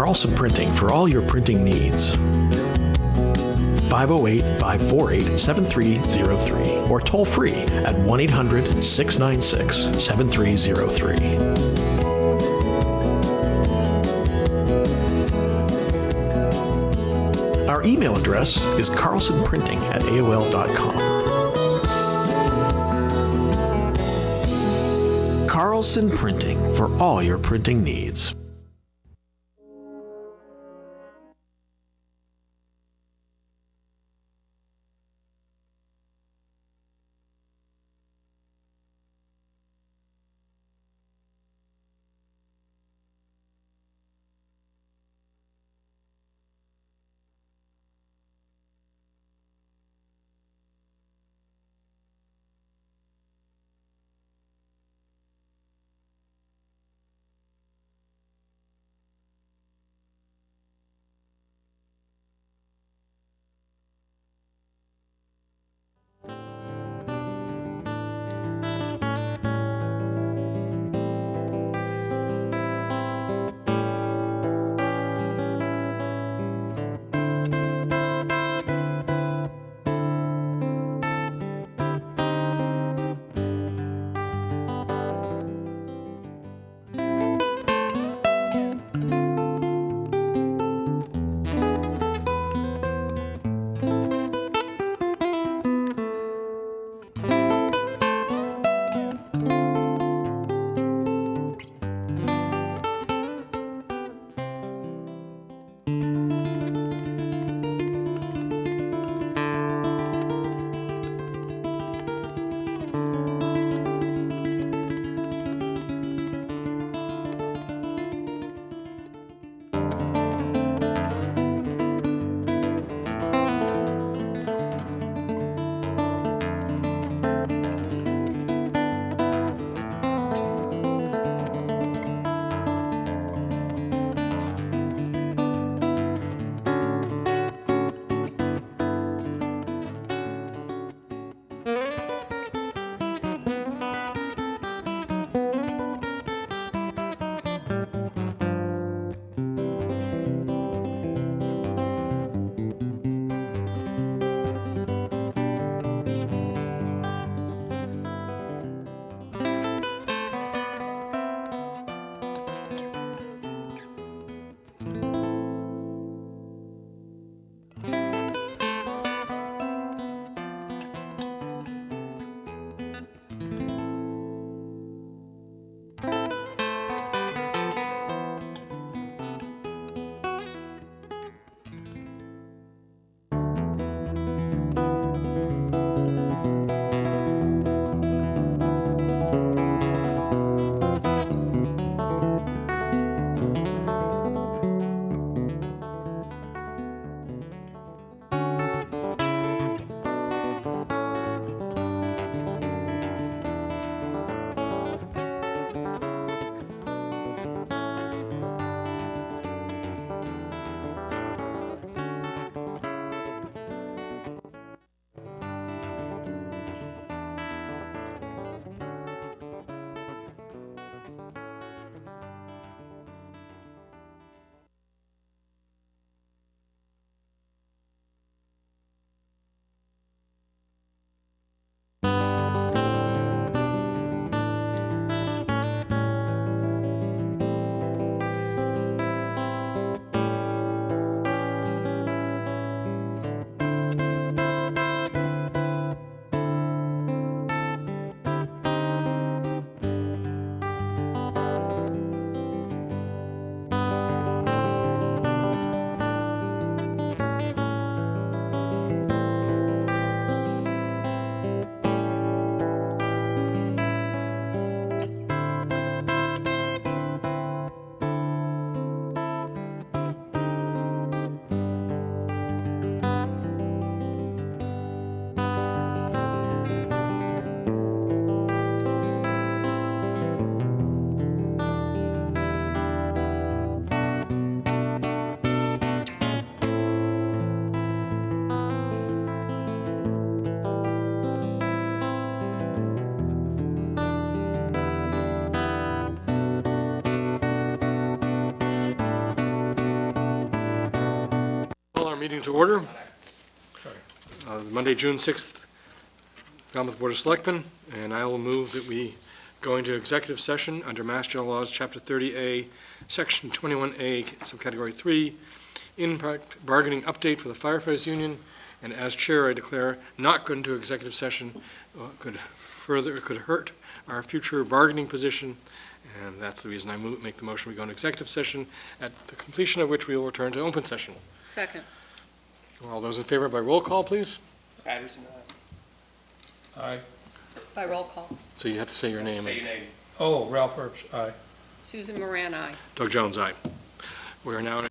Carlson Printing for all your printing needs. 508-548-7303 or toll free at 1-800-696-7303. Our email address is carlsonprinting@aol.com. Carlson Printing for all your printing needs. Meeting to order. Monday, June 6th, Falmouth Board of Selectmen, and I will move that we go into executive session under Mass General Laws, Chapter 30A, Section 21A, Subcategory 3, impact bargaining update for the firefighters union, and as chair, I declare not going into executive session could hurt our future bargaining position, and that's the reason I make the motion we go into executive session, at the completion of which we will return to open session. Second. All those in favor by roll call, please. Patterson, aye. Aye. By roll call. So you have to say your name. Say your name. Oh, Ralph Herbst, aye. Susan Moran, aye. Doug Jones, aye. We are now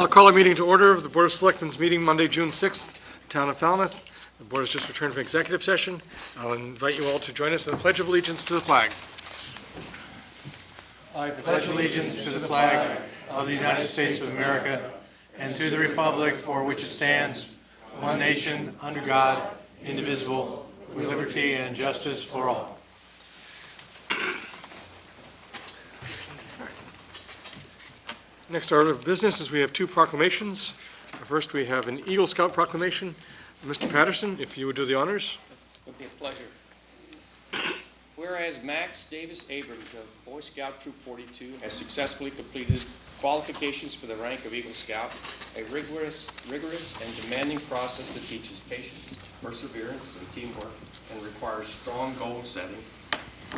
I'll call a meeting to order of the Board of Selectmen's meeting Monday, June 6th, Town of Falmouth. The board has just returned from executive session. I'll invite you all to join us in the Pledge of Allegiance to the flag. I pledge allegiance to the flag of the United States of America and to the republic for which it stands, one nation, under God, indivisible, with liberty and justice for all. Next order of business is we have two proclamations. First, we have an Eagle Scout proclamation. Mr. Patterson, if you would do the honors. It would be a pleasure. whereas Max Davis Abrams of Boy Scout Troop 42 has successfully completed qualifications for the rank of Eagle Scout, a rigorous and demanding process that teaches patience, perseverance, and teamwork, and requires strong goal setting.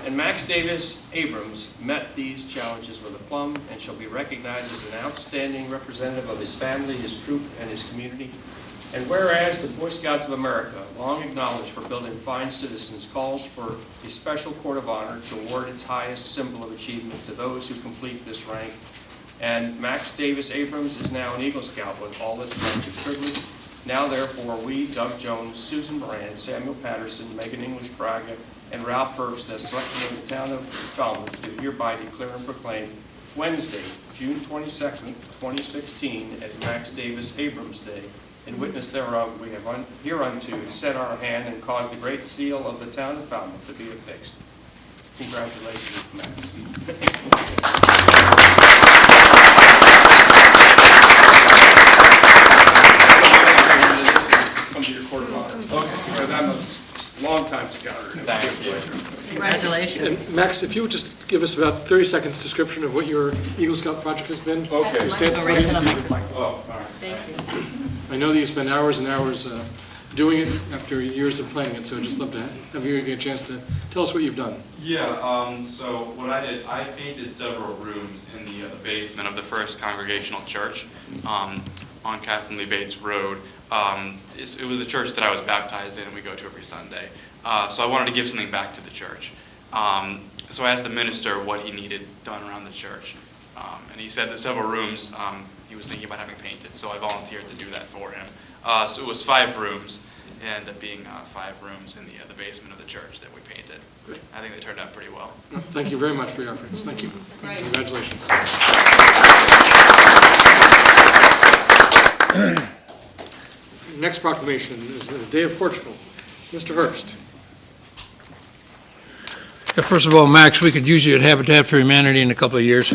And Max Davis Abrams met these challenges with aplomb and shall be recognized as an outstanding representative of his family, his troop, and his community. And whereas the Boy Scouts of America, long acknowledged for building fine citizens, calls for a special court of honor to award its highest symbol of achievement to those who complete this rank. And Max Davis Abrams is now an Eagle Scout with all its rights and privilege. Now, therefore, we, Doug Jones, Susan Moran, Samuel Patterson, Megan English Braga, and Ralph Herbst, as selected in the town of Falmouth, do hereby declare and proclaim Wednesday, June 22nd, 2016, as Max Davis Abrams Day. In witness thereof, we have hereunto set our hand and caused the great seal of the town of Falmouth to be affixed. Congratulations, Max. Come to your court of honor. Okay. I'm a long-time scouter. Thank you. Congratulations. And Max, if you would just give us about 30 seconds description of what your Eagle Scout project has been. Okay. Stand Go right to the microphone. Oh, all right. Thank you. I know that you spend hours and hours doing it after years of planning it, so I'd just love to have you get a chance to tell us what you've done. Yeah, so what I did, I painted several rooms in the basement of the First Congregational Church on Kathleen Lee Bates Road. It was the church that I was baptized in and we go to every Sunday. So I wanted to give something back to the church. So I asked the minister what he needed done around the church. And he said that several rooms he was thinking about having painted, so I volunteered to do that for him. So it was 5 rooms. It ended up being 5 rooms in the basement of the church that we painted. Good. I think they turned out pretty well. Thank you very much for your efforts. Thank you. Great. Congratulations. Next proclamation is the Day of Portugal. Mr. Herbst. Yeah, first of all, Max, we could use you at Habitat for Humanity in a couple of years.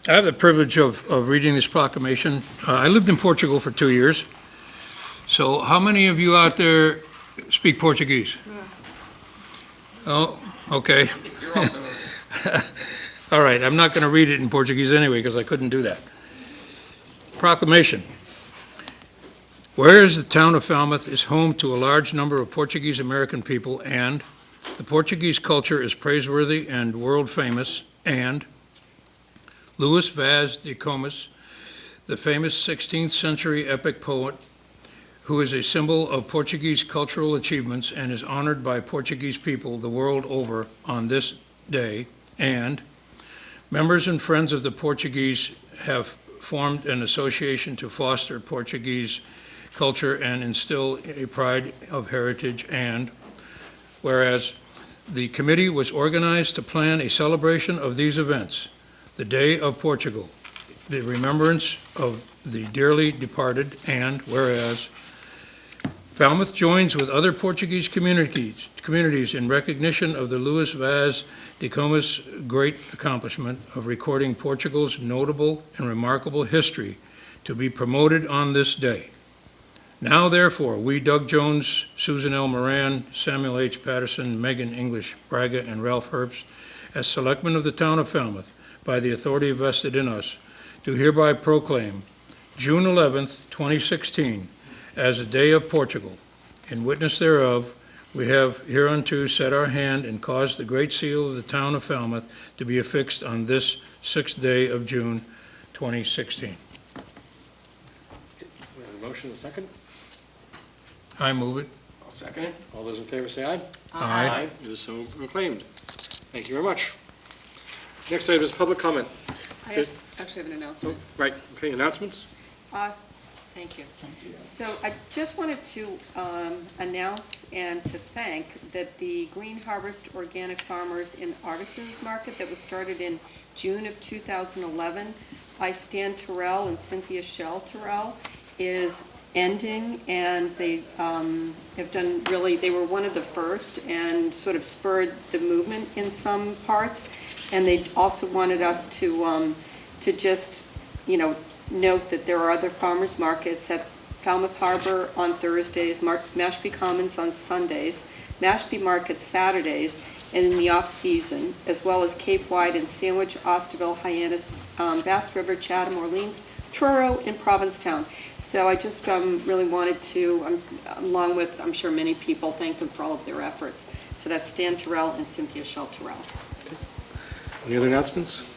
I have the privilege of reading this proclamation. I lived in Portugal for 2 years. So how many of you out there speak Portuguese? Oh, okay. All right, I'm not going to read it in Portuguese anyway because I couldn't do that. Proclamation. Whereas the town of Falmouth is home to a large number of Portuguese American people and the Portuguese culture is praiseworthy and world famous, and Luís Vaz de Campos, the famous 16th century epic poet who is a symbol of Portuguese cultural achievements and is honored by Portuguese people the world over on this day, and members and friends of the Portuguese have formed an association to foster Portuguese culture and instill a pride of heritage, and whereas the committee was organized to plan a celebration of these events, the Day of Portugal, the remembrance of the dearly departed, and whereas Falmouth joins with other Portuguese communities in recognition of the Luís Vaz de Campos' great accomplishment of recording Portugal's notable and remarkable history to be promoted on this day. Now, therefore, we, Doug Jones, Susan L. Moran, Samuel H. Patterson, Megan English Braga, and Ralph Herbst, as selectmen of the town of Falmouth, by the authority vested in us, do hereby proclaim June 11th, 2016, as a Day of Portugal. In witness thereof, we have hereunto set our hand and caused the great seal of the town of Falmouth to be affixed on this 6th day of June, 2016. We have a motion, a second. I move it. I'll second it. All those in favor say aye. Aye. It is so proclaimed. Thank you very much. Next item is public comment. I actually have an announcement. Right, okay, announcements? Thank you. So I just wanted to announce and to thank that the Green Harvest Organic Farmers and Artisans Market that was started in June of 2011 by Stan Terrell and Cynthia Shell Terrell is ending, and they have done really, they were one of the first and sort of spurred the movement in some parts, and they also wanted us to just, you know, note that there are other farmers markets at Falmouth Harbor on Thursdays, Mashpee Commons on Sundays, Mashpee Market Saturdays, and in the off-season, as well as Cape Wide and Sandwich, Osterville, Hyannis, Bass River, Chatham, Orleans, Truro, and Provincetown. So I just really wanted to, along with, I'm sure many people, thank them for all of their efforts. So that's Stan Terrell and Cynthia Schell Terrell. Any other announcements?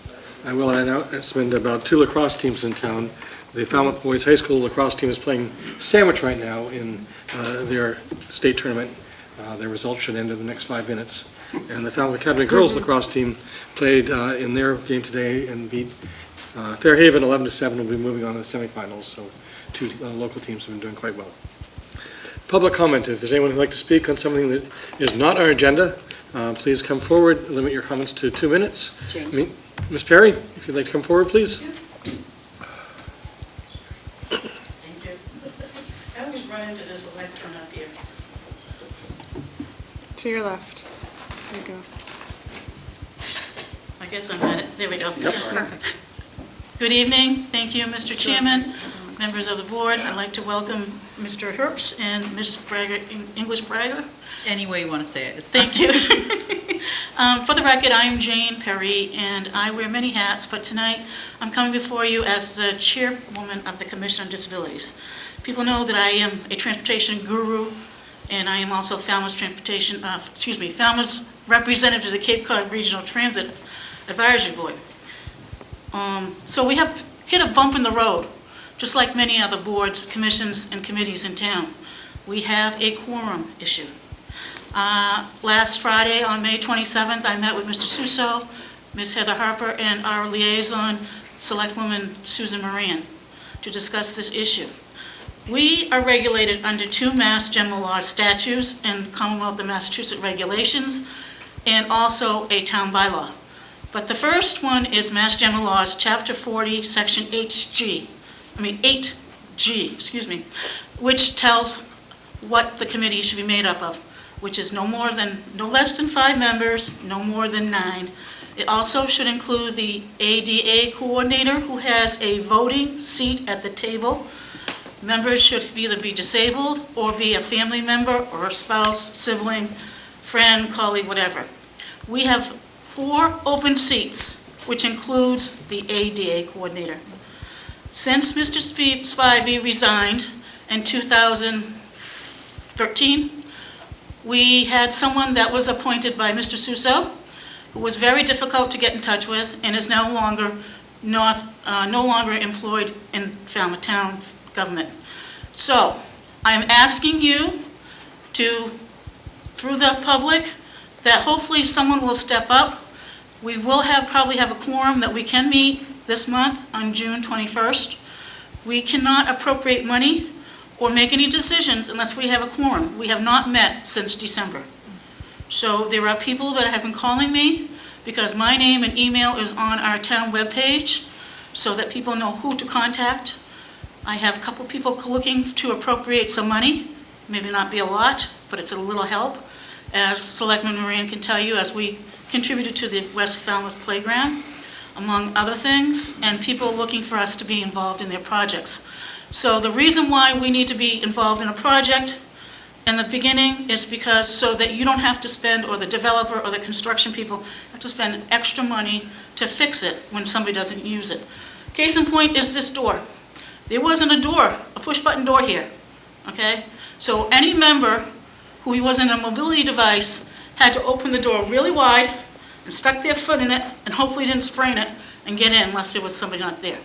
I will announce about 2 lacrosse teams in town. The Falmouth Boys High School lacrosse team is playing Sandwich right now in their state tournament. Their results should end in the next 5 minutes. And the Falmouth Academy girls lacrosse team played in their game today and beat Fairhaven 11-7. Will be moving on to the semifinals. So 2 local teams have been doing quite well. Public comment. If there's anyone who'd like to speak on something that is not our agenda, please come forward. Limit your comments to 2 minutes. Jane. Ms. Perry, if you'd like to come forward, please. Thank you. I always run into this electron up here. To your left. There you go. I guess I'm at it. There we go. Good evening. Thank you, Mr. Chairman, members of the board. I'd like to welcome Mr. Herbst and Ms. Braga, English Braga. Any way you want to say it. It's fine. Thank you. For the record, I'm Jane Perry, and I wear many hats, but tonight I'm coming before you as the chairwoman of the Commission on Disabilities. People know that I am a transportation guru, and I am also Falmouth's Falmouth's representative to the Cape Cod Regional Transit Advisory Board. So we have hit a bump in the road, just like many other boards, commissions, and committees in town. We have a quorum issue. Last Friday, on May 27th, I met with Mr. Suso, Ms. Heather Harper, and our liaison, Selectwoman Susan Moran, to discuss this issue. We are regulated under 2 Mass General Law statutes and Commonwealth of Massachusetts regulations, and also a town bylaw. But the first one is Mass General Laws, Chapter 40, Section 8G, which tells what the committee should be made up of, which is no less than 5 members, no more than 9. It also should include the ADA coordinator, who has a voting seat at the table. Members should either be disabled or be a family member or a spouse, sibling, friend, colleague, whatever. We have 4 open seats, which includes the ADA coordinator. Since Mr. Spivey resigned in 2013, we had someone that was appointed by Mr. Suso, who was very difficult to get in touch with and is no longer employed in Falmouth Town government. So I am asking you to, through the public, that hopefully someone will step up. We will probably have a quorum that we can meet this month on June 21st. We cannot appropriate money or make any decisions unless we have a quorum. We have not met since December. So there are people that have been calling me because my name and email is on our town webpage so that people know who to contact. I have a couple people looking to appropriate some money, maybe not be a lot, but it's a little help. As Selectman Moran can tell you, as we contributed to the West Falmouth Playground, among other things, and people looking for us to be involved in their projects. So the reason why we need to be involved in a project in the beginning is because so that you don't have to spend, or the developer or the construction people have to spend extra money to fix it when somebody doesn't use it. Case in point is this door. There wasn't a door, a push-button door here, okay? So any member who was in a mobility device had to open the door really wide and stuck their foot in it and hopefully didn't sprain it and get in unless there was somebody not there.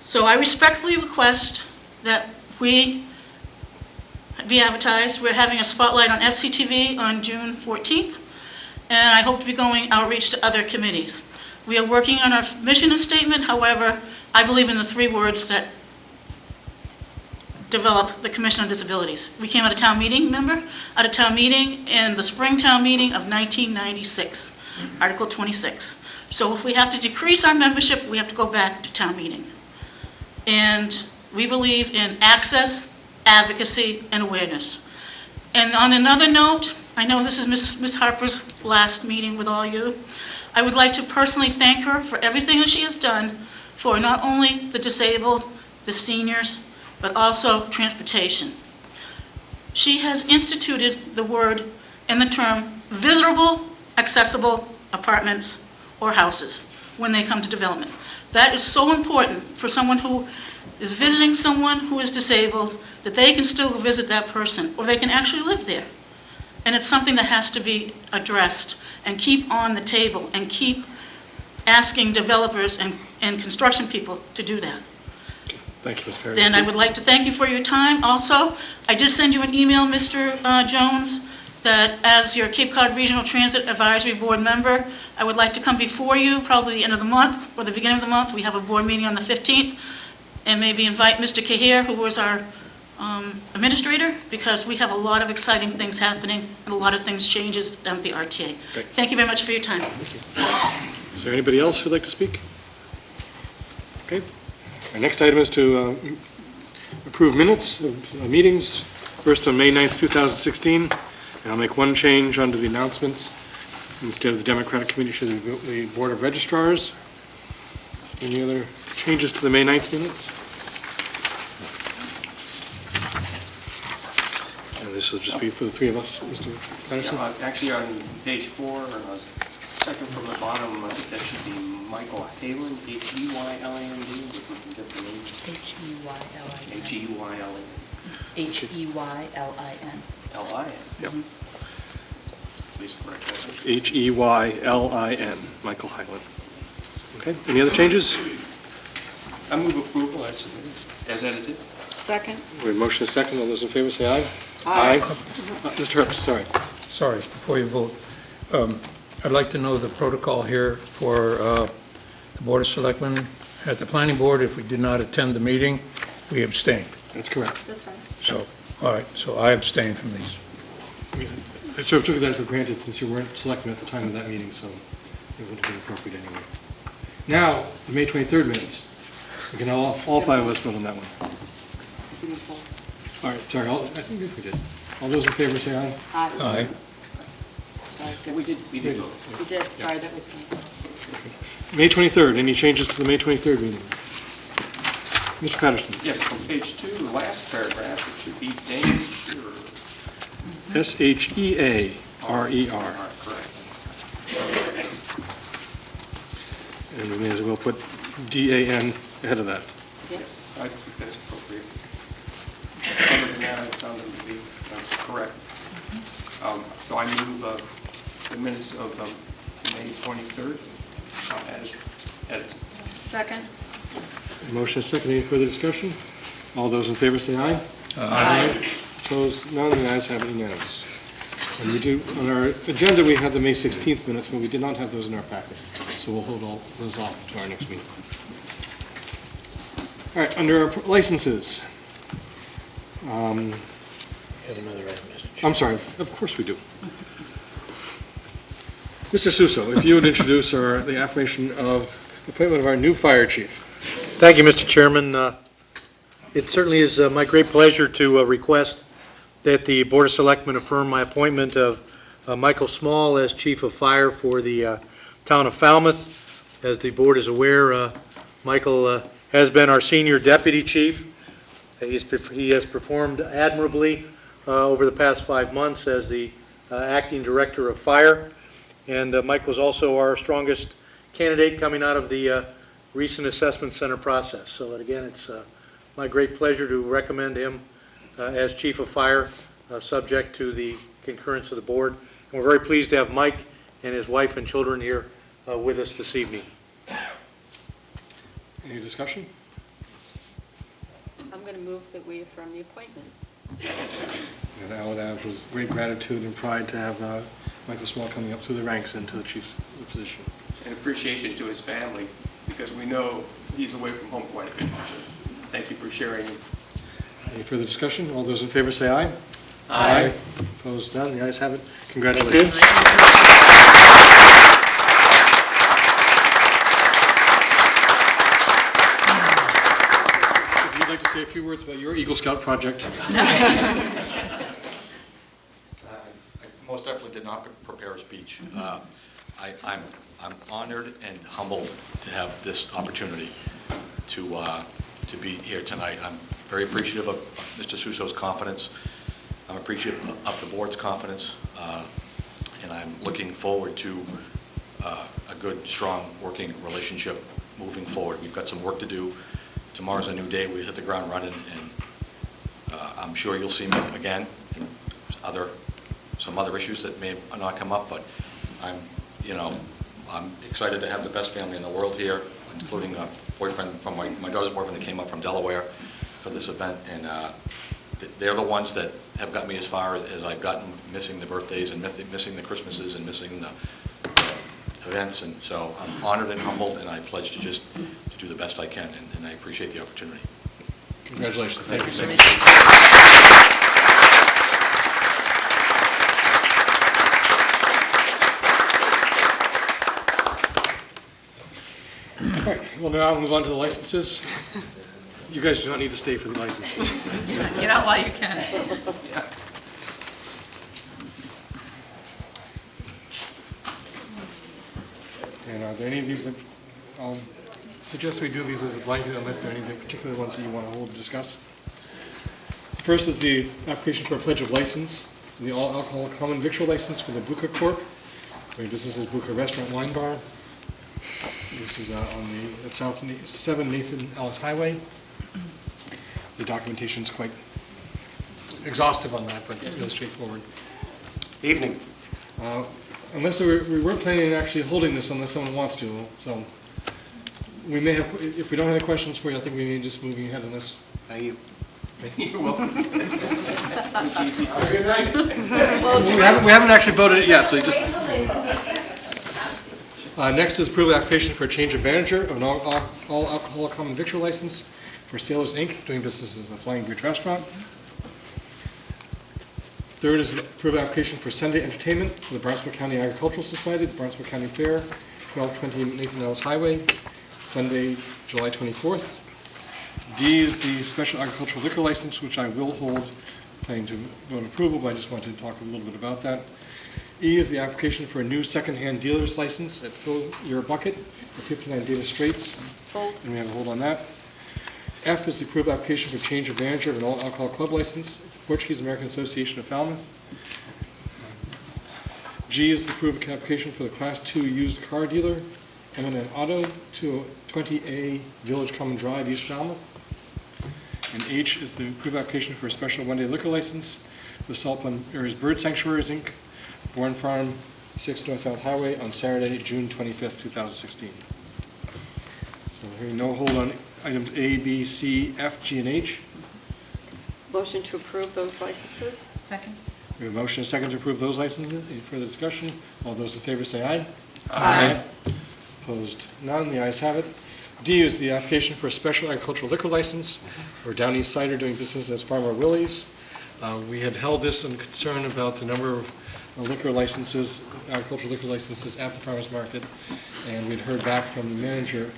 So I respectfully request that we be advertised. We're having a spotlight on FCTV on June 14th, and I hope to be going outreach to other committees. We are working on our mission statement. However, I believe in the 3 words that develop the Commission on Disabilities. We came out of town meeting, remember? Out of town meeting in the spring town meeting of 1996, Article 26. So if we have to decrease our membership, we have to go back to town meeting. And we believe in access, advocacy, and awareness. And on another note, I know this is Ms. Harper's last meeting with all you. I would like to personally thank her for everything that she has done for not only the disabled, the seniors, but also transportation. She has instituted the word and the term visitable, accessible apartments or houses when they come to development. That is so important for someone who is visiting someone who is disabled, that they can still visit that person, or they can actually live there. And it's something that has to be addressed and keep on the table and keep asking developers and construction people to do that. Thank you, Ms. Perry. Then I would like to thank you for your time. Also, I did send you an email, Mr. Jones, that as your Cape Cod Regional Transit Advisory Board member, I would like to come before you, probably the end of the month or the beginning of the month. We have a board meeting on the 15th, and maybe invite Mr. Cahir, who was our administrator, because we have a lot of exciting things happening and a lot of things changes down at the RTA. Great. Thank you very much for your time. Is there anybody else who'd like to speak? Okay. Our next item is to approve minutes of meetings. First on May 9th, 2016. And I'll make one change under the announcements. Instead of the Democratic Committee, should be the Board of Registrars. Any other changes to the May 9th minutes? And this will just be for the three of us, Mr. Patterson? Actually, on page 4, or second from the bottom, I think that should be Michael Hayland, H-E-Y-L-A-N-D, if we can get the name. H-E-Y-L-I-N. H-E-Y-L-A-N. H-E-Y-L-I-N. L-I-N. Yep. Please correct that. H-E-Y-L-I-N, Michael Highland. Okay, any other changes? I move approval as submitted, as edited. Second? We have motion is second. All those in favor say aye. Aye. Mr. Herbst, sorry. Sorry, before you vote, I'd like to know the protocol here for the Board of Selectmen. At the Planning Board, if we did not attend the meeting, we abstained. That's correct. That's right. So, all right, so I abstain from these. I sort of took that for granted since you weren't selectmen at the time of that meeting, so it would have been appropriate anyway. Now, the May 23rd minutes. We can all five of us vote on that one. All right, sorry, I think if we did. All those in favor say aye. Aye. Sorry, We did vote. you did, sorry, that was me. May 23rd, any changes to the May 23rd meeting? Mr. Patterson. Yes, on page 2, the last paragraph, it should be Dane Shearer. S-H-E-A-R-E-R. Correct. And we may as well put D-A-N ahead of that. Yes, I think that's appropriate. Other than that, I found them to be correct. So I move the minutes of May 23rd as edited. Second? Motion is second. Any further discussion? All those in favor say aye. Aye. Opposed? None. The ayes have it unanimous. And we do, on our agenda, we have the May 16th minutes, but we did not have those in our packet. So we'll hold all those off to our next meeting. All right, under our licenses. Have another item, Mr. Chair. I'm sorry, of course we do. Mr. Suso, if you would introduce the affirmation of appointment of our new fire chief. Thank you, Mr. Chairman. It certainly is my great pleasure to request that the Board of Selectmen affirm my appointment of Michael Small as Chief of Fire for the town of Falmouth. As the board is aware, Michael has been our senior deputy chief. He has performed admirably over the past 5 months as the acting director of fire. And Mike was also our strongest candidate coming out of the recent assessment center process. So again, it's my great pleasure to recommend him as chief of fire, subject to the concurrence of the board. And we're very pleased to have Mike and his wife and children here with us this evening. Any discussion? I'm going to move that we affirm the appointment. And I would have with great gratitude and pride to have Michael Small coming up through the ranks into the chief's position. And appreciation to his family, because we know he's away from home quite a bit. So thank you for sharing. Any further discussion? All those in favor say aye. Aye. Opposed? None. The ayes have it. Congratulations. If you'd like to say a few words about your Eagle Scout project. I most definitely did not prepare a speech. I'm honored and humbled to have this opportunity to be here tonight. I'm very appreciative of Mr. Susso's confidence. I'm appreciative of the board's confidence, and I'm looking forward to a good, strong working relationship moving forward. We've got some work to do. Tomorrow's a new day. We hit the ground running, and I'm sure you'll see me again. Some other issues that may not come up, but I'm excited to have the best family in the world here, including a boyfriend from my daughter's boyfriend that came up from Delaware for this event, and they're the ones that have got me as far as I've gotten, missing the birthdays and missing the Christmases and missing the events, and so I'm honored and humbled, and I pledge to do the best I can, and I appreciate the opportunity. Congratulations. Thank you so much. All right, well, now I'll move on to the licenses. You guys do not need to stay for the license. Get out while you can. And are there any of these that, I'll suggest we do these as a blanket unless there are any particular ones that you want to hold and discuss. First is the application for a pledge of license, the all-alcohol common victual license for the Buka Corp. Doing business as Buka Restaurant Wine Bar. This is at South 7 Nathan Ellis Highway. The documentation is quite exhaustive on that, but really straightforward. Evening. Unless we were planning on actually holding this unless someone wants to, so we may have, if we don't have any questions for you, I think we may just moving ahead on this. Thank you. You're welcome. Have a good night. We haven't actually voted it yet, so you just. Next is approval application for a change of manager of an all alcohol common victual license for Sailors Inc., doing business as the Flying Bridge Restaurant. Third is approval application for Sunday entertainment for the Barnstable County Agricultural Society, the Barnstable County Fair, 1220 Nathan Ellis Highway, Sunday, July 24th. D is the special agricultural liquor license, which I will hold, planning to vote approval, but I just wanted to talk a little bit about that. E is the application for a new secondhand dealer's license at Fill Your Bucket at 59 Davis Straits. Hold. And we have a hold on that. F is the approved application for change of manager of an all-alcohol club license, Portuguese American Association of Falmouth. G is the approved application for the Class 2 used car dealer, M&N Auto, 220A Village Common Drive, East Falmouth. And H is the approved application for a special one-day liquor license, the Salt Pond Area's Bird Sanctuaries, Inc., Bourne Farm, 6 North Falmouth Highway, on Saturday, June 25th, 2016. So hearing no hold on items A, B, C, F, G, and H. Motion to approve those licenses? Second. We have a motion and a second to approve those licenses. Any further discussion? All those in favor say aye. Aye. Opposed, none. The ayes have it. D is the application for a special agricultural liquor license for Down East Cider, doing business as Farmer Willie's. We had held this in concern about the number of liquor licenses, agricultural liquor licenses at the farmer's market, and we'd heard back from the manager,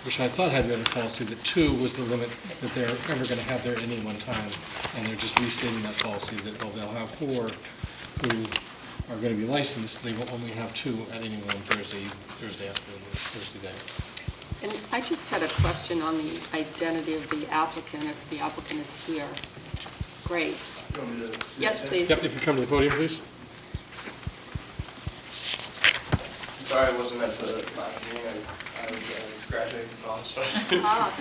which I thought had been a policy, that 2 was the limit that they're ever going to have there at any one time, and they're just restating that policy that while they'll have 4 who are going to be licensed, they will only have 2 at any one Thursday afternoon, Thursday day. And I just had a question on the identity of the applicant, if the applicant is here. Great. Yes, please. Yep, if you come to the podium, please. Sorry I wasn't at the last meeting. I was graduating from college.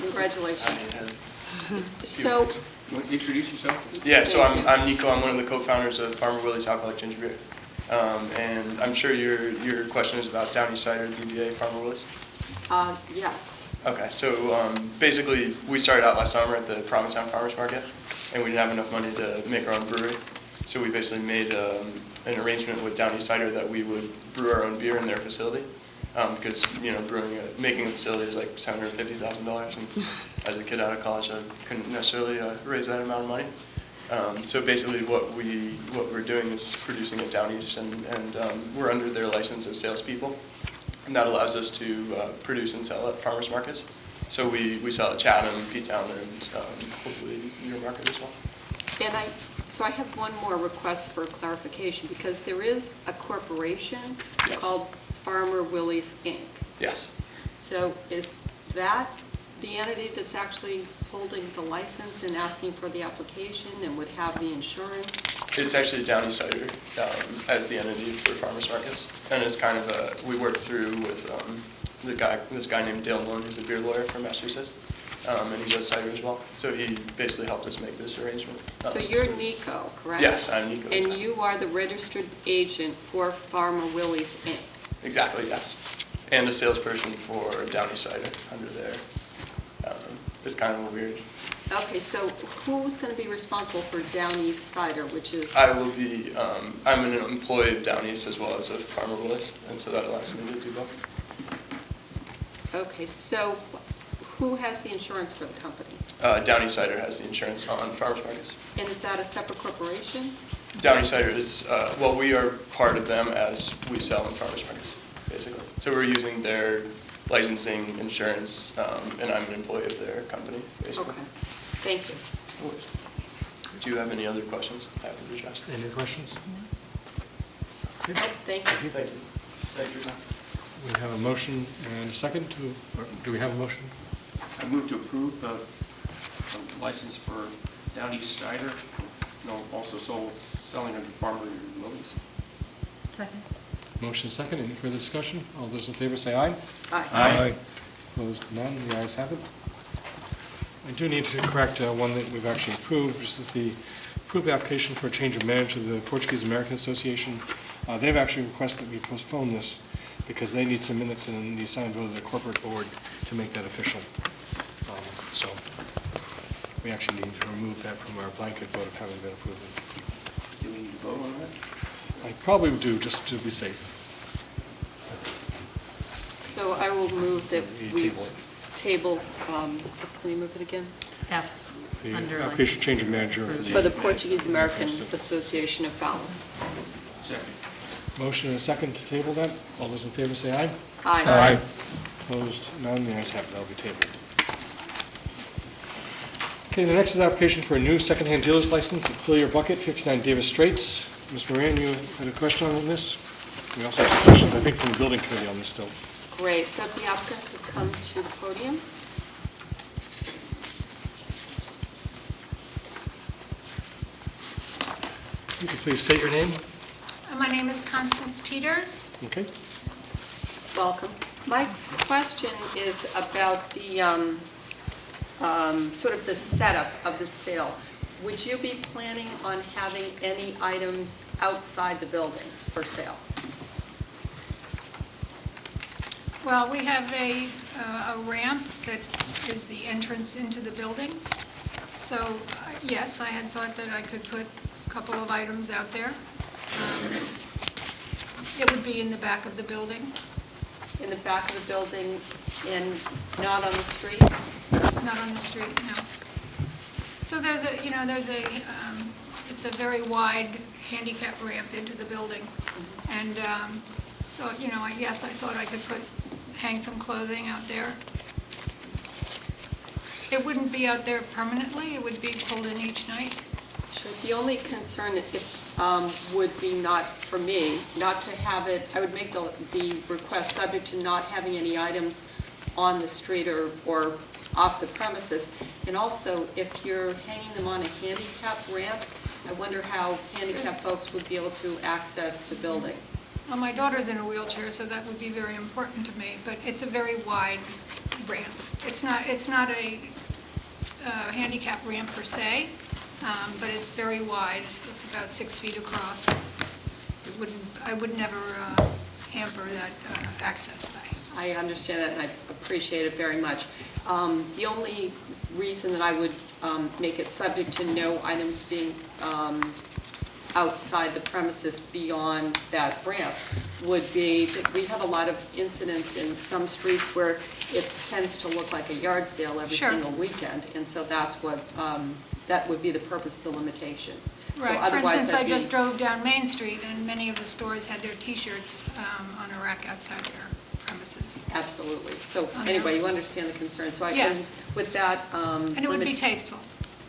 Congratulations. So, You want to introduce yourself? Yeah, so I'm Nico. I'm one of the co-founders of Farmer Willie's Alcoholic Ginger Beer. And I'm sure your question is about Down East Cider, DBA, Farmer Willie's? yes. Okay, so basically we started out last summer at the Provincetown Farmers Market, and we didn't have enough money to make our own brewery. So we basically made an arrangement with Down East Cider that we would brew our own beer in their facility, because making a facility is like $750,000, and as a kid out of college, I couldn't necessarily raise that amount of money. So basically, what we're doing is producing it Down East, and we're under their license as salespeople, and that allows us to produce and sell at farmers markets. So we sell at Chatham, P-Town, and hopefully your market as well. And I have one more request for clarification, because there is a corporation Yes. called Farmer Willie's Inc. Yes. So is that the entity that's actually holding the license and asking for the application and would have the insurance? It's actually Downey Cider as the entity for farmers markets, and it's kind of we work through with this guy named Dale Malone, who's a beer lawyer from Massachusetts, and he does cider as well. So he basically helped us make this arrangement. So you're Nico, correct? Yes, I'm Nico. And you are the registered agent for Farmer Willie's Inc.? Exactly, yes. And a salesperson for Downey Cider under there. It's kind of weird. Okay, so who's going to be responsible for Downey's Cider, which is? I will be, I'm an employee of Downey's as well as a Farmer Willie's, and so that allows me to do both. Okay, so who has the insurance for the company? Downey Cider has the insurance on farmers markets. And is that a separate corporation? Downey Cider is, well, we are part of them as we sell in farmers markets, basically. So we're using their licensing, insurance, and I'm an employee of their company, basically. Okay, thank you. Do you have any other questions I haven't addressed? Any questions? Thank you. Thank you. Thank you. We have a motion and a second to, or do we have a motion? I move to approve the license for Downey Cider, also selling under Farmer Willie's. Second. Motion second, any further discussion? All those in favor say aye. Aye. Opposed, none, the ayes have it. I do need to correct one that we've actually approved. This is the approved application for a change of manager of the Portuguese American Association. They've actually requested that we postpone this because they need some minutes and the assigned vote of the corporate board to make that official. So we actually need to remove that from our blanket vote of having been approved. Do we need to vote on that? I probably would do, just to be safe. So I will move that we Table it. table, can you move it again? F. The Under application change of manager. For the Portuguese American Association of Falmouth. Second. Motion and a second to table that. All those in favor say aye. Aye. Opposed, none, the ayes have it, that'll be tabled. Okay, the next is application for a new secondhand dealer's license at Fill Your Bucket, 59 Davis Straits. Ms. Moran, you had a question on this? We also have some questions, I think, from the building committee on this still. Great, so if the applicant could come to the podium. Would you please state your name? My name is Constance Peters. Okay. Welcome. My question is about the, sort of the setup of the sale. Would you be planning on having any items outside the building for sale? Well, we have a ramp that is the entrance into the building. So, yes, I had thought that I could put a couple of items out there. It would be in the back of the building. In the back of the building and not on the street? Not on the street, no. So there's it's a very wide handicap ramp into the building. And so, yes, I thought I could hang some clothing out there. It wouldn't be out there permanently, it would be pulled in each night. Sure. The only concern would be not, for me, not to have it, I would make the request subject to not having any items on the street or off the premises. And also, if you're hanging them on a handicap ramp, I wonder how handicapped folks would be able to access the building. Well, my daughter's in a wheelchair, so that would be very important to me, but it's a very wide ramp. It's not a handicap ramp per se, but it's very wide. It's about 6 feet across. I would never hamper that access way. I understand that, and I appreciate it very much. The only reason that I would make it subject to no items being outside the premises beyond that ramp would be that we have a lot of incidents in some streets where it tends to look like a yard sale every Sure. single weekend, and so that's what, that would be the purpose of the limitation. So Right, for otherwise instance, I that'd be- just drove down Main Street, and many of the stores had their T-shirts on a rack outside their premises. Absolutely. So On anyway, there. you understand the concern. So I can, Yes. with that. And it would be tasteful.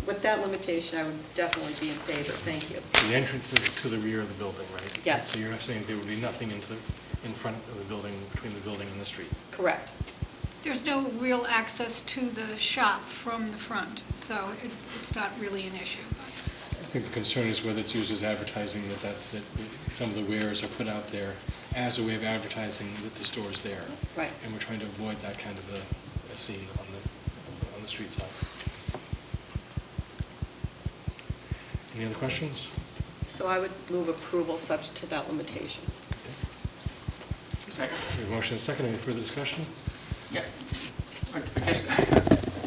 With that limitation, I would definitely be in favor. Thank you. The entrance is to the rear of the building, right? Yes. So you're saying there would be nothing in front of the building, between the building and the street? Correct. There's no real access to the shop from the front, so it's not really an issue. I think the concern is whether it's used as advertising, that some of the wares are put out there as a way of advertising that the store is there. Right. And we're trying to avoid that kind of a scene on the street side. Any other questions? So I would move approval subject to that limitation. Second. We have a motion and a second. Any further discussion? Yeah. I guess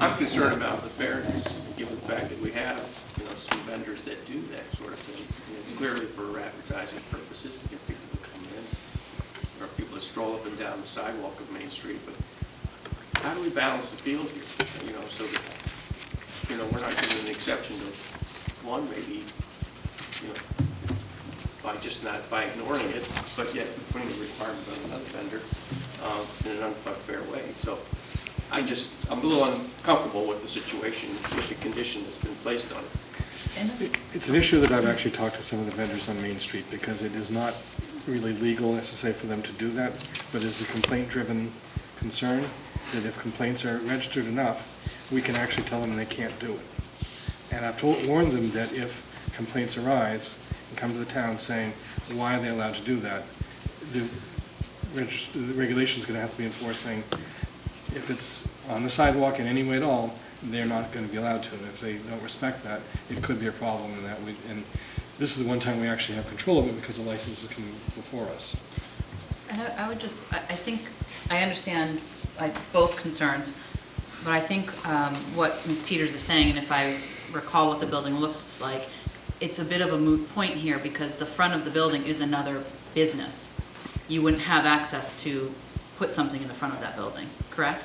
I'm concerned about the fairness, given the fact that we have, some vendors that do that sort of thing. It's clearly for advertising purposes to get people to come in, or people to stroll up and down the sidewalk of Main Street. But how do we balance the field here? So that, we're not giving an exception to one, maybe, by ignoring it, but yet putting a requirement on another vendor in an unfair way. So I'm a little uncomfortable with the situation, with the condition that's been placed on it. It's an issue that I've actually talked to some of the vendors on Main Street, because it is not really legal necessarily for them to do that, but it's a complaint-driven concern, that if complaints are registered enough, we can actually tell them they can't do it. And I've warned them that if complaints arise and come to the town saying, why are they allowed to do that, the regulation is going to have to be enforced saying, if it's on the sidewalk in any way at all, they're not going to be allowed to. And if they don't respect that, it could be a problem in that. And this is the one time we actually have control of it, because the license is coming before us. And I would just, I think, I understand both concerns, but I think what Ms. Peters is saying, and if I recall what the building looks like, it's a bit of a moot point here, because the front of the building is another business. You wouldn't have access to put something in the front of that building, correct?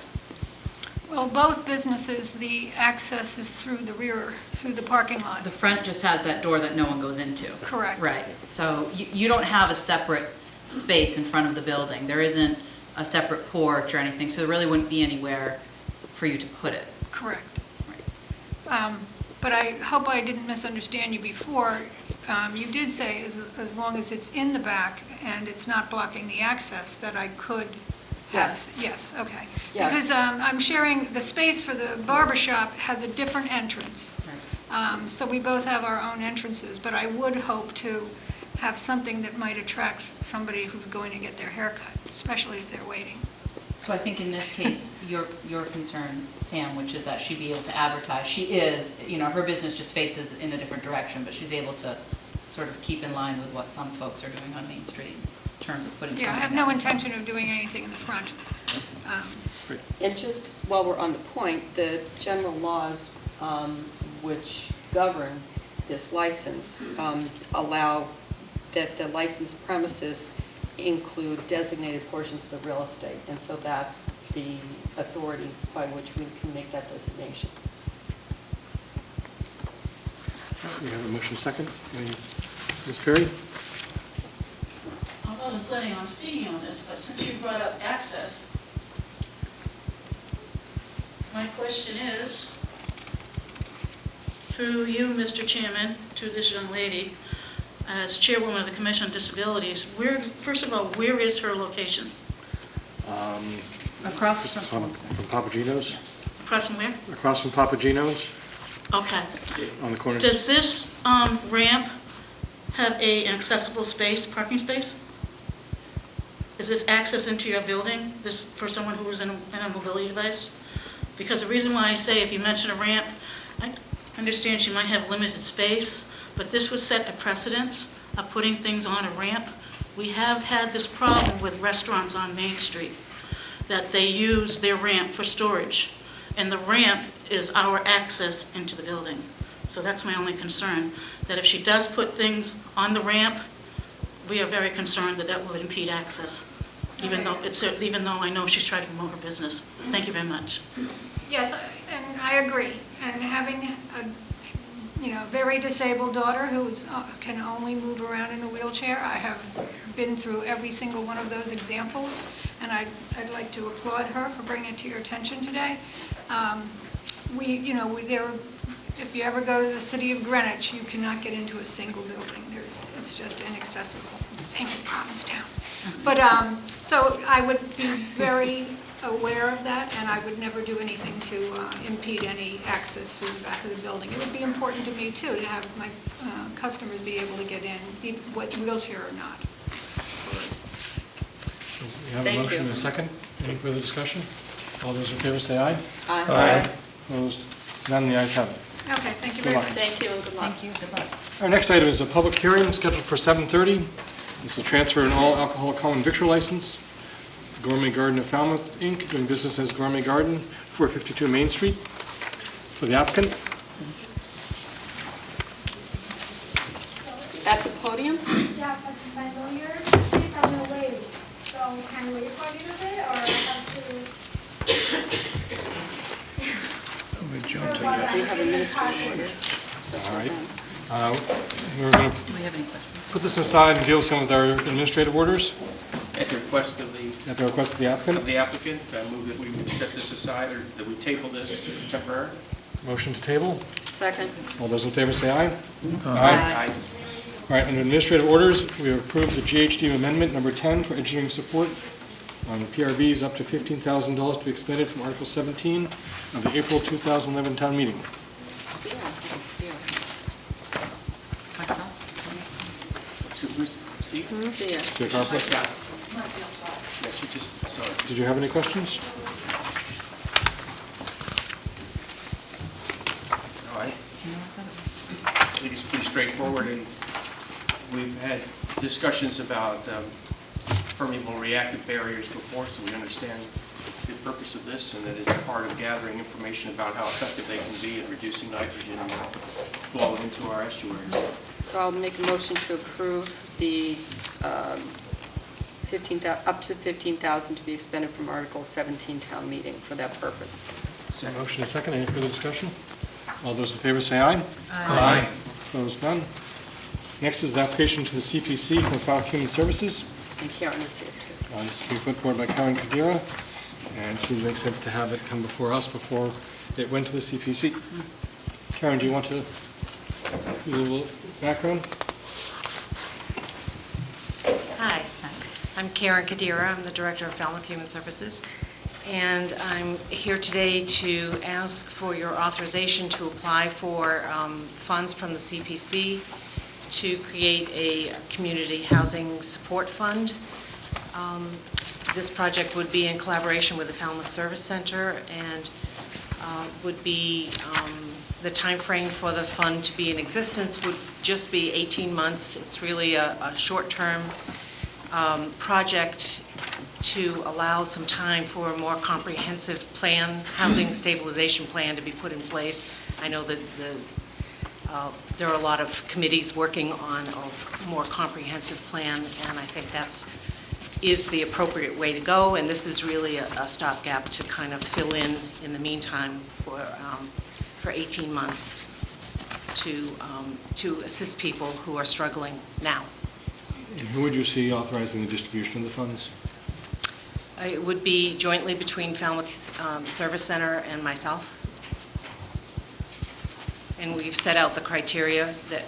Well, both businesses, the access is through the rear, through the parking lot. The front just has that door that no one goes into. Correct. Right. So you don't have a separate space in front of the building. There isn't a separate porch or anything, so there really wouldn't be anywhere for you to put it. Correct. But I hope I didn't misunderstand you before. You did say as long as it's in the back and it's not blocking the access, that I could have. Yes, okay. Yes. Because I'm sharing, the space for the barber shop has a different entrance. So we both have our own entrances, but I would hope to have something that might attract somebody who's going to get their hair cut, especially if they're waiting. So I think in this case, your concern, Sam, which is that she'd be able to advertise, she is, her business just faces in a different direction, but she's able to sort of keep in line with what some folks are doing on Main Street in terms of putting something. Yeah, I have no intention of doing anything in the front. And just while we're on the point, the general laws which govern this license allow that the licensed premises include designated portions of the real estate, and so that's the authority by which we can make that designation. We have a motion second. Ms. Perry? I wasn't planning on speaking on this, but since you brought up access, my question is, through you, Mr. Chairman, to this young lady, as chairwoman of the Commission on Disabilities, first of all, where is her location? Across from Papagino's. Across from where? Across from Papagino's. Okay. On the corner. Does this ramp have an accessible space, parking space? Is this access into your building, this for someone who is in a mobility device? Because the reason why I say, if you mention a ramp, I understand she might have limited space, but this would set a precedence of putting things on a ramp. We have had this problem with restaurants on Main Street, that they use their ramp for storage, and the ramp is our access into the building. So that's my only concern, that if she does put things on the ramp, we are very concerned that that will impede access, even though I know she's trying to promote her business. Thank you very much. Yes, and I agree. And having a very disabled daughter who can only move around in a wheelchair, I have been through every single one of those examples, and I'd like to applaud her for bringing it to your attention today. If you ever go to the city of Greenwich, you cannot get into a single building. It's just inaccessible. Same with Provincetown. But so I would be very aware of that, and I would never do anything to impede any access through the back of the building. It would be important to me, too, to have my customers be able to get in, wheelchair or not. We have a Thank motion you. and a second. Any further discussion? All those in favor say aye. Aye. Opposed? None, the ayes have it. Okay, thank you Good very luck. much. Thank you and good luck. Thank you, good luck. Our next item is a public hearing scheduled for 7:30. This is a transfer an all alcohol common victual license. Gourmet Garden of Falmouth, Inc., doing business as Gourmet Garden, 452 Main Street. For the applicant, At the podium? Yeah, but my lawyer is on the way, so can we wait for a little bit, or I have to? We have administrative orders. all right. We're going to Do we have any questions? put this aside and deal with some of our administrative orders At the request of at the request of the applicant. the applicant, I move that we set this aside, or that we table this temporarily. Motion to table. Second. All those in favor say aye. Aye. All right, under administrative orders, we have approved the GHD amendment number 10 for engineering support on the PRVs up to $15,000 to be expended from Article 17 of the April 2011 town meeting. See, I was here. Myself? See? See ya. See you, Counselor. Yes, you just, sorry. Did you have any questions? All right. I think it's pretty straightforward, and we've had discussions about permeable reactive barriers before, so we understand the purpose of this, and that it's part of gathering information about how effective they can be at reducing nitrogen flow into our estuaries. So I'll make a motion to approve the up to $15,000 to be expended from Article 17 town meeting for that purpose. Motion and second. Any further discussion? All those in favor say aye. Aye. Opposed, none. Next is the application to the CPC from Falmouth Human Services. And Karen is here too. This is being put forward by Karen Kadira, and it seems to make sense to have it come before us before it went to the CPC. Karen, do you want to do a little background? Hi, I'm Karen Kadira. I'm the Director of Falmouth Human Services, and I'm here today to ask for your authorization to apply for funds from the CPC to create a community housing support fund. This project would be in collaboration with the Falmouth Service Center, and would be, the timeframe for the fund to be in existence would just be 18 months. It's really a short-term project to allow some time for a more comprehensive plan, housing stabilization plan to be put in place. I know that there are a lot of committees working on a more comprehensive plan, and I think is the appropriate way to go, and this is really a stopgap to kind of fill in the meantime for 18 months to assist people who are struggling now. And who would you see authorizing the distribution of the funds? It would be jointly between Falmouth Service Center and myself. And we've set out the criteria that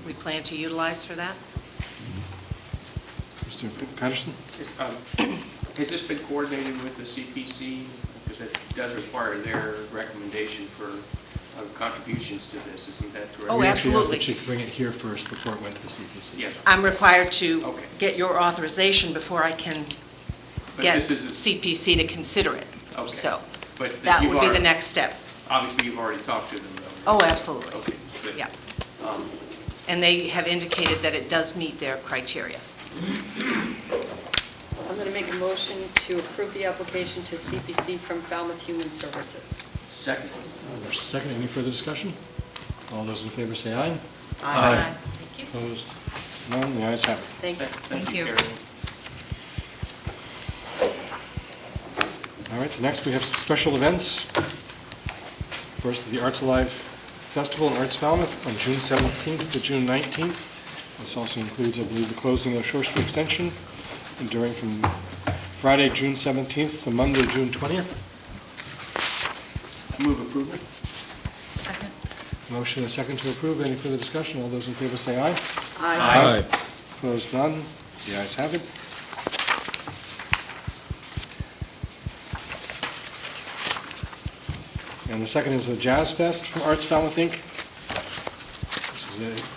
we plan to utilize for that. Mr. Patterson? Has this been coordinated with the CPC? Because it does require their recommendation for contributions to this, isn't that correct? Oh, We actually asked absolutely. that you bring it here first before it went to the CPC. Yes. I'm required to Okay. get your authorization before I can But get this is CPC to consider it. Okay. So But that you've would be the already- next step. Obviously, you've already talked to them, though. Oh, absolutely. Okay, good. Yeah. Um, And they have indicated that it does meet their criteria. I'm going to make a motion to approve the application to CPC from Falmouth Human Services. Second. There's a second. Any further discussion? All those in favor say aye. Aye. Opposed? None. The ayes have it. Thank you. Thank you. Karen. All right, next we have some special events. First, the Arts Alive Festival in Arts Falmouth on June 17th to June 19th. This also includes, I believe, the closing of Shore Street Extension, enduring from Friday, June 17th to Monday, June 20th. Move approval. Second? Motion and a second to approve. Any further discussion? All those in favor say aye. Aye. Opposed, none. The ayes have it. And the second is the Jazz Fest from Arts Falmouth, Inc. This is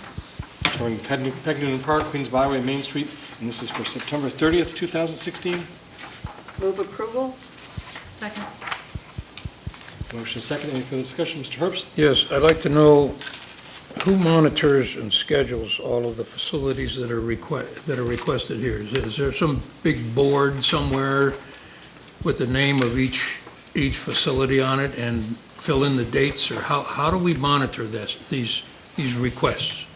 touring Pegnan Park, Queens Byway, Main Street, and this is for September 30th, 2016. Move approval? Second. Motion is second. Any further discussion? Mr. Herbst? Yes, I'd like to know who monitors and schedules all of the facilities that are requested here? Is there some big board somewhere with the name of each facility on it and fill in the dates, or how do we monitor these requests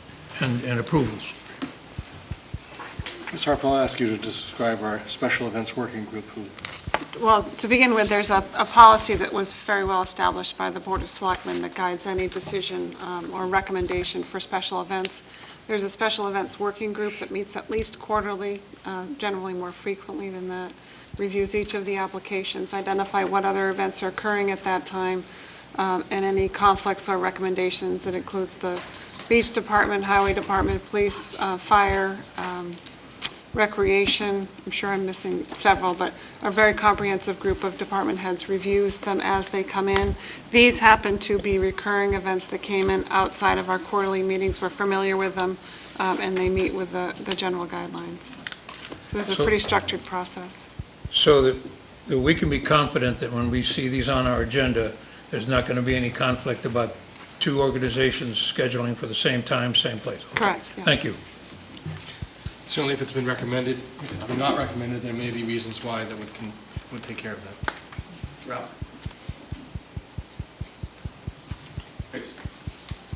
and approvals? Ms. Harper, I'll ask you to describe our special events working group who. Well, to begin with, there's a policy that was very well established by the Board of Selectmen that guides any decision or recommendation for special events. There's a special events working group that meets at least quarterly, generally more frequently than that, reviews each of the applications, identify what other events are occurring at that time, and any conflicts or recommendations. It includes the beach department, highway department, police, fire, recreation. I'm sure I'm missing several, but a very comprehensive group of department heads reviews them as they come in. These happen to be recurring events that came in outside of our quarterly meetings. We're familiar with them, and they meet with the general guidelines. So there's a pretty structured process. So that we can be confident that when we see these on our agenda, there's not going to be any conflict about two organizations scheduling for the same time, same place. Okay. Correct, yes. Thank you. Certainly, if it's been recommended, if it's been not recommended, there may be reasons why that would take care of that. Ralph?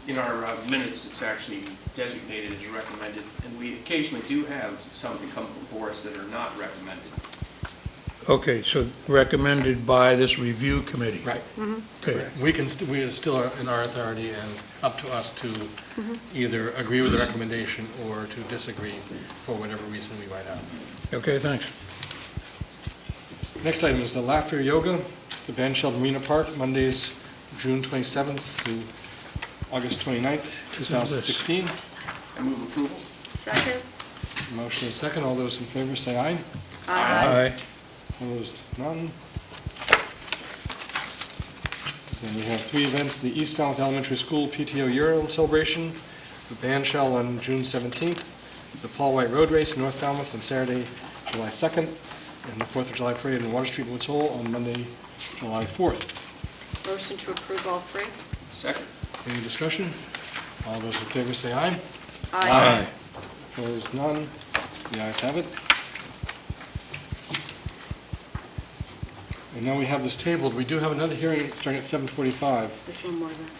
In our minutes, it's actually designated as recommended, and we occasionally do have some that come before us that are not recommended. Okay, so recommended by this review committee. Right. Okay. We are still in our authority and up to us to either agree with the recommendation or to disagree for whatever reason we might have. Okay, thanks. Next item is the Laughter Yoga, the Bandshell Marina Park, Mondays, June 27th to August 29th, 2016. I move approval. Second? Motion is second. All those in favor say aye. Aye. Opposed, none. Then we have three events: the East Falmouth Elementary School PTO Year-Round Celebration, the Bandshell on June 17th, the Paul White Road Race in North Falmouth on Saturday, July 2nd, and the 4th of July Parade in Water Street, Woods Hole on Monday, July 4th. Motion to approve all three? Second. Any discussion? All those in favor say aye. Aye. Opposed, none. The ayes have it. And now we have this tabled. We do have another hearing starting at 7:45. There's one more then.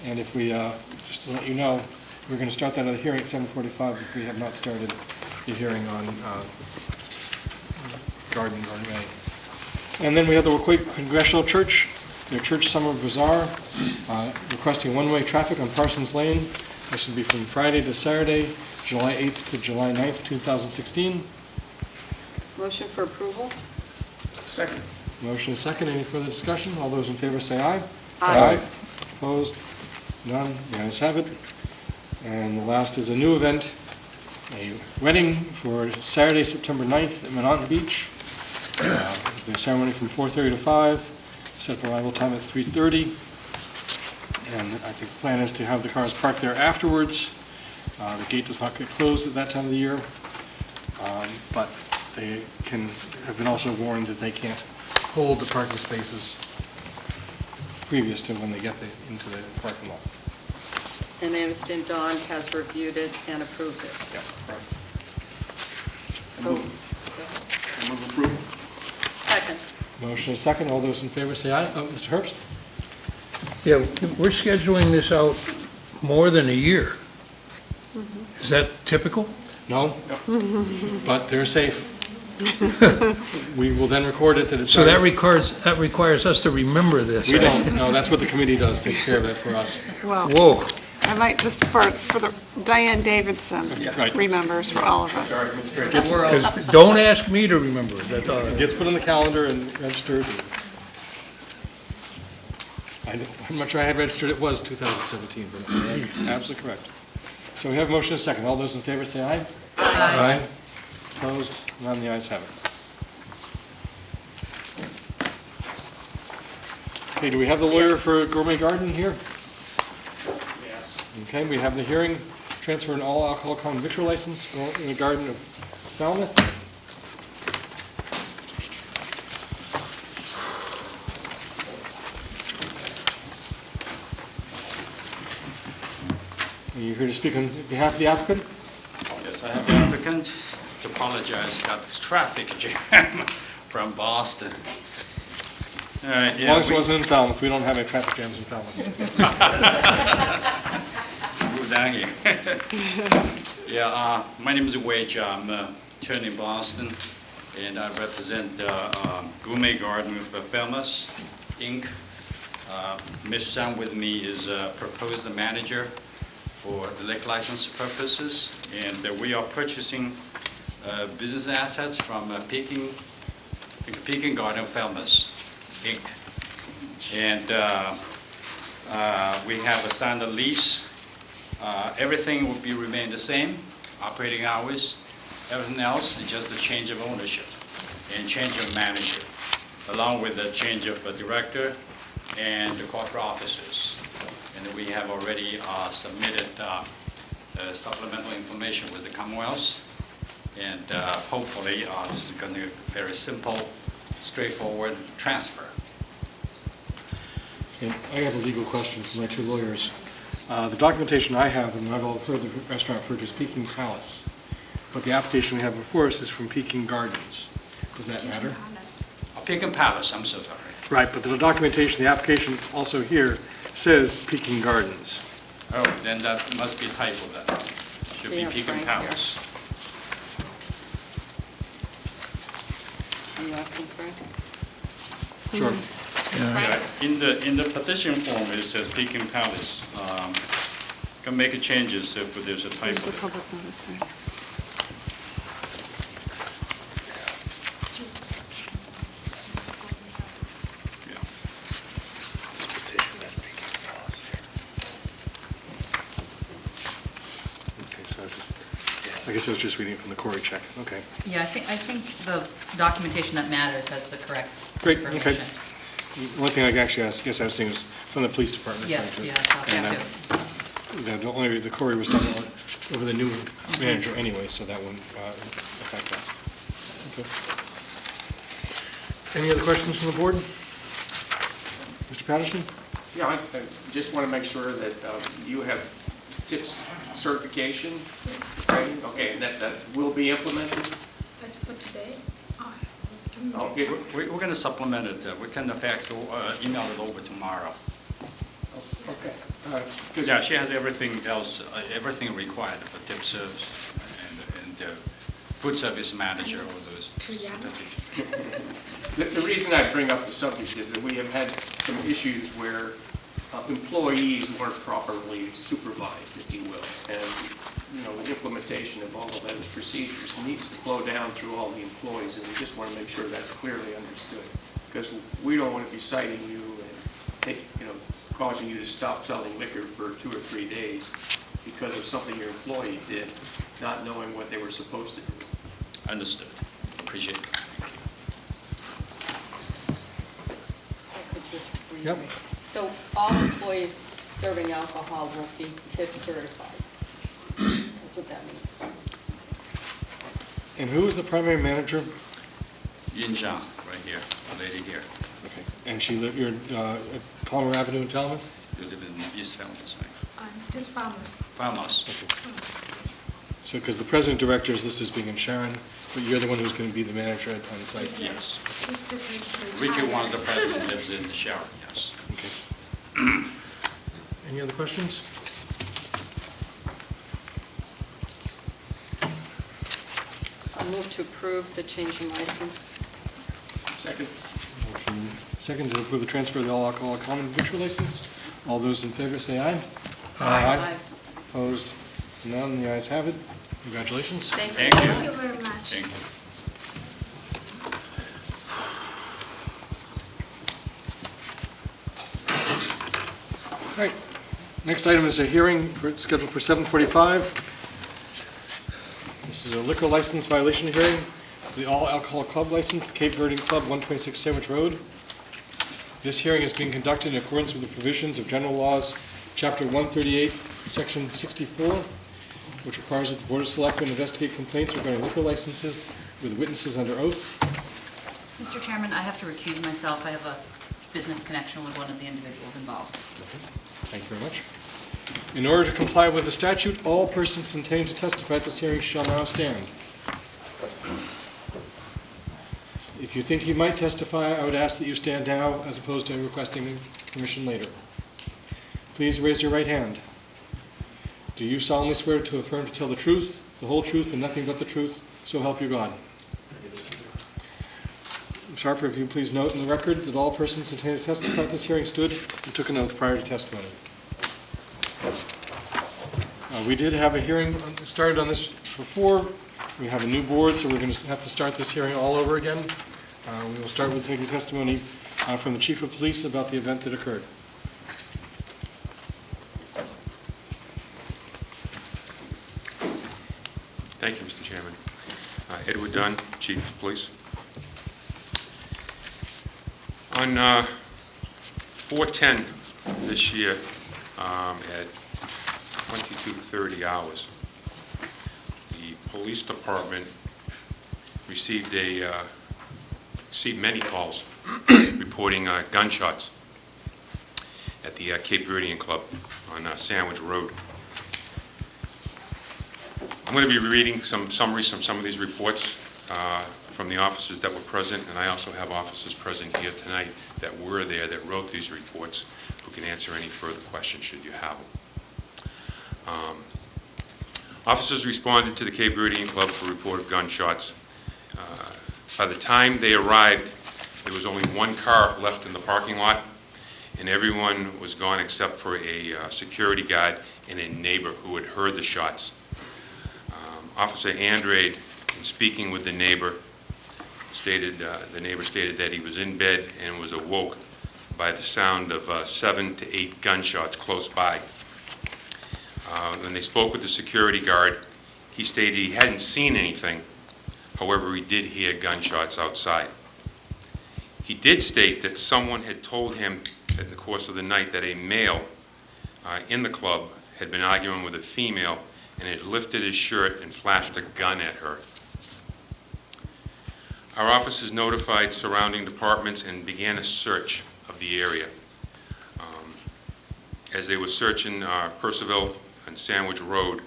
And if we, just to let you know, we're going to start that other hearing at 7:45 if we have not started the hearing on Garden Way. And then we have the Wacoit Congregational Church, their church summer bazaar, requesting one-way traffic on Parsons Lane. This will be from Friday to Saturday, July 8th to July 9th, 2016. Motion for approval? Second. Motion is second. Any further discussion? All those in favor say aye. Aye. Opposed? None. The ayes have it. And the last is a new event, a wedding for Saturday, September 9th at Mononton Beach. The ceremony from 4:30 to 5, set up arrival time at 3:30. And I think the plan is to have the cars parked there afterwards. The gate does not get closed at that time of the year, but they have been also warned that they can't hold the parking spaces previous to when they get into the parking lot. And I understand Dawn has reviewed it and approved it. Yeah, right. So, I move approval. second. Motion is second. All those in favor say aye. Mr. Herbst? Yeah, we're scheduling this out more than a year. Is that typical? No? But they're safe. We will then record it that it's. So that requires us to remember this. We don't. No, that's what the committee does, takes care of that for us. Well, Whoa. I might just, for the Diane Davidson Right. remembers for all of us. Because don't ask me to remember it, that's all. It gets put on the calendar and registered. I'm not sure I had registered it was 2017, but you're absolutely correct. So we have a motion and a second. All those in favor say aye. Aye. Opposed? None. The ayes have it. Okay, do we have the lawyer for Gourmet Garden here? Yes. Okay, we have the hearing, transfer an all alcohol common victual license in the Garden of Falmouth. Are you here to speak on behalf of the applicant? Yes, I have the applicant to apologize, got this traffic jam from Boston. All right, As long as it wasn't in Falmouth, we don't have any traffic jams in Falmouth. Move down here. Yeah, my name is Wade. I'm attorney in Boston, and I represent Gourmet Garden of Falmouth, Inc. Ms. Sam with me is proposed manager for the liquor license purposes, and we are purchasing business assets from Peking Garden of Falmouth, Inc. And we have signed a lease. Everything will be remain the same, operating hours, everything else is just a change of ownership and change of manager, along with the change of director and the corporate officers. And we have already submitted supplemental information with the Commonwealth. And hopefully, this is going to be a very simple, straightforward transfer. Okay, I have a legal question for my two lawyers. The documentation I have, and I've all heard the restaurant referred to as Peking Palace, but the application we have before us is from Peking Gardens. Does that matter? Peking Palace, I'm so sorry. Right, but the documentation, the application also here says Peking Gardens. Oh, then that must be typo then. Should be Yeah, Peking Frank Palace. Are you asking Frank? Sure. Yeah, in the petition form, it says Peking Palace. Can make changes if there's a typo. Here's the there. public notice there. Yeah. Okay, so I guess I was just reading it from the Cory check. Okay. Yeah, I think the documentation that matters has the correct Great, okay. information. One thing I actually asked, guess I was saying was from the police department. Yes, frankly. yeah, I saw that And, too. The only, the Cory was done over the new manager anyway, so that wouldn't affect that. Okay. Any other questions from the board? Mr. Patterson? Yeah, I just want to make sure that you have TIPS certification, training, okay, that will be implemented? That's for today? Okay. We're going to supplement it. We can fax or email it over tomorrow. Okay. Yeah, she has everything else, everything required for tip service and food service manager, all those. The reason I bring up the subject is that we have had some issues where employees weren't properly supervised, if you will. And, you know, the implementation of all of those procedures needs to flow down through all the employees, and we just want to make sure that's clearly understood. Because we don't want to be citing you and, causing you to stop selling liquor for 2 or 3 days because of something your employee did, not knowing what they were supposed to do. Understood. Appreciate it. I could just read. Yep. So all employees serving alcohol will be tip certified. That's what that means. And who is the primary manager? Yin Zhang, right here, the lady here. Okay. And she live, you're at Palmer Avenue in Falmouth? You live in East Falmouth, right? Just Falmouth. Falmouth. So, because the president director is listed as being in Sharon, but you're the one who's going to be the manager on site? Yes. He's prepared for Ricky retirement. Wan's the president, lives in the shower, yes. Okay. Any other questions? I'll move to approve the change in license. Second. Motion second to approve the transfer of the all alcohol common victual license. All those in favor say aye. Aye. Opposed? None. The ayes have it. Congratulations. Thank you. Thank you. Thank you very much. Thank you. All right. Next item is a hearing scheduled for 7:45. This is a liquor license violation hearing, the all alcohol club license, Cape Verde Club, 126 Sandwich Road. This hearing is being conducted in accordance with the provisions of General Laws, Chapter 138, Section 64, which requires that the Board of Selectmen investigate complaints regarding liquor licenses with witnesses under oath. Mr. Chairman, I have to recuse myself. I have a business connection with one of the individuals involved. Thank you very much. In order to comply with the statute, all persons intending to testify at this hearing shall now stand. If you think you might testify, I would ask that you stand now as opposed to requesting permission later. Please raise your right hand. Do you solemnly swear to affirm to tell the truth, the whole truth, and nothing but the truth, so help you God? Ms. Harper, if you please note in the record that all persons intending to testify at this hearing stood and took an oath prior to testimony. We did have a hearing started on this before. We have a new board, so we're going to have to start this hearing all over again. We will start with taking testimony from the Chief of Police about the event that occurred. Thank you, Mr. Chairman. Edward Dunn, Chief of Police. On 4/10 this year at 22:30 hours, the police department received many calls reporting gunshots at the Cape Verdean Club on Sandwich Road. I'm going to be reading some summaries from some of these reports from the officers that were present, and I also have officers present here tonight that were there that wrote these reports who can answer any further questions should you have them. Officers responded to the Cape Verdean Club for a report of gunshots. By the time they arrived, there was only one car left in the parking lot, and everyone was gone except for a security guard and a neighbor who had heard the shots. Officer Andrade, in speaking with the neighbor, stated that he was in bed and was awoke by the sound of 7 to 8 gunshots close by. When they spoke with the security guard, he stated he hadn't seen anything. However, he did hear gunshots outside. He did state that someone had told him in the course of the night that a male in the club had been arguing with a female and had lifted his shirt and flashed a gun at her. Our officers notified surrounding departments and began a search of the area. As they were searching Percival and Sandwich Road,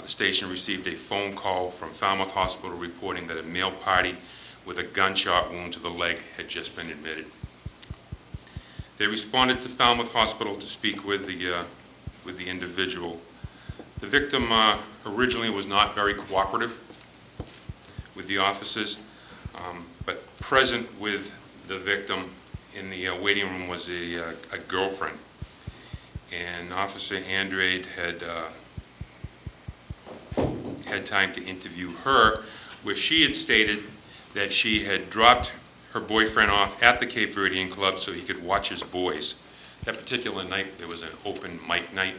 the station received a phone call from Falmouth Hospital reporting that a male party with a gunshot wound to the leg had just been admitted. They responded to Falmouth Hospital to speak with the individual. The victim originally was not very cooperative with the officers, but present with the victim in the waiting room was a girlfriend. And Officer Andrade had time to interview her, where she had stated that she had dropped her boyfriend off at the Cape Verdean Club so he could watch his boys. That particular night, there was an open mic night.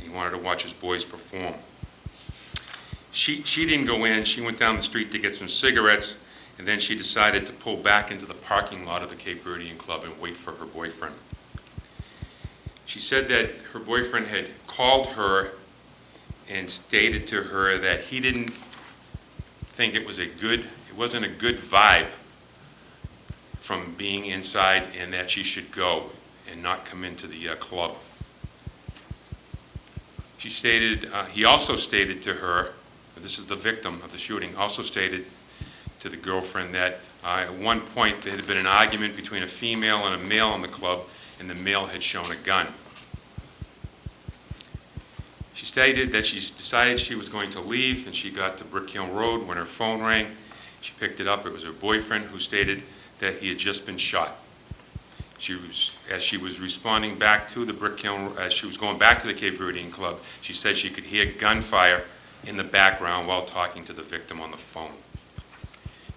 He wanted to watch his boys perform. She didn't go in. She went down the street to get some cigarettes, and then she decided to pull back into the parking lot of the Cape Verdean Club and wait for her boyfriend. She said that her boyfriend had called her and stated to her that he didn't think it wasn't a good vibe from being inside, and that she should go and not come into the club. She stated, he also stated to her, this is the victim of the shooting, also stated to the girlfriend that at one point there had been an argument between a female and a male in the club, and the male had shown a gun. She stated that she decided she was going to leave, and she got to Brick Hill Road when her phone rang. She picked it up. It was her boyfriend who stated that he had just been shot. As she was responding back to the Brick Hill, as she was going back to the Cape Verdean Club, she said she could hear gunfire in the background while talking to the victim on the phone.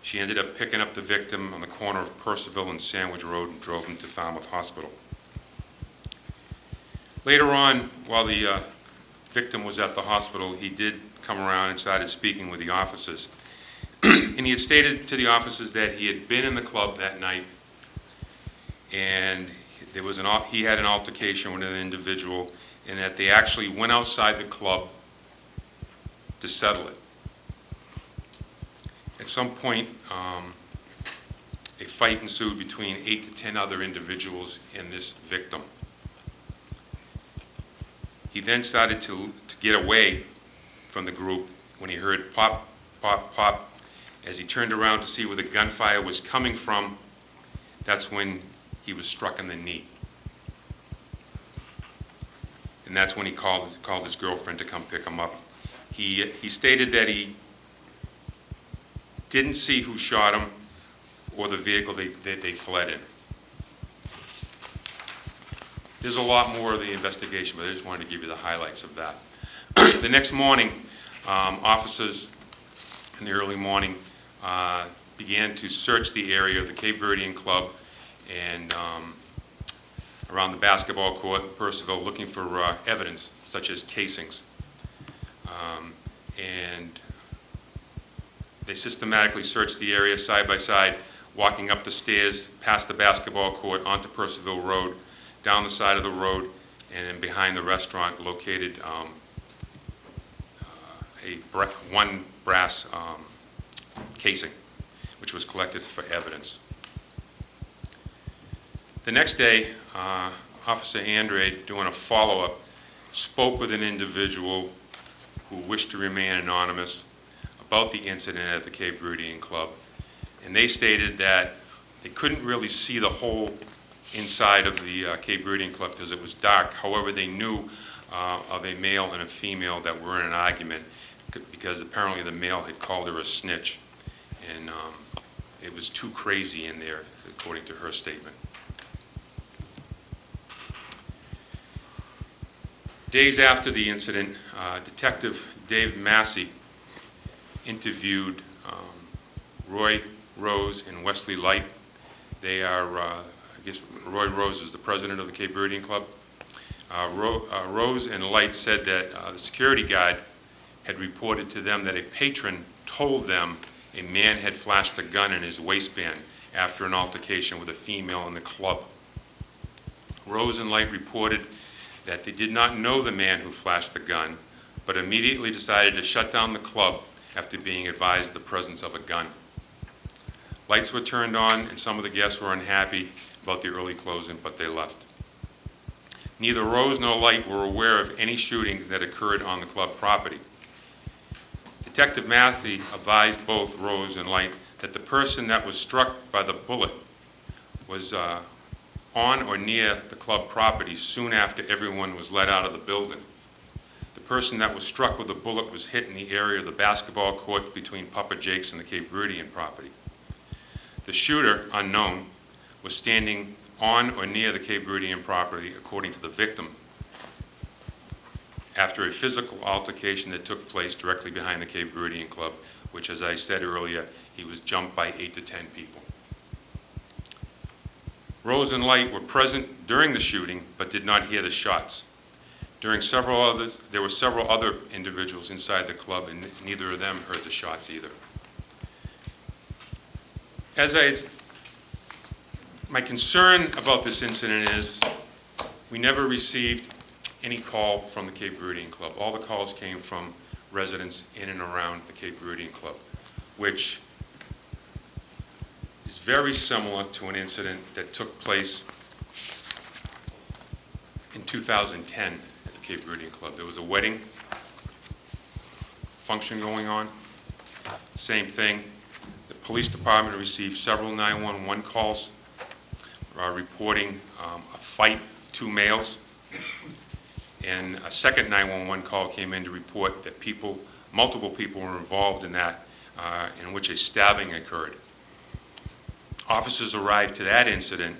She ended up picking up the victim on the corner of Percival and Sandwich Road and drove him to Falmouth Hospital. Later on, while the victim was at the hospital, he did come around and started speaking with the officers. And he had stated to the officers that he had been in the club that night and he had an altercation with an individual, and that they actually went outside the club to settle it. At some point, a fight ensued between 8 to 10 other individuals and this victim. He then started to get away from the group when he heard pop, pop, pop. As he turned around to see where the gunfire was coming from, that's when he was struck in the knee. And that's when he called his girlfriend to come pick him up. He stated that he didn't see who shot him or the vehicle they fled in. There's a lot more of the investigation, but I just wanted to give you the highlights of that. The next morning, officers in the early morning began to search the area of the Cape Verdean Club and around the basketball court in Percival, looking for evidence such as casings. And they systematically searched the area side by side, walking up the stairs, past the basketball court, onto Percival Road, down the side of the road, and then behind the restaurant located one brass casing, which was collected for evidence. The next day, Officer Andrade, doing a follow-up, spoke with an individual who wished to remain anonymous about the incident at the Cape Verdean Club. And they stated that they couldn't really see the whole inside of the Cape Verdean Club because it was dark. However, they knew of a male and a female that were in an argument because apparently the male had called her a snitch. And it was too crazy in there, according to her statement. Days after the incident, Detective Dave Massey interviewed Roy Rose and Wesley Light. They are, I guess Roy Rose is the president of the Cape Verdean Club. Rose and Light said that the security guard had reported to them that a patron told them a man had flashed a gun in his waistband after an altercation with a female in the club. Rose and Light reported that they did not know the man who flashed the gun, but immediately decided to shut down the club after being advised of the presence of a gun. Lights were turned on, and some of the guests were unhappy about the early closing, but they left. Neither Rose nor Light were aware of any shooting that occurred on the club property. Detective Massey advised both Rose and Light that the person that was struck by the bullet was on or near the club property soon after everyone was let out of the building. The person that was struck with the bullet was hit in the area of the basketball court between Papa Jake's and the Cape Verdean property. The shooter, unknown, was standing on or near the Cape Verdean property, according to the victim, after a physical altercation that took place directly behind the Cape Verdean Club, which, as I said earlier, he was jumped by 8 to 10 people. Rose and Light were present during the shooting, but did not hear the shots. There were several other individuals inside the club, and neither of them heard the shots either. My concern about this incident is we never received any call from the Cape Verdean Club. All the calls came from residents in and around the Cape Verdean Club, which is very similar to an incident that took place in 2010 at the Cape Verdean Club. There was a wedding function going on. Same thing. The police department received several 911 calls reporting a fight of 2 males. And a second 911 call came in to report that multiple people were involved in that, in which a stabbing occurred. Officers arrived to that incident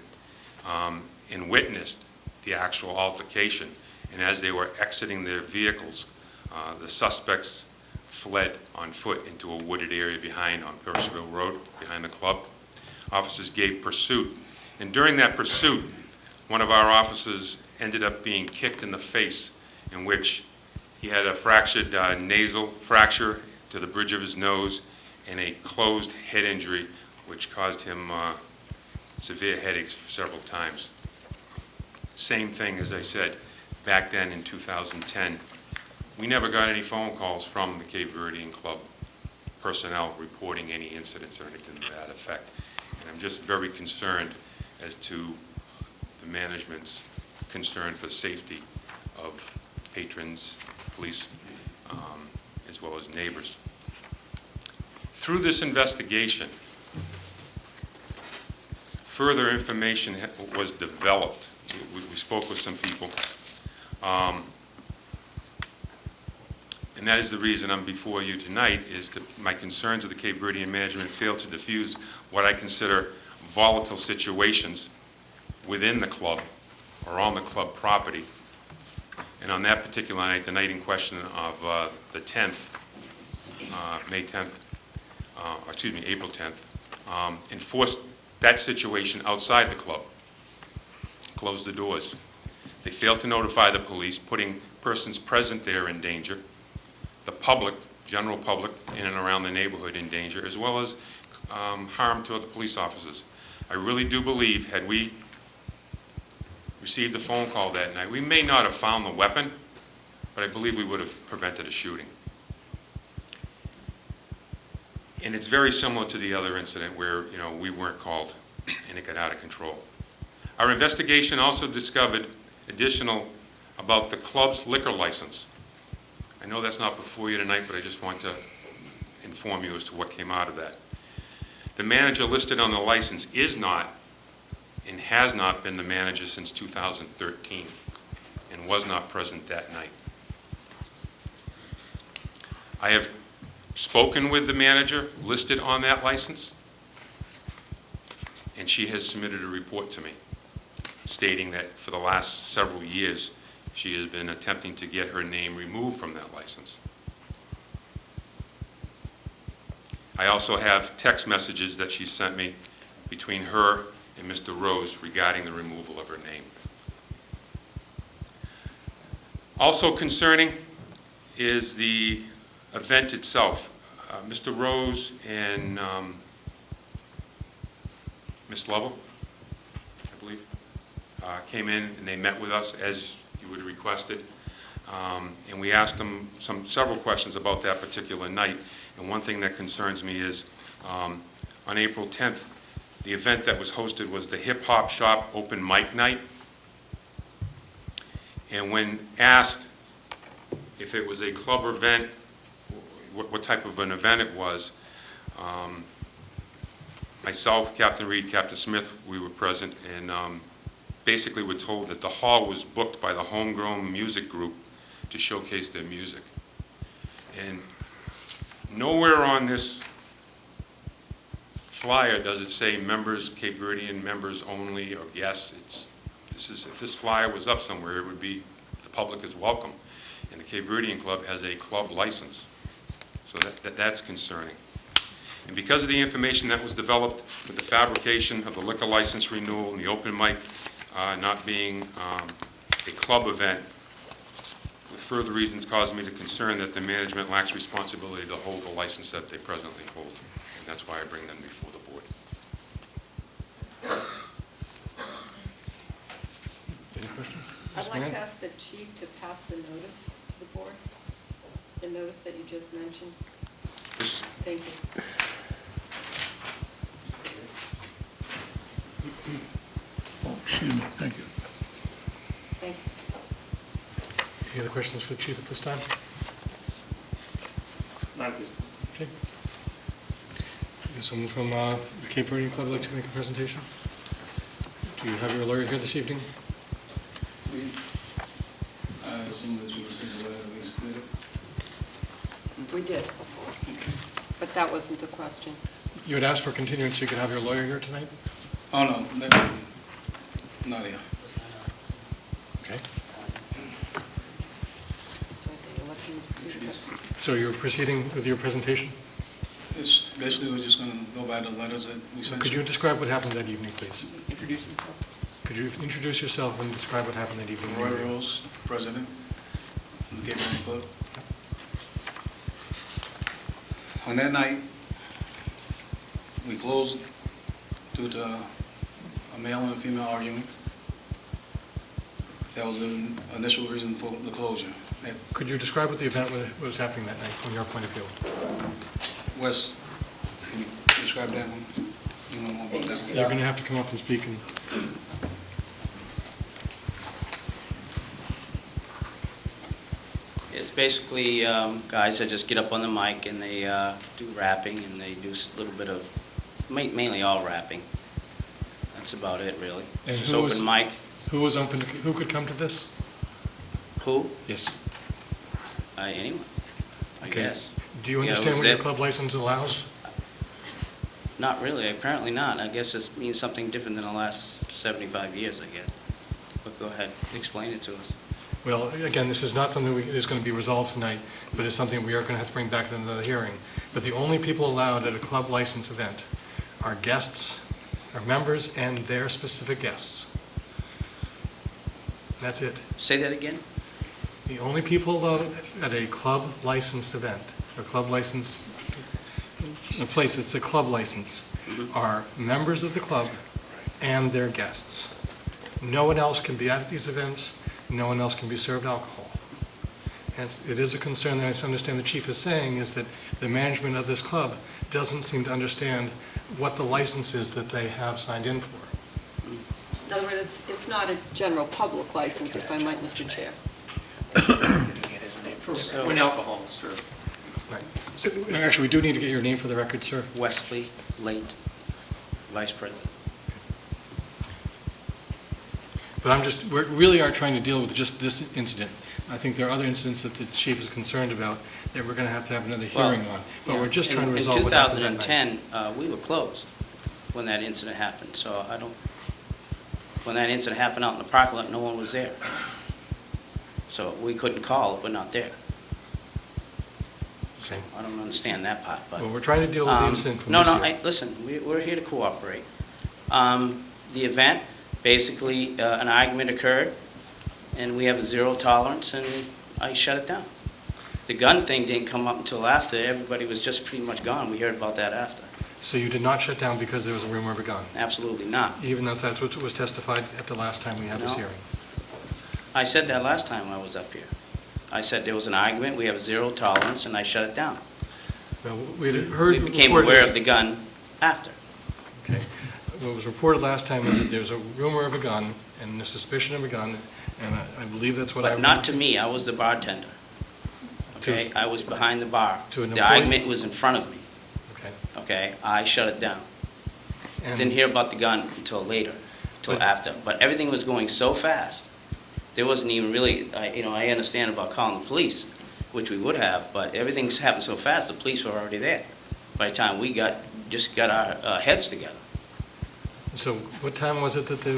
and witnessed the actual altercation. And as they were exiting their vehicles, the suspects fled on foot into a wooded area behind on Percival Road, behind the club. Officers gave pursuit. And during that pursuit, one of our officers ended up being kicked in the face, in which he had a fractured nasal fracture to the bridge of his nose and a closed head injury, which caused him severe headaches several times. Same thing, as I said, back then in 2010. We never got any phone calls from the Cape Verdean Club personnel reporting any incidents or anything to that effect. And I'm just very concerned as to the management's concern for the safety of patrons, police, as well as neighbors. Through this investigation, further information was developed. We spoke with some people. And that is the reason I'm before you tonight, is that my concerns of the Cape Verdean management failed to diffuse what I consider volatile situations within the club or on the club property. And on that particular night, the night in question of the 10th, April 10th, enforced that situation outside the club, closed the doors. They failed to notify the police, putting persons present there in danger, the public, general public in and around the neighborhood in danger, as well as harm to other police officers. I really do believe, had we received a phone call that night, we may not have found the weapon, but I believe we would have prevented a shooting. And it's very similar to the other incident where, we weren't called and it got out of control. Our investigation also discovered additional about the club's liquor license. I know that's not before you tonight, but I just want to inform you as to what came out of that. The manager listed on the license is not and has not been the manager since 2013 and was not present that night. I have spoken with the manager listed on that license, and she has submitted a report to me stating that for the last several years she has been attempting to get her name removed from that license. I also have text messages that she sent me between her and Mr. Rose regarding the removal of her name. Also concerning is the event itself. Mr. Rose and Ms. Lovell, I believe, came in and they met with us as you had requested. And we asked them several questions about that particular night. And one thing that concerns me is on April 10th, the event that was hosted was the Hip Hop Shop Open Mic Night. And when asked if it was a club event, what type of an event it was, myself, Captain Reed, Captain Smith, we were present, and basically were told that the hall was booked by the Homegrown Music Group to showcase their music. And nowhere on this flyer does it say members, Cape Verdean members only, or guests. If this flyer was up somewhere, it would be the public is welcome. And the Cape Verdean Club has a club license. So that's concerning. And because of the information that was developed with the fabrication of the liquor license renewal and the open mic not being a club event, the further reasons caused me to concern that the management lacks responsibility to hold the license that they presently hold. And that's why I bring them before the board. Any questions? I'd like to ask the chief to pass the notice to the board, the notice that you just mentioned. Yes. Thank you. Oh, excuse me, thank you. Thank you. Any other questions for the chief at this time? Not at this time. Okay. Is someone from the Cape Verdean Club like to make a presentation? Do you have your lawyer here this evening? I assume that you received the letter we submitted. We did. But that wasn't the question. You had asked for continuance so you could have your lawyer here tonight? Oh, no, not here. Okay. So I think you're looking to proceed. So you're proceeding with your presentation? It's basically, we're just going to go by the letters that we sent. Could you describe what happened that evening, please? Introduce himself. Could you introduce yourself and describe what happened that evening? Roy Rose, president of the Cape Verdean Club. On that night, we closed due to a male and a female arguing. That was the initial reason for the closure. Could you describe what the event was happening that night from your point of view? Wes, can you describe that one? You know more about that one? You're going to have to come up and speak. It's basically guys that just get up on the mic and they do rapping and they do a little bit of, mainly all rapping. That's about it, really. And Just who was- open mic. Who was open, who could come to this? Who? Yes. Anyone, I Okay. guess. Do you Yeah, understand was what your that- club license allows? Not really, apparently not. I guess it means something different than the last 75 years, I guess. But go ahead, explain it to us. Well, again, this is not something that is going to be resolved tonight, but it's something we are going to have to bring back at another hearing. But the only people allowed at a club license event are guests, are members, and their specific guests. That's it. Say that again? The only people allowed at a club licensed event, or club licensed, a place that's a club license, are members of the club and their guests. No one else can be at these events, no one else can be served alcohol. And it is a concern that I understand the chief is saying is that the management of this club doesn't seem to understand what the license is that they have signed in for. In other words, it's not a general public license, if I might, Mr. Chair. When alcohol is served. Right. So, actually, we do need to get your name for the record, sir. Wesley Late, Vice President. But we really are trying to deal with just this incident. I think there are other incidents that the chief is concerned about that we're going to have another hearing on. But Yeah. we're just trying to In resolve what happened that night. 2010, we were closed when that incident happened, so when that incident happened out in the parking lot, no one was there. So we couldn't call if we're not there. So I don't understand that part, but. Well, we're trying to deal with the incident from No, this no, year. listen, we're here to cooperate. The event, basically, an argument occurred, and we have a zero tolerance, and I shut it down. The gun thing didn't come up until after. Everybody was just pretty much gone. We heard about that after. So you did not shut down because there was a rumor of a gun? Absolutely not. Even though that's what was testified at the last time we had this No. hearing? I said that last time I was up here. I said there was an argument, we have zero tolerance, and I shut it down. Well, we had heard. We became reported- aware of the gun after. Okay. What was reported last time is that there's a rumor of a gun and a suspicion of a gun, and I believe that's what I. But not to me, I was the bartender. Okay, I was behind the bar. To an The employee? argument was in front of me. Okay. Okay, I shut it down. And- Didn't hear about the gun until later, till after. But everything was going so fast, there wasn't even really, I understand about calling the police, which we would have, but everything's happened so fast, the police were already there by the time we just got our heads together. So what time was it that the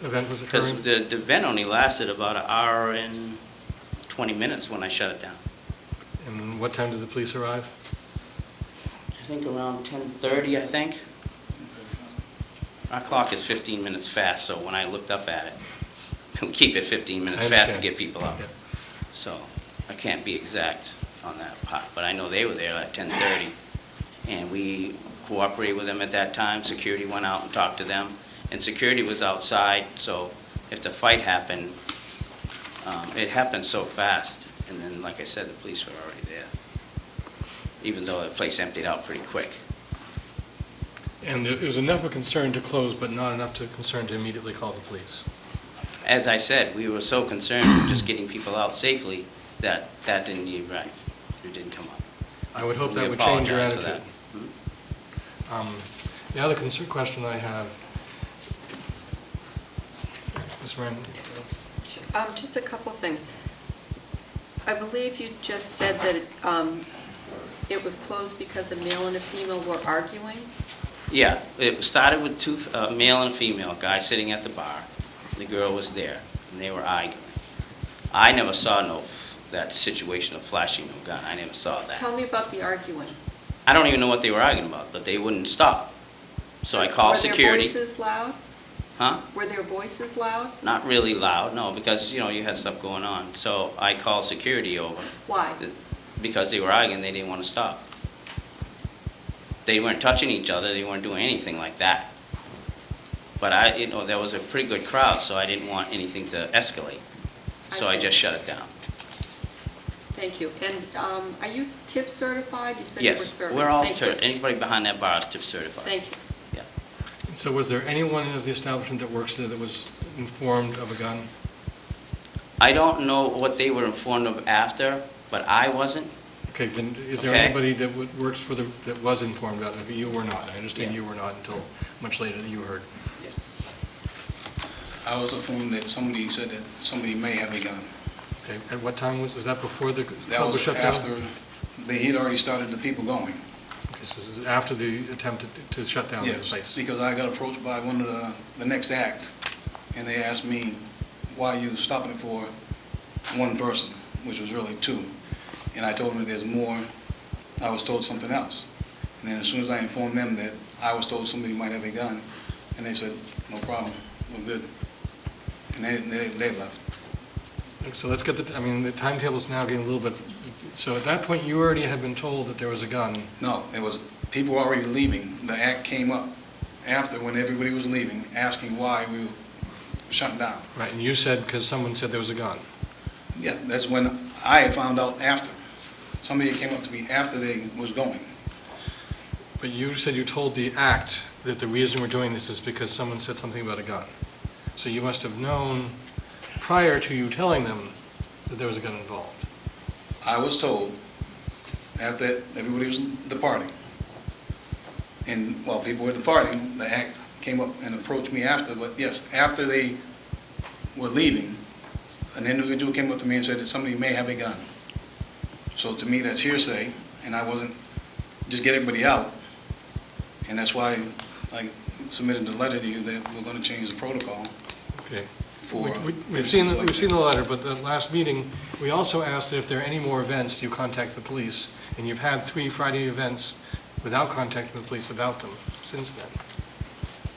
event was Because occurring? the event only lasted about an hour and 20 minutes when I shut it down. And what time did the police arrive? I think around 10:30, I think. Our clock is 15 minutes fast, so when I looked up at it, we keep it 15 minutes I fast to understand. get people out. Yeah. So I can't be exact on that part, but I know they were there at 10:30, and we cooperated with them at that time. Security went out and talked to them, and security was outside, so if the fight happened, it happened so fast, and then, like I said, the police were already there, even though the place emptied out pretty quick. And it was enough of concern to close, but not enough to concern to immediately call the police. As I said, we were so concerned with just getting people out safely that didn't need right. It didn't come up. I would hope We that would change your apologize for attitude. that. The other question I have, Ms. Moran, Just a couple of things. I believe you just said that it was closed because a male and a female were arguing? Yeah, it started with two, a male and a female, guy sitting at the bar. The girl was there, and they were arguing. I never saw that situation of flashing no gun. I never saw that. Tell me about the arguing. I don't even know what they were arguing about, but they wouldn't stop. So I called security. Were their voices loud? Huh? Were their voices loud? Not really loud, no, because, you had stuff going on. So I called security over. Why? Because they were arguing, they didn't want to stop. They weren't touching each other, they weren't doing anything like that. but there was a pretty good crowd, so I didn't want anything to escalate. So I see. just shut it down. Thank you. And are you tip certified? You said you were Yes, serving. we're all, Thank you. anybody behind that bar is tip certified. Thank you. So was there anyone of the establishment that works there that was informed of a gun? I don't know what they were informed of after, but I wasn't. Okay, then is there Okay. anybody that works for that was informed about it? You were not. I understand you were not until much later that you heard. I was informed that somebody said that somebody may have a gun. Okay, at what time was that before the That club was was shut down? after, they had already started the people going. Okay, so this is after the attempt to shut down the Yes, place? because I got approached by one of the next act, and they asked me, why you stopping it for one person, which was really two. And I told them that there's more. I was told something else. And then as soon as I informed them that I was told somebody might have a gun, and they said, no problem, we're good. And they left. So let's get the timetable's now getting a little bit, so at that point, you already had been told that there was a gun. No, it was, people were already leaving. The act came up after, when everybody was leaving, asking why we were shutting down. Right, and you said, because someone said there was a gun. Yeah, that's when I had found out after. Somebody came up to me after they was going. But you said you told the act that the reason we're doing this is because someone said something about a gun. So you must have known prior to you telling them that there was a gun involved. I was told, after everybody was departing, and while people were departing, the act came up and approached me after, but yes, after they were leaving, an individual came up to me and said that somebody may have a gun. So to me, that's hearsay, and I wasn't, just get everybody out. And that's why I submitted the letter to you that we're going to change the protocol. Okay. For We've seen the letter, but the last meeting, we also asked that if there are any more events, you contact the police. And you've had 3 Friday events without contacting the police about them since then.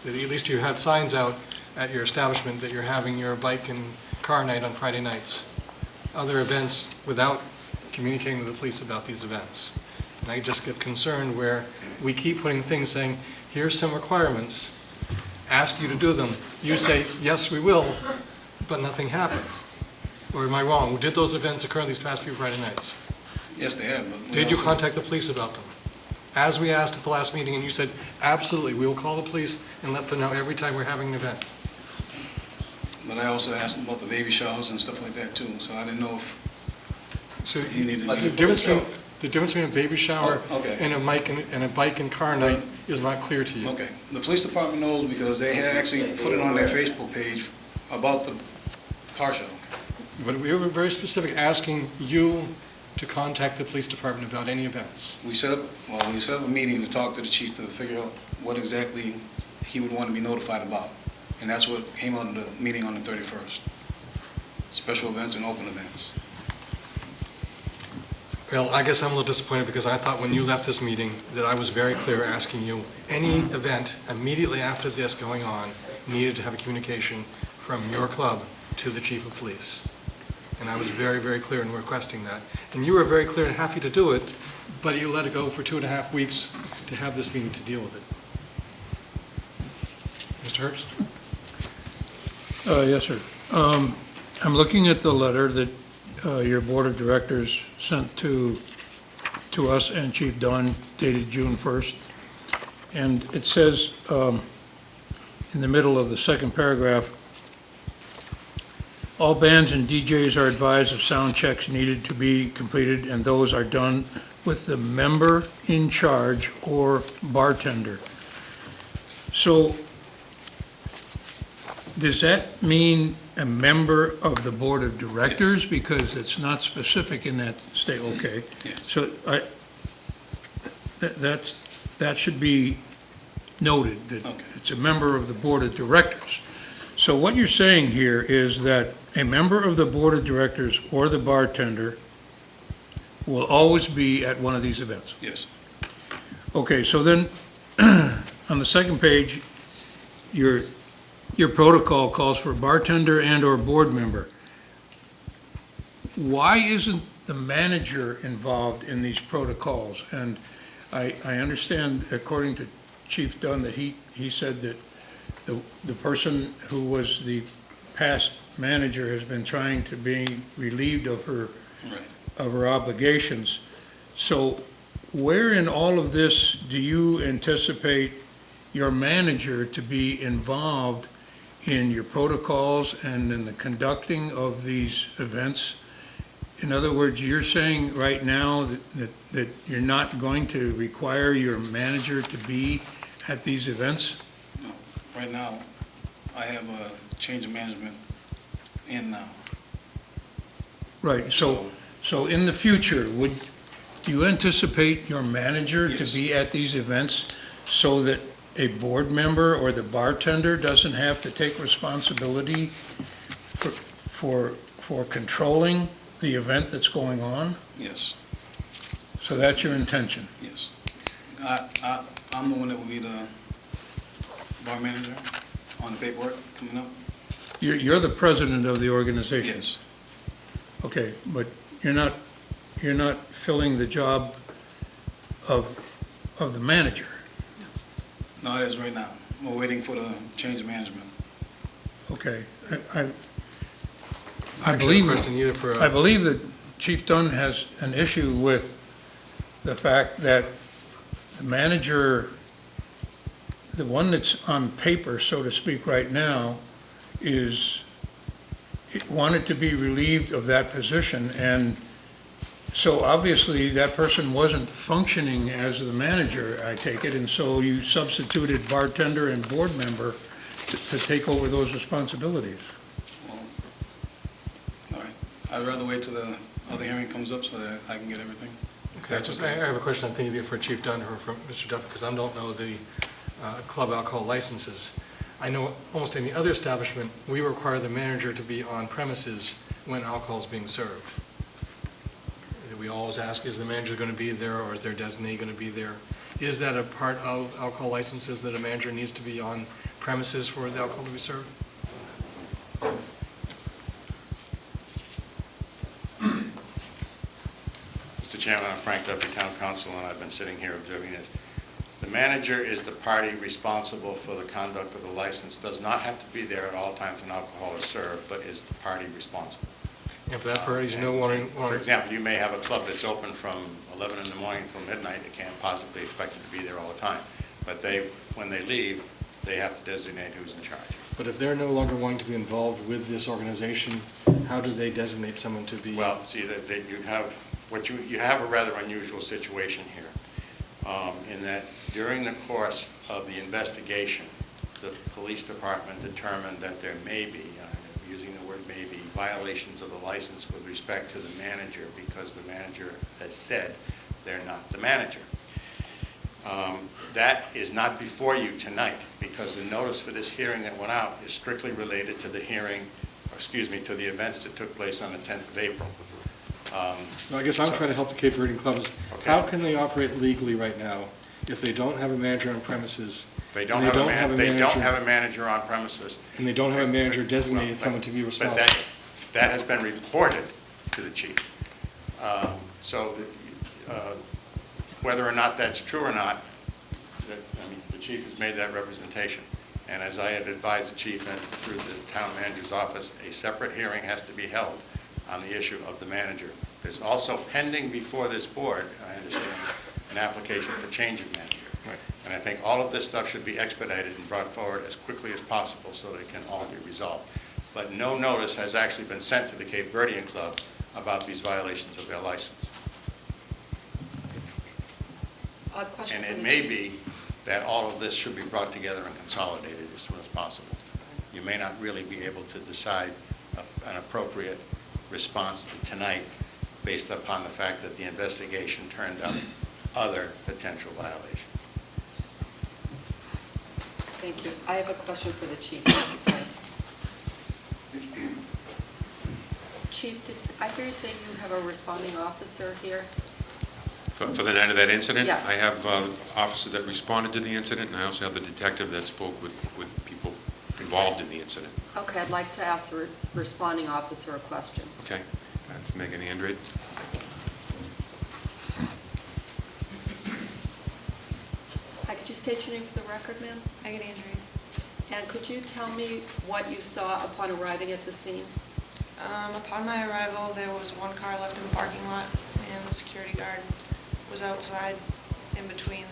That at least you had signs out at your establishment that you're having your bike and car night on Friday nights. Other events without communicating with the police about these events. And I just get concerned where we keep putting things saying, here's some requirements, ask you to do them. You say, yes, we will, but nothing happened. Or am I wrong? Did those events occur these past few Friday nights? Yes, they have. But Did you contact the police about them? As we asked at the last meeting, and you said, absolutely, we will call the police and let them know every time we're having an event. But I also asked them about the baby showers and stuff like that too, so I didn't know if So you needed the difference between a baby shower Oh, okay. and a bike and car night is not clear to you. Okay, the police department knows because they had actually put it on their Facebook page about the car show. But we were very specific, asking you to contact the police department about any events. We set up a meeting to talk to the chief to figure out what exactly he would want to be notified about. And that's what came out of the meeting on the 31st. Special events and open events. Well, I guess I'm a little disappointed because I thought when you left this meeting that I was very clear asking you, any event immediately after this going on needed to have a communication from your club to the chief of police. And I was very, very clear in requesting that. And you were very clear and happy to do it, but you let it go for 2.5 weeks to have this meeting to deal with it. Mr. Herbst? Yes, sir. I'm looking at the letter that your board of directors sent to us and Chief Dunn dated June 1st. And it says in the middle of the second paragraph, all bands and DJs are advised of sound checks needed to be completed, and those are done with the member in charge or bartender. So does that mean a member of the board of directors? Because it's not specific in that state, okay. So that should be noted, that it's a member of the board of directors. So what you're saying here is that a member of the board of directors or the bartender will always be at one of these events? Yes. Okay, so then, on the second page, your protocol calls for bartender and/or board member. Why isn't the manager involved in these protocols? And I understand, according to Chief Dunn, that he said that the person who was the past manager has been trying to be relieved of her obligations. So where in all of this do you anticipate your manager to be involved in your protocols and in the conducting of these events? In other words, you're saying right now that you're not going to require your manager to be at these events? No, right now, I have a change of management in now. Right, so in the future, do you anticipate your manager to be at these events so that a board member or the bartender doesn't have to take responsibility for controlling the event that's going on? Yes, So that's your intention? yes. I'm the one that will be the bar manager on the paperwork coming up. You're the president of the organization? Yes. Okay, but you're not filling the job of the manager? No, it is right now. We're waiting for the change of management. Okay. I Actually, believe, a question either for, I believe that Chief Dunn has an issue with the fact that the manager, the one that's on paper, so to speak, right now, wanted to be relieved of that position, and so obviously that person wasn't functioning as the manager, I take it, and so you substituted bartender and board member to take over those responsibilities. All right. I'd rather wait till the other hearing comes up so that I can get everything. I have a question, I think either for Chief Dunn or for Mr. Duffy, because I don't know the club alcohol licenses. I know almost any other establishment, we require the manager to be on premises when alcohol is being served. We always ask, is the manager going to be there, or is their designee going to be there? Is that a part of alcohol licenses, that a manager needs to be on premises for the alcohol to be served? Mr. Chairman, I'm Frank Duffy, Town Council, and I've been sitting here observing this. The manager is the party responsible for the conduct of the license, does not have to be there at all times when alcohol is served, but is the party responsible. And for that party, you know, For example, you may have a club that's open from 11 in the morning till midnight, they can't possibly expect it to be there all the time. But when they leave, they have to designate who's in charge. but if they're no longer wanting to be involved with this organization, how do they designate someone to be? Well, see, you have a rather unusual situation here, in that during the course of the investigation, the police department determined that there may be, using the word may be, violations of the license with respect to the manager, because the manager has said they're not the manager. That is not before you tonight, because the notice for this hearing that went out is strictly related to the to the events that took place on the 10th of April. Well, I guess I'm trying to help the Cape Verdean clubs. Okay. How can they operate legally right now if they don't have a manager on premises? They don't have a manager on premises. And they don't have a manager designated someone to be responsible. But that has been reported to the chief. Whether or not that's true or not, the chief has made that representation. And as I had advised the chief and through the town manager's office, a separate hearing has to be held on the issue of the manager. There's also pending before this board, I understand, an application for change of manager. Right. And I think all of this stuff should be expedited and brought forward as quickly as possible so they can all be resolved. But no notice has actually been sent to the Cape Verdean Club about these violations of their license. And it may be that all of this should be brought together and consolidated as soon as possible. You may not really be able to decide an appropriate response to tonight based upon the fact that the investigation turned up other potential violations. Thank you. I have a question for the chief. Chief, did I hear you say you have a responding officer here? For the night of that incident? Yes. I have an officer that responded to the incident, and I also have the detective that spoke with people involved in the incident. Okay, I'd like to ask the responding officer a question. Okay, that's Megan Andrade. Hi, could you state your name for the record, ma'am? Megan Andrew. And could you tell me what you saw upon arriving at the scene? Upon my arrival, there was one car left in the parking lot, and the security guard was outside in between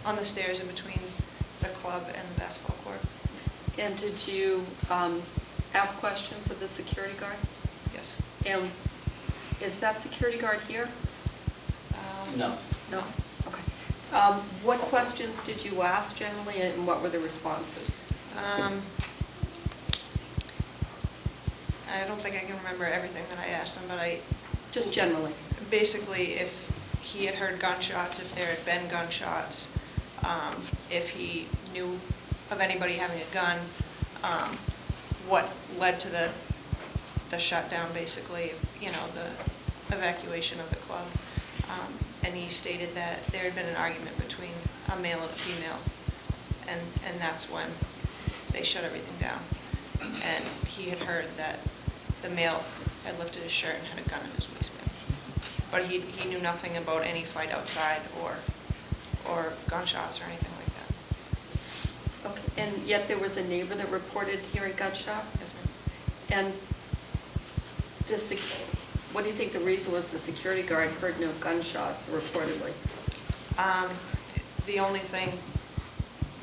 on the stairs in between the club and the basketball court. And did you ask questions of the security guard? Yes. And is that security guard here? No. No? Okay. What questions did you ask generally, and what were the responses? I don't think I can remember everything that I asked him, but Just generally. Basically, if he had heard gunshots, if there had been gunshots, if he knew of anybody having a gun, what led to the shutdown, basically, the evacuation of the club. And he stated that there had been an argument between a male and a female, and that's when they shut everything down. And he had heard that the male had lifted his shirt and had a gun in his waistband. But he knew nothing about any fight outside or gunshots or anything like that. Okay. And yet there was a neighbor that reported hearing gunshots? Yes, ma'am. And what do you think the reason was the security guard heard no gunshots reportedly? The only thing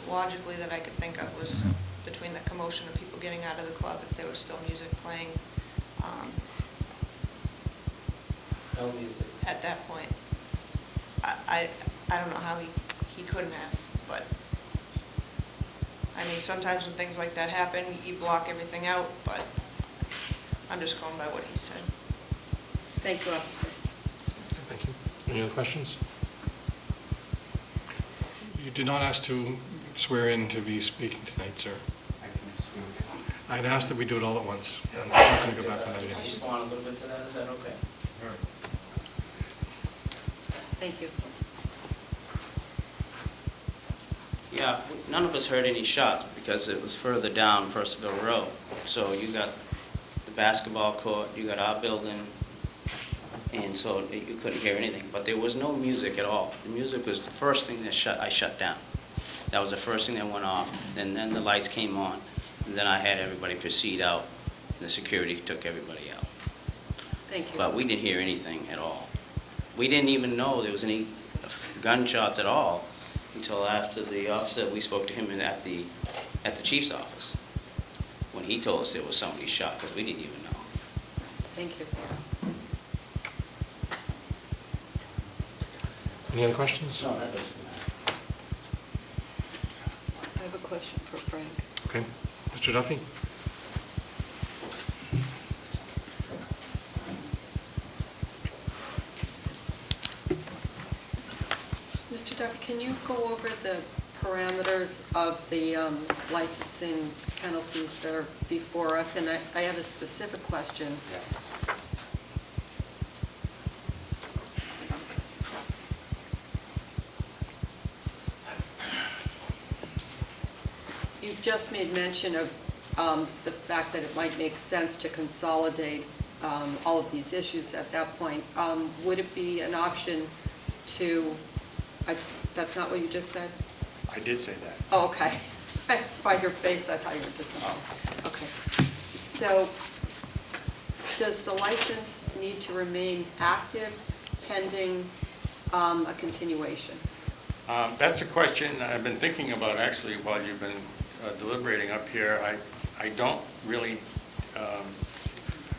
logically that I could think of was between the commotion of people getting out of the club, if there was still music playing. No music. At that point. I don't know how he couldn't have, but I mean, sometimes when things like that happen, you block everything out, but I'm just going by what he said. Thank you, officer. Thank you. Any other questions? You did not ask to swear in to be speaking tonight, sir. I'd asked that we do it all at once. I'm not going to go back on that again. I just want a little bit to that, is that okay? Thank you. Yeah, none of us heard any shots because it was further down Percival Road. So you got the basketball court, you got our building, and so you couldn't hear anything. But there was no music at all. The music was the first thing that I shut down. That was the first thing that went off. And then the lights came on. And then I had everybody proceed out. The security took everybody out. Thank you. But we didn't hear anything at all. We didn't even know there was any gunshots at all until after the officer, we spoke to him at the chief's office, when he told us there was somebody shot, because we didn't even know. Thank you. Any other questions? No, that doesn't matter. I have a question for Frank. Okay. Mr. Duffy? Mr. Duffy, can you go over the parameters of the licensing penalties that are before us? And I have a specific question. You just made mention of the fact that it might make sense to consolidate all of these issues at that point. Would it be an option to, that's not what you just said? I did say that. Oh, okay. By your face, I thought you were just, okay. So, does the license need to remain active pending a continuation? That's a question I've been thinking about actually while you've been deliberating up here. I don't really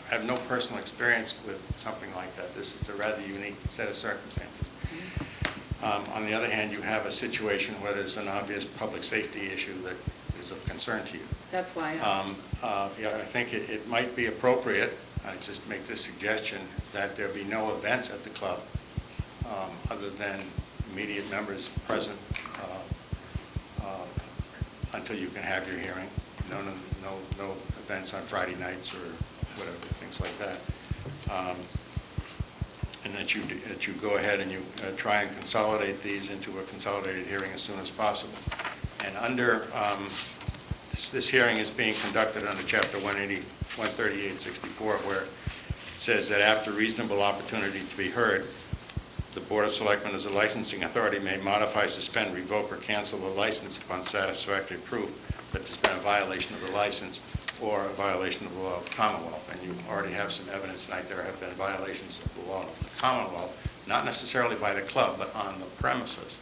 have no personal experience with something like that. This is a rather unique set of circumstances. On the other hand, you have a situation where there's an obvious public safety issue that is of concern to you. That's why Yeah, I think it might be appropriate, I just make this suggestion, that there be no events at the club other than immediate members present until you can have your hearing. No events on Friday nights or whatever, things like that. And that you go ahead and you try and consolidate these into a consolidated hearing as soon as possible. And under, this hearing is being conducted under Chapter 13864, where it says that after reasonable opportunity to be heard, the Board of Selectmen as a licensing authority may modify, suspend, revoke, or cancel a license upon satisfactory proof that there's been a violation of the license or a violation of the law of the Commonwealth. And you already have some evidence tonight there have been violations of the law of the Commonwealth, not necessarily by the club, but on the premises.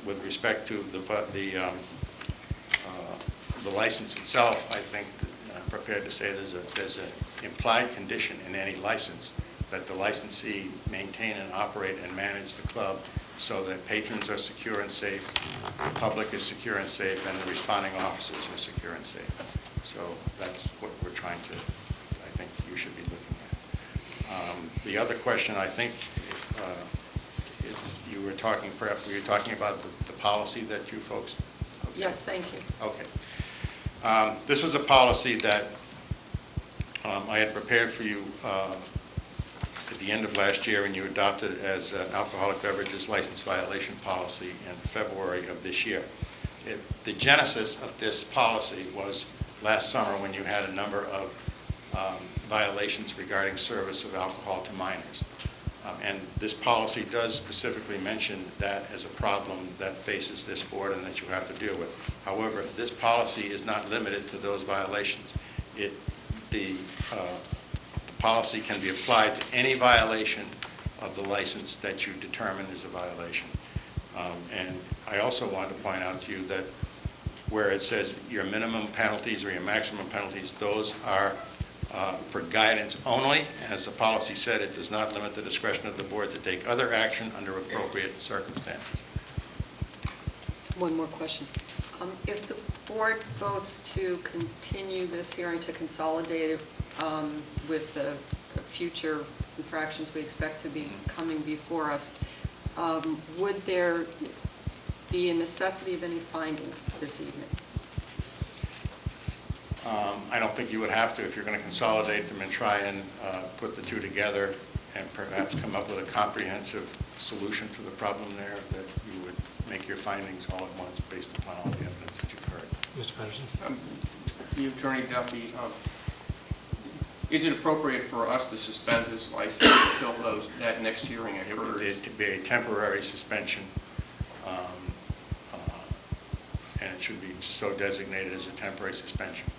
With respect to the license itself, I think I'm prepared to say there's an implied condition in any license that the licensee maintain and operate and manage the club so that patrons are secure and safe, the public is secure and safe, and the responding officers are secure and safe. So that's what we're trying to, I think you should be looking at. The other question, I think, if you were talking, perhaps were you talking about the policy that you folks? Okay. Yes, thank you. Okay. This was a policy that I had prepared for you at the end of last year, and you adopted as an alcoholic beverages license violation policy in February of this year. The genesis of this policy was last summer when you had a number of violations regarding service of alcohol to minors. And this policy does specifically mention that as a problem that faces this board and that you have to deal with. However, this policy is not limited to those violations. The policy can be applied to any violation of the license that you determine is a violation. And I also want to point out to you that where it says your minimum penalties or your maximum penalties, those are for guidance only. And as the policy said, it does not limit the discretion of the board to take other action under appropriate circumstances. One more question. If the board votes to continue this hearing to consolidate it with the future infractions we expect to be coming before us, would there be a necessity of any findings this evening? I don't think you would have to if you're going to consolidate them and try and put the two together and perhaps come up with a comprehensive solution to the problem there, that you would make your findings all at once based upon all the evidence that you've heard. Mr. Patterson? The Attorney Duffy, is it appropriate for us to suspend this license until that next hearing occurs? It would be a temporary suspension, and it should be so designated as a temporary suspension.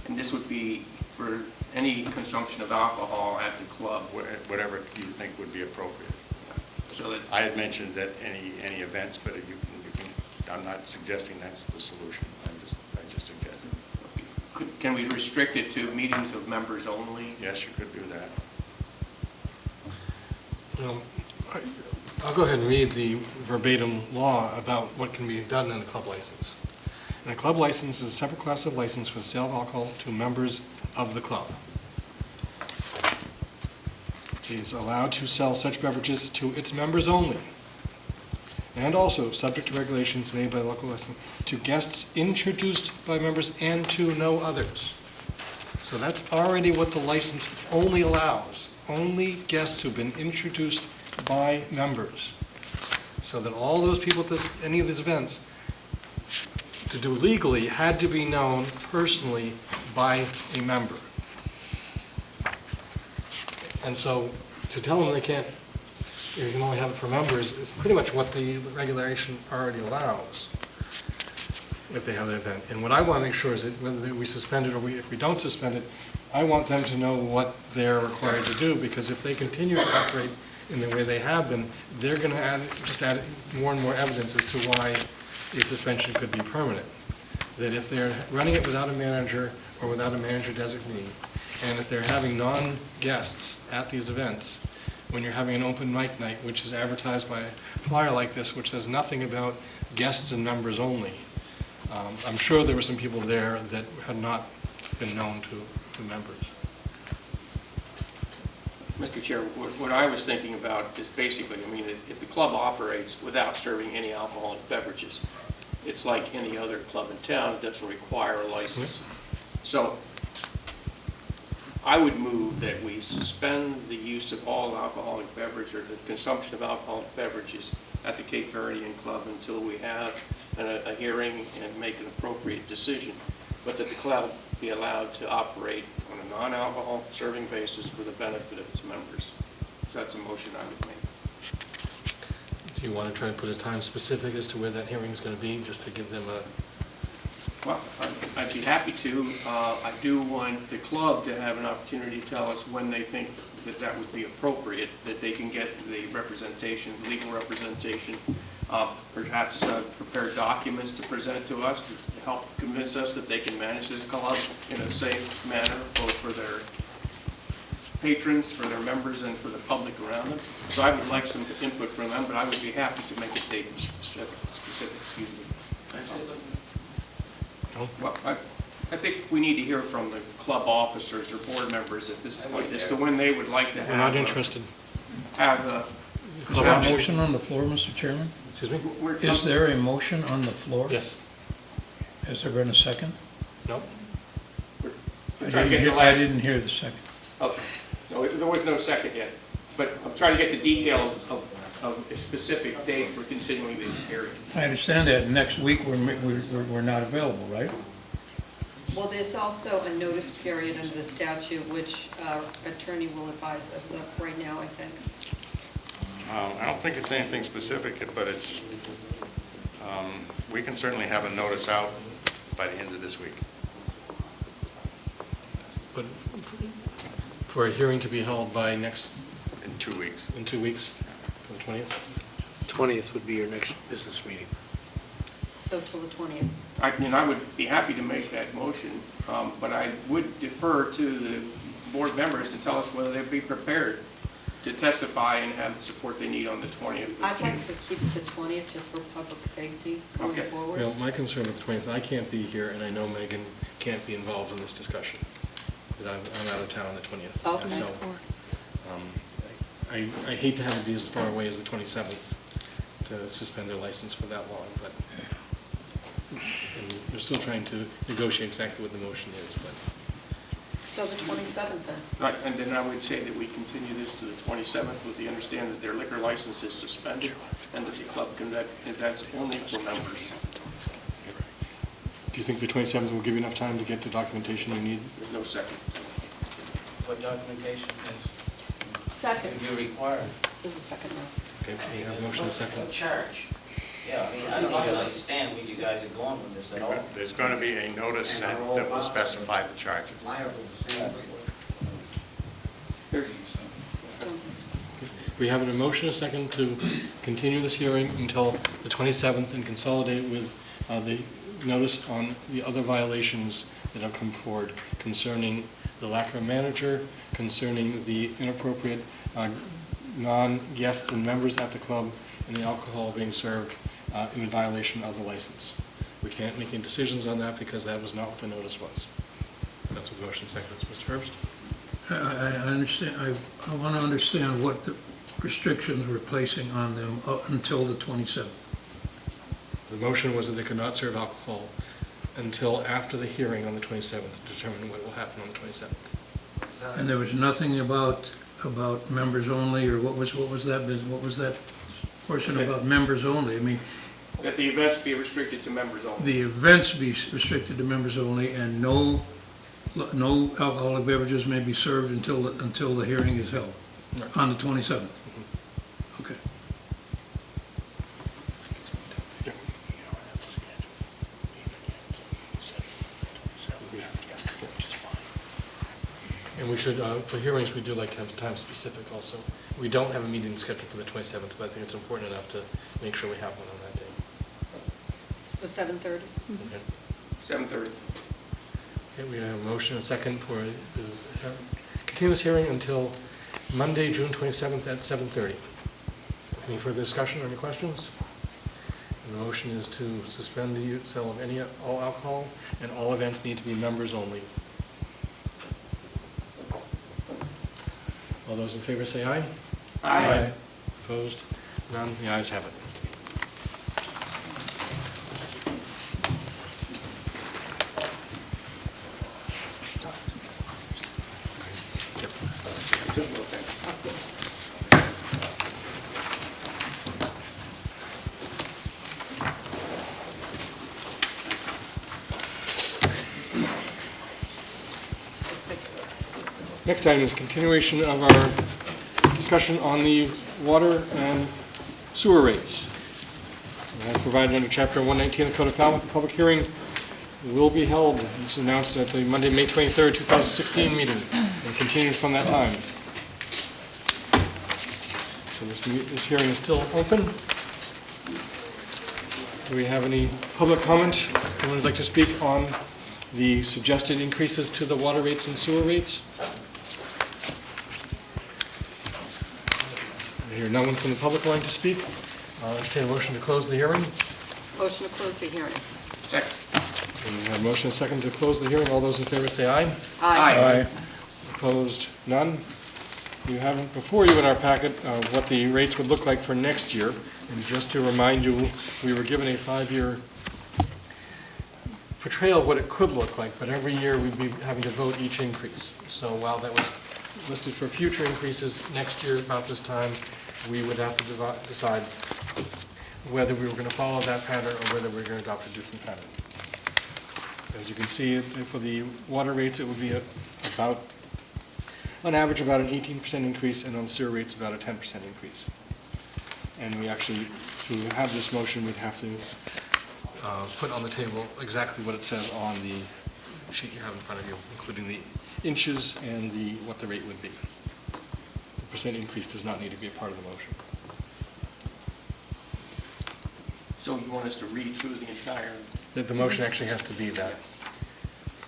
And this would be for any consumption of alcohol at the club? Whatever you think would be appropriate. So that I had mentioned that any events, but I'm not suggesting that's the solution. I just suggested. Can we restrict it to meetings of members only? Yes, you could do that. Well, I'll go ahead and read the verbatim law about what can be done in a club license. And a club license is a separate class of license for sale of alcohol to members of the club. It is allowed to sell such beverages to its members only, and also subject to regulations made by the local license, to guests introduced by members and to no others. So that's already what the license only allows, only guests who've been introduced by members. So that all those people at any of these events, to do legally, had to be known personally by a member. And so to tell them they can't, you can only have it for members, is pretty much what the regulation already allows if they have an event. And what I want to make sure is that whether we suspend it or if we don't suspend it, I want them to know what they're required to do, because if they continue to operate in the way they have been, they're going to add more and more evidence as to why the suspension could be permanent. That if they're running it without a manager or without a manager designee, and if they're having non-guests at these events, when you're having an open mic night, which is advertised by a flyer like this, which says nothing about guests and members only, I'm sure there were some people there that had not been known to members. Mr. Chair, what I was thinking about is basically, I mean, if the club operates without serving any alcoholic beverages, it's like any other club in town. It doesn't require a license. So I would move that we suspend the use of all alcoholic beverage or the consumption of alcoholic beverages at the Cape Verdean Club until we have a hearing and make an appropriate decision, but that the club be allowed to operate on a non-alcohol serving basis for the benefit of its members. So that's a motion I would make. Do you want to try and put a time specific as to where that hearing is going to be, just to give them Well, I'd be happy to. I do want the club to have an opportunity to tell us when they think that that would be appropriate, that they can get the representation, legal representation, perhaps prepare documents to present to us to help convince us that they can manage this club in a safe manner, both for their patrons, for their members, and for the public around them. So I would like some input from them, but I would be happy to make a date specific, excuse me. Can I say something? Well, I think we need to hear from the club officers or board members at this point as to when they would like to have. We're not interested. Have Is there a motion on the floor, Mr. Chairman? Excuse me? Is there a motion on the floor? Yes. Has there been a second? No? I trying to get the I last- didn't hear the second. Okay. No, there was no second yet, but I'm trying to get the details of a specific date for continuing the hearing. I understand that next week we're not available, right? Well, there's also a notice period under the statute, which attorney will advise us of right now, I think. I don't think it's anything specific, but it's, we can certainly have a notice out by the end of this week. But for a hearing to be held by next... In 2 weeks. In 2 weeks, on the 20th? 20th would be your next business meeting. So till the 20th. I would be happy to make that motion, but I would defer to the board members to tell us whether they'd be prepared to testify and have the support they need on the 20th. I'd like to keep the 20th just for public safety going Okay. forward. Well, my concern with the 20th, I can't be here, and I know Megan can't be involved in this discussion, that I'm out of town on the 20th. Okay. And so, I hate to have it be as far away as the 27th to suspend their license for that long, but and we're still trying to negotiate exactly what the motion is, but... So the 27th then? Right, and then I would say that we continue this to the 27th with the understanding that their liquor license is suspended and that the club conduct events only for members. Do you think the 27th will give you enough time to get the documentation you need? There's no second. What documentation is Second. you require? There's a second now. Okay, we have a motion and a second. A charge. Yeah, I mean, I don't even understand where you guys are going with this at all. There's going to be a notice sent that will specify the charges. We have a motion, a second, to continue this hearing until the 27th and consolidate with the notice on the other violations that have come forward concerning the lack of a manager, concerning the inappropriate non-guests and members at the club, and the alcohol being served in violation of the license. We can't make any decisions on that because that was not what the notice was. That's what the motion seconds. Mr. Herbst? I understand, I want to understand what the restrictions we're placing on them up until the 27th. The motion was that they could not serve alcohol until after the hearing on the 27th to determine what will happen on the 27th. And there was nothing about members only, or what was that portion about members only? I mean, That the events be restricted to members only. the events be restricted to members only, and no alcoholic beverages may be served until the hearing is held on the 27th. Okay. And we should, for hearings, we do like to have the time specific also. We don't have a meeting scheduled for the 27th, but I think it's important enough to make sure we have one on that day. So 7:30? Okay. 7:30. Okay, we have a motion and a second for continue this hearing until Monday, June 27th at 7:30. Any further discussion or any questions? And the motion is to suspend the sale of all alcohol, and all events need to be members only. All those in favor say aye. Aye. Opposed? None? The ayes have it. Next item is continuation of our discussion on the water and sewer rates. As provided under Chapter 119 of the Code of Falmouth, the public hearing will be held, this is announced at the Monday, May 23rd, 2016 meeting, and continues from that time. So this hearing is still open. Do we have any public comment? Anyone would like to speak on the suggested increases to the water rates and sewer rates? I hear no one from the public wanting to speak. I'll entertain a motion to close the hearing. Motion to close the hearing. Second. We have a motion and a second to close the hearing. All those in favor say aye. Aye. Opposed, none. You have before you in our packet what the rates would look like for next year. And just to remind you, we were given a 5-year portrayal of what it could look like, but every year we'd be having to vote each increase. So while that was listed for future increases, next year about this time, we would have to decide whether we were going to follow that pattern or whether we were going to adopt a different pattern. As you can see, for the water rates, it would be about, on average, about an 18% increase, and on sewer rates, about a 10% increase. And we actually, to have this motion, we'd have to put on the table exactly what it says on the sheet you have in front of you, including the inches and what the rate would be. The percent increase does not need to be a part of the motion. So you want us to read through the entire? The motion actually has to be that.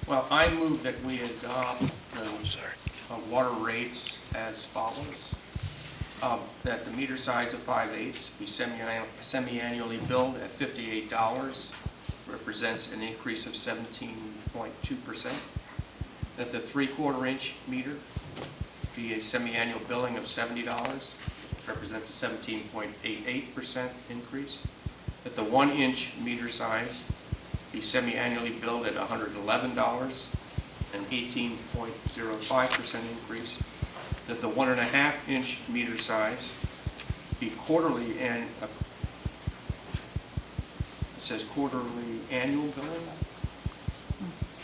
Well, I move that we adopt the water rates as follows. That the meter size of 5/8 be semi-annually billed at $58, represents an increase of 17.2%. That the 3/4 inch meter be a semi-annual billing of $70, represents a 17.88% increase. That the 1 inch meter size be semi-annually billed at $111, an 18.05% increase. That the 1.5 inch meter size be quarterly, and it says quarterly annual billing.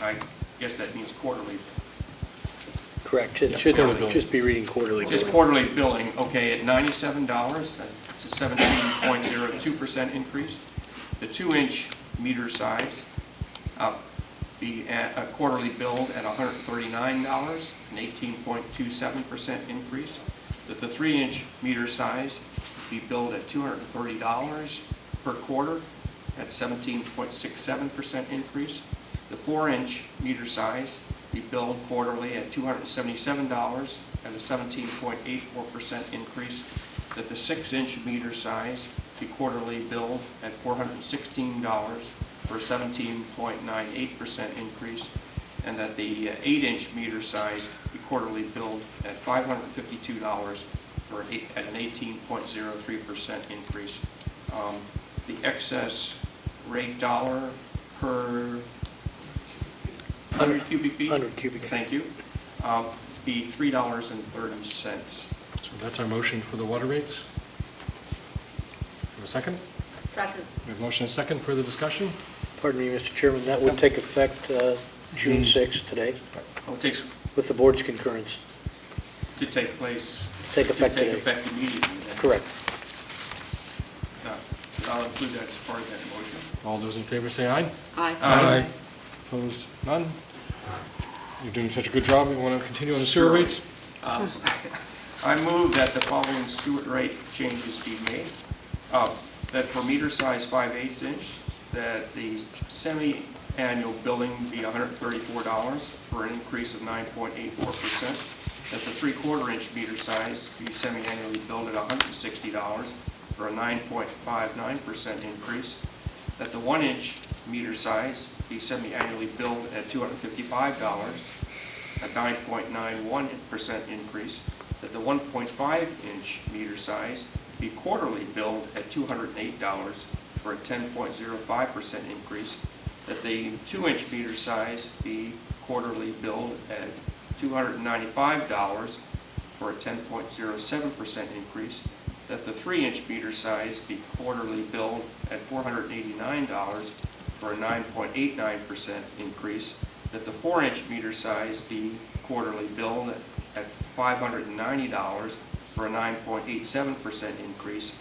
I guess that means quarterly. Correct. It should just be reading quarterly. Just quarterly billing, okay, at $97, that's a 17.02% increase. The 2 inch meter size be at quarterly billed at $139, an 18.27% increase. That the 3 inch meter size be billed at $230 per quarter, at 17.67% increase. The 4 inch meter size be billed quarterly at $277 at a 17.84% increase. That the 6 inch meter size be quarterly billed at $416 for a 17.98% increase, and that the 8 inch meter size be quarterly billed at $552 at an 18.03% increase. The excess rate dollar per 100 cubic feet? 100 cubic feet. Thank you. Be $3.30. So that's our motion for the water rates. Have a second? Second. We have motion and second. Further discussion? Pardon me, Mr. Chairman, that would take effect June 6th today, Oh, it takes with the board's concurrence. to take place. Take effect to take today. effect immediately. Then. Correct. I'll include that as part of that motion. All those in favor say aye. Aye. Aye. Opposed? None? You're doing such a good job. You want to continue on the sewer rates? I move that the following sewer rate changes be made. That for meter size 5/8 inch, that the semi-annual billing be $134 for an increase of 9.84%. That the 3/4 inch meter size be semi-annually billed at $160 for a 9.59% increase. That the 1 inch meter size be semi-annually billed at $255, a 9.91% increase. That the 1.5 inch meter size be quarterly billed at $208 for a 10.05% increase. That the 2 inch meter size be quarterly billed at $295 for a 10.07% increase. That the 3 inch meter size be quarterly billed at $489 for a 9.89% increase. That the 4 inch meter size be quarterly billed at $590 for a 9.87% increase.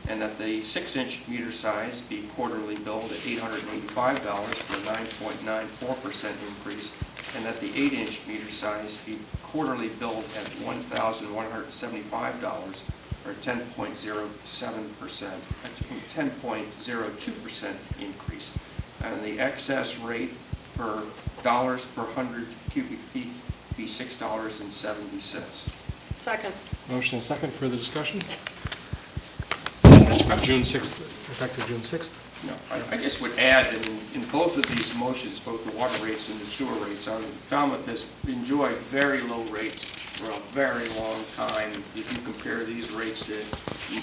and that the 6-inch meter size be quarterly billed at $885 for a 9.94% increase, and that the 8-inch meter size be quarterly billed at $1,175 or 10.02% increase. And the excess rate per dollars per 100 cubic feet be $6.70. Second. Motion and second, further discussion? June 6th, effective June 6th? No, I just would add, in both of these motions, both the water rates and the sewer rates, Falmouth has enjoyed very low rates for a very long time. If you compare these rates to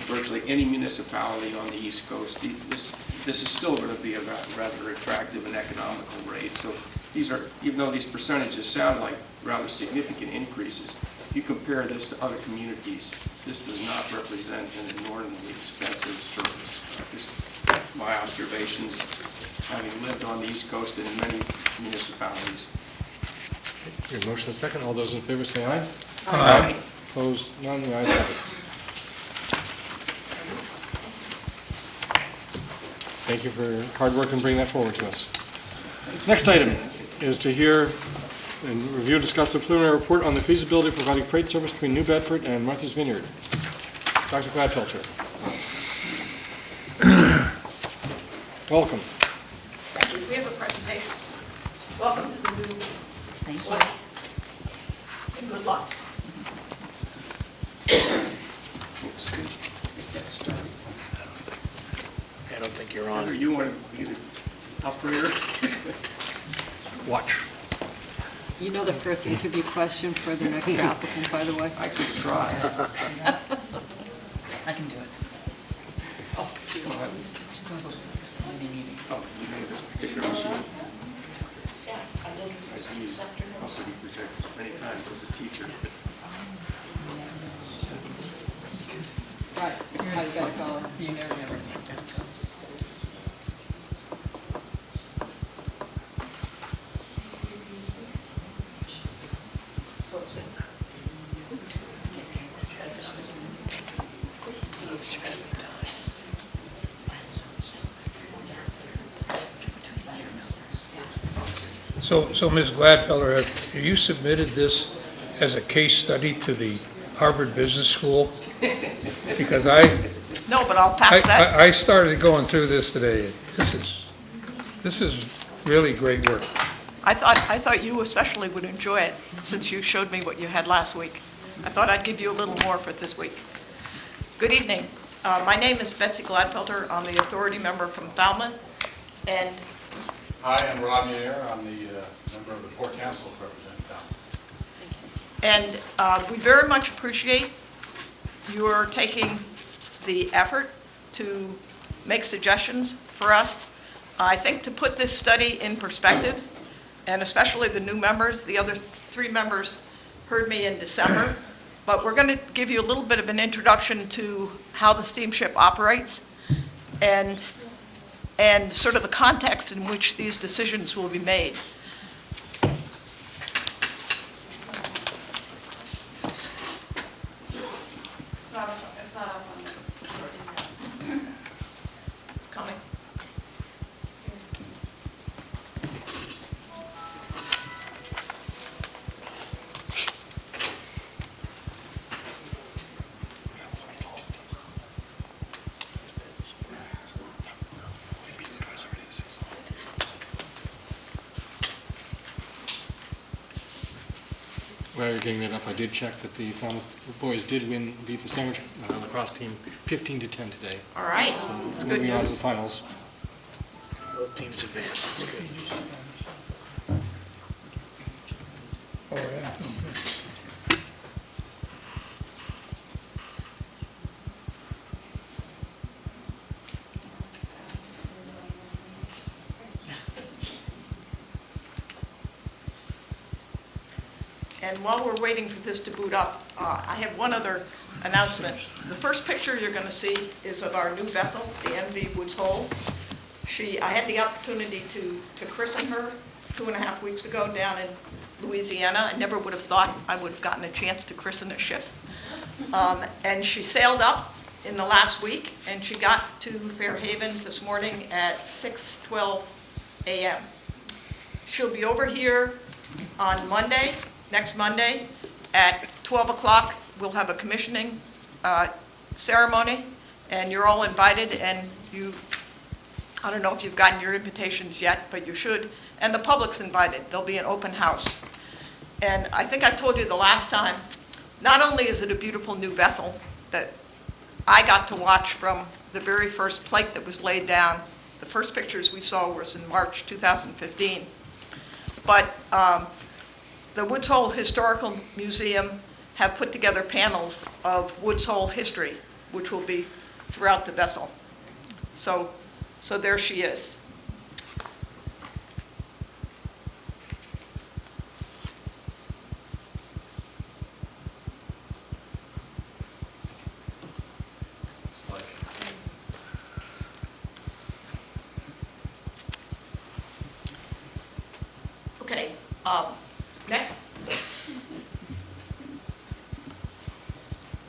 virtually any municipality on the East Coast, this is still going to be a rather attractive and economical rate. So these are, even though these percentages sound like rather significant increases, if you compare this to other communities, this does not represent an inordinately expensive service. Just my observations, having lived on the East Coast and in many municipalities. Your motion is second. All those in favor say aye. Aye. Opposed? None. The ayes have it. Thank you for your hard work in bringing that forward to us. Next item is to hear and review, discuss the preliminary report on the feasibility of providing freight service between New Bedford and Martha's Vineyard. Dr. Gladfelter. Welcome. Thank you. We have a presentation. Welcome to the new slide. And good luck. Get started. I don't think you're on. You want to be the operator? Watch. You know the first interview question for the next applicant, by the way? I could try. I can do it. Oh, you don't have this struggle. Oh, you made this particular machine? Yeah, I did. I've used also be projected many times as a teacher. Right. I got to go. You never. So it's in. So Ms. Gladfelter, have you submitted this as a case study to the Harvard Business School? Because No, but I'll pass that. I started going through this today. This is really great work. I thought you especially would enjoy it, since you showed me what you had last week. I thought I'd give you a little more for this week. Good evening. My name is Betsy Gladfelter. I'm the authority member from Falmouth, and Hi, I'm Rob Muir. I'm the member of the Port Council representing Falmouth. And we very much appreciate your taking the effort to make suggestions for us. I think to put this study in perspective, and especially the new members, the other 3 members heard me in December, but we're going to give you a little bit of an introduction to how the steamship operates and sort of the context in which these decisions will be made. It's coming. While you're getting that up, I did check that the Falmouth boys did beat the sandwich lacrosse team 15-10 today. All right, So that's good moving on to news. the finals. Both teams advanced, that's good. Oh, yeah. And while we're waiting for this to boot up, I have one other announcement. The first picture you're going to see is of our new vessel, the MV Woods Hole. I had the opportunity to christen her 2.5 weeks ago down in Louisiana. I never would have thought I would have gotten a chance to christen a ship. And she sailed up in the last week, and she got to Fairhaven this morning at 6:12 a.m. She'll be over here on Monday, next Monday, at 12 o'clock. We'll have a commissioning ceremony, and you're all invited, and I don't know if you've gotten your invitations yet, but you should, and the public's invited. There'll be an open house. And I think I told you the last time, not only is it a beautiful new vessel that I got to watch from the very first plate that was laid down, the first pictures we saw was in March 2015, but the Woods Hole Historical Museum have put together panels of Woods Hole history, which will be throughout the vessel. So there she is. Okay, next.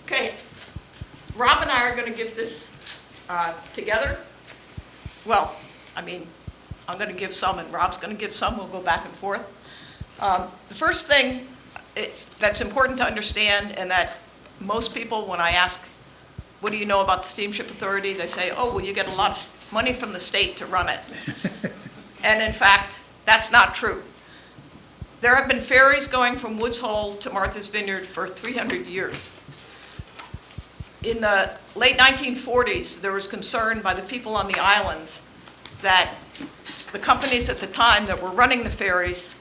Okay, Rob and I are going to give this together. Well, I mean, I'm going to give some and Rob's going to give some. We'll go back and forth. The first thing that's important to understand, and that most people, when I ask, what do you know about the Steamship Authority, they say, oh, well, you get a lot of money from the state to run it. And in fact, that's not true. There have been ferries going from Woods Hole to Martha's Vineyard for 300 years. In the late 1940s, there was concern by the people on the islands that the companies at the time that were running the ferries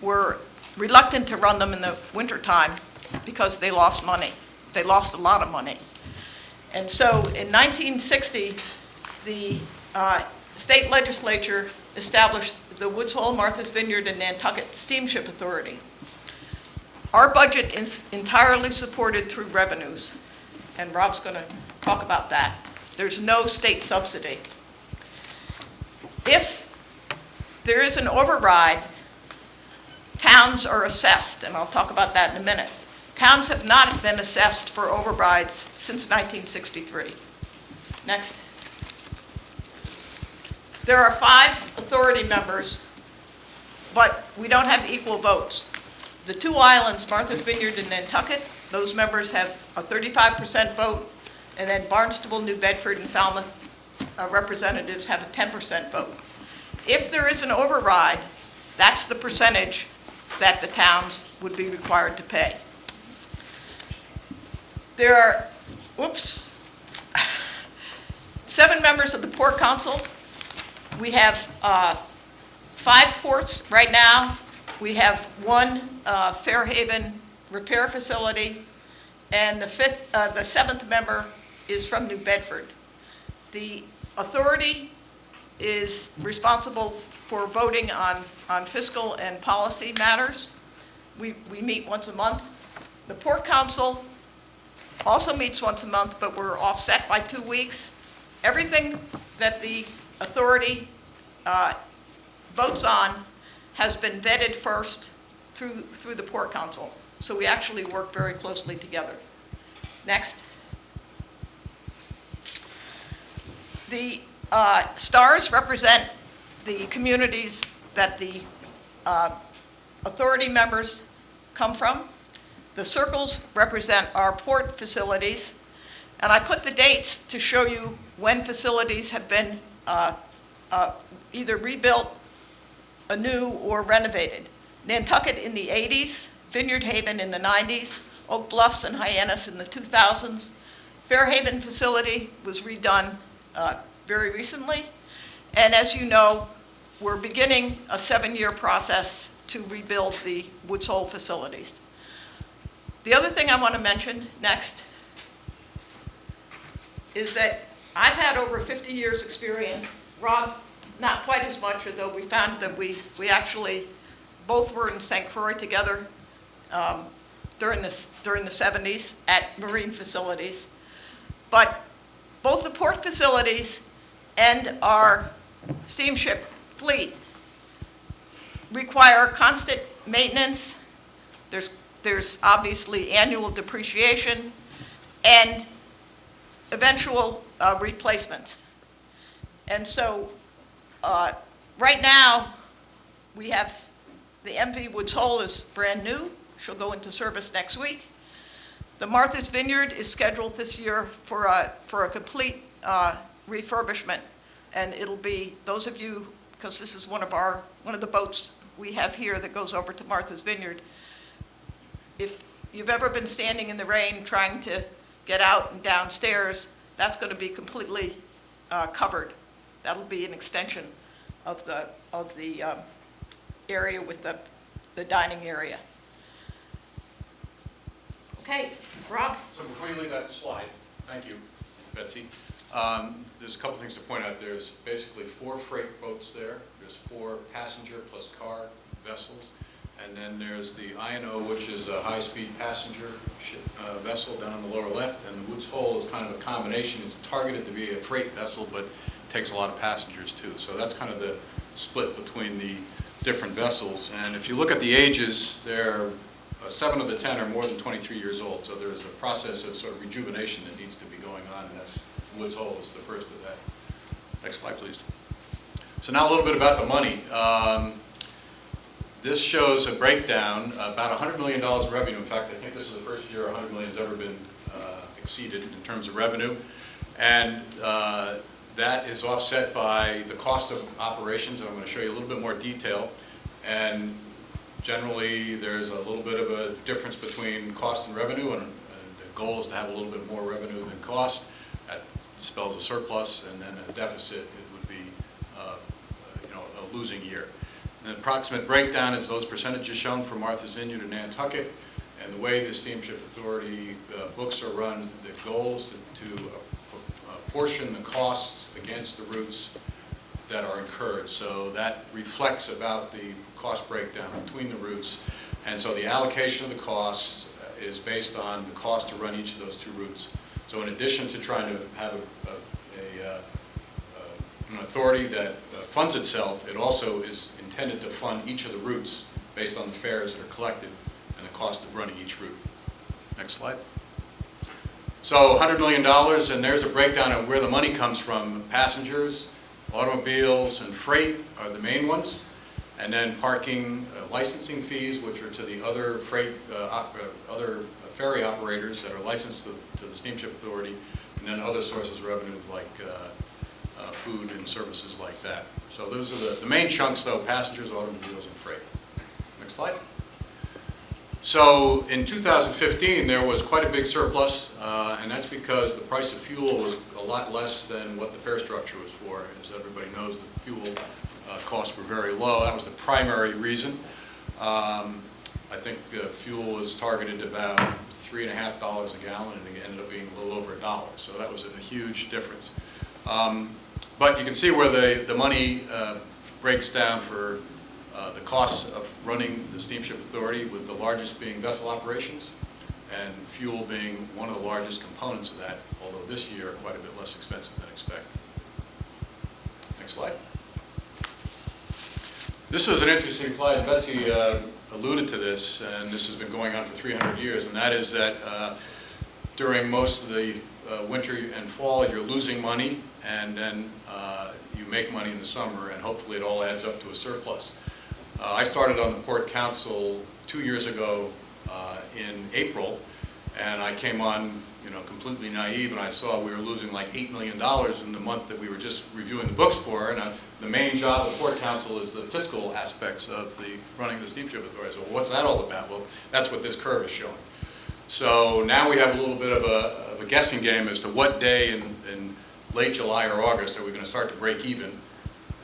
were reluctant to run them in the wintertime because they lost money. They lost a lot of money. And so in 1960, the state legislature established the Woods Hole, Martha's Vineyard, and Nantucket Steamship Authority. Our budget is entirely supported through revenues, and Rob's going to talk about that. There's no state subsidy. If there is an override, towns are assessed, and I'll talk about that in a minute. Towns have not been assessed for overrides since 1963. Next. There are 5 authority members, but we don't have equal votes. The 2 islands, Martha's Vineyard and Nantucket, those members have a 35% vote, and then Barnstable, New Bedford, and Falmouth representatives have a 10% vote. If there is an override, that's the percentage that the towns would be required to pay. There are, 7 members of the Port Council. We have 5 ports right now. We have 1 Fairhaven repair facility, and the 7th member is from New Bedford. The authority is responsible for voting on fiscal and policy matters. We meet once a month. The Port Council also meets once a month, but we're offset by 2 weeks. Everything that the authority votes on has been vetted first through the Port Council. So we actually work very closely together. Next. The stars represent the communities that the authority members come from. The circles represent our port facilities. And I put the dates to show you when facilities have been either rebuilt anew or renovated. Nantucket in the 80s, Vineyard Haven in the 90s, Oak Bluffs and Hyannis in the 2000s. Fairhaven facility was redone very recently. And as you know, we're beginning a 7-year process to rebuild the Woods Hole facilities. The other thing I want to mention next is that I've had over 50 years experience. Rob, not quite as much, although we found that we actually both were in St. Croix together during the 70s at marine facilities. But both the port facilities and our steamship fleet require constant maintenance. There's obviously annual depreciation, and eventual replacements. And so right now, we have the MV Woods Hole is brand new. She'll go into service next week. The Martha's Vineyard is scheduled this year for a complete refurbishment. And it'll be, those of you, because this is one of the boats we have here that goes over to Martha's Vineyard, if you've ever been standing in the rain trying to get out and downstairs, that's going to be completely covered. That'll be an extension of the area with the dining area. Okay, Rob? So before you leave that slide, thank you, Betsy. There's a couple things to point out. There's basically 4 freight boats there. There's 4 passenger plus car vessels. And then there's the I&O, which is a high-speed passenger ship, vessel down on the lower left. And the Woods Hole is kind of a combination. It's targeted to be a freight vessel, but takes a lot of passengers too. So that's kind of the split between the different vessels. And if you look at the ages, they're 7 of the 10 are more than 23 years old. So there's a process of sort of rejuvenation that needs to be going on, and that's Woods Hole is the first of that. Next slide, please. So now a little bit about the money. This shows a breakdown, about $100 million of revenue. In fact, I think this is the first year $100 million has ever been exceeded in terms of revenue. And that is offset by the cost of operations, and I'm going to show you a little bit more detail. And generally, there's a little bit of a difference between cost and revenue, and the goal is to have a little bit more revenue than cost. That spells a surplus, and then a deficit, it would be a losing year. The approximate breakdown is those percentages shown for Martha's Vineyard and Nantucket, and the way the Steamship Authority books are run, the goal is to portion the costs against the routes that are incurred. So that reflects about the cost breakdown between the routes, and so the allocation of the costs is based on the cost to run each of those 2 routes. So in addition to trying to have an authority that funds itself, it also is intended to fund each of the routes based on the fares that are collected and the cost of running each route. Next slide. So $100 million, and there's a breakdown of where the money comes from. Passengers, automobiles, and freight are the main ones. And then parking, licensing fees, which are to the other other ferry operators that are licensed to the Steamship Authority, and then other sources of revenue like food and services like that. So those are the main chunks, though: passengers, automobiles, and freight. Next slide. So in 2015, there was quite a big surplus, and that's because the price of fuel was a lot less than what the fare structure was for. As everybody knows, the fuel costs were very low. That was the primary reason. I think fuel was targeted about $3.50 a gallon, and it ended up being a little over $1. So that was a huge difference. But you can see where the money breaks down for the costs of running the Steamship Authority, with the largest being vessel operations, and fuel being one of the largest components of that, although this year quite a bit less expensive than expected. Next slide. This was an interesting slide. Betsy alluded to this, and this has been going on for 300 years, and that is that during most of the winter and fall, you're losing money, and then you make money in the summer, and hopefully it all adds up to a surplus. I started on the Port Council 2 years ago in April, and I came on completely naive, and I saw we were losing like $8 million in the month that we were just reviewing the books for. And the main job of the Port Council is the fiscal aspects of running the Steamship Authority. So what's that all about? Well, that's what this curve is showing. So now we have a little bit of a guessing game as to what day in late July or August are we going to start to break even,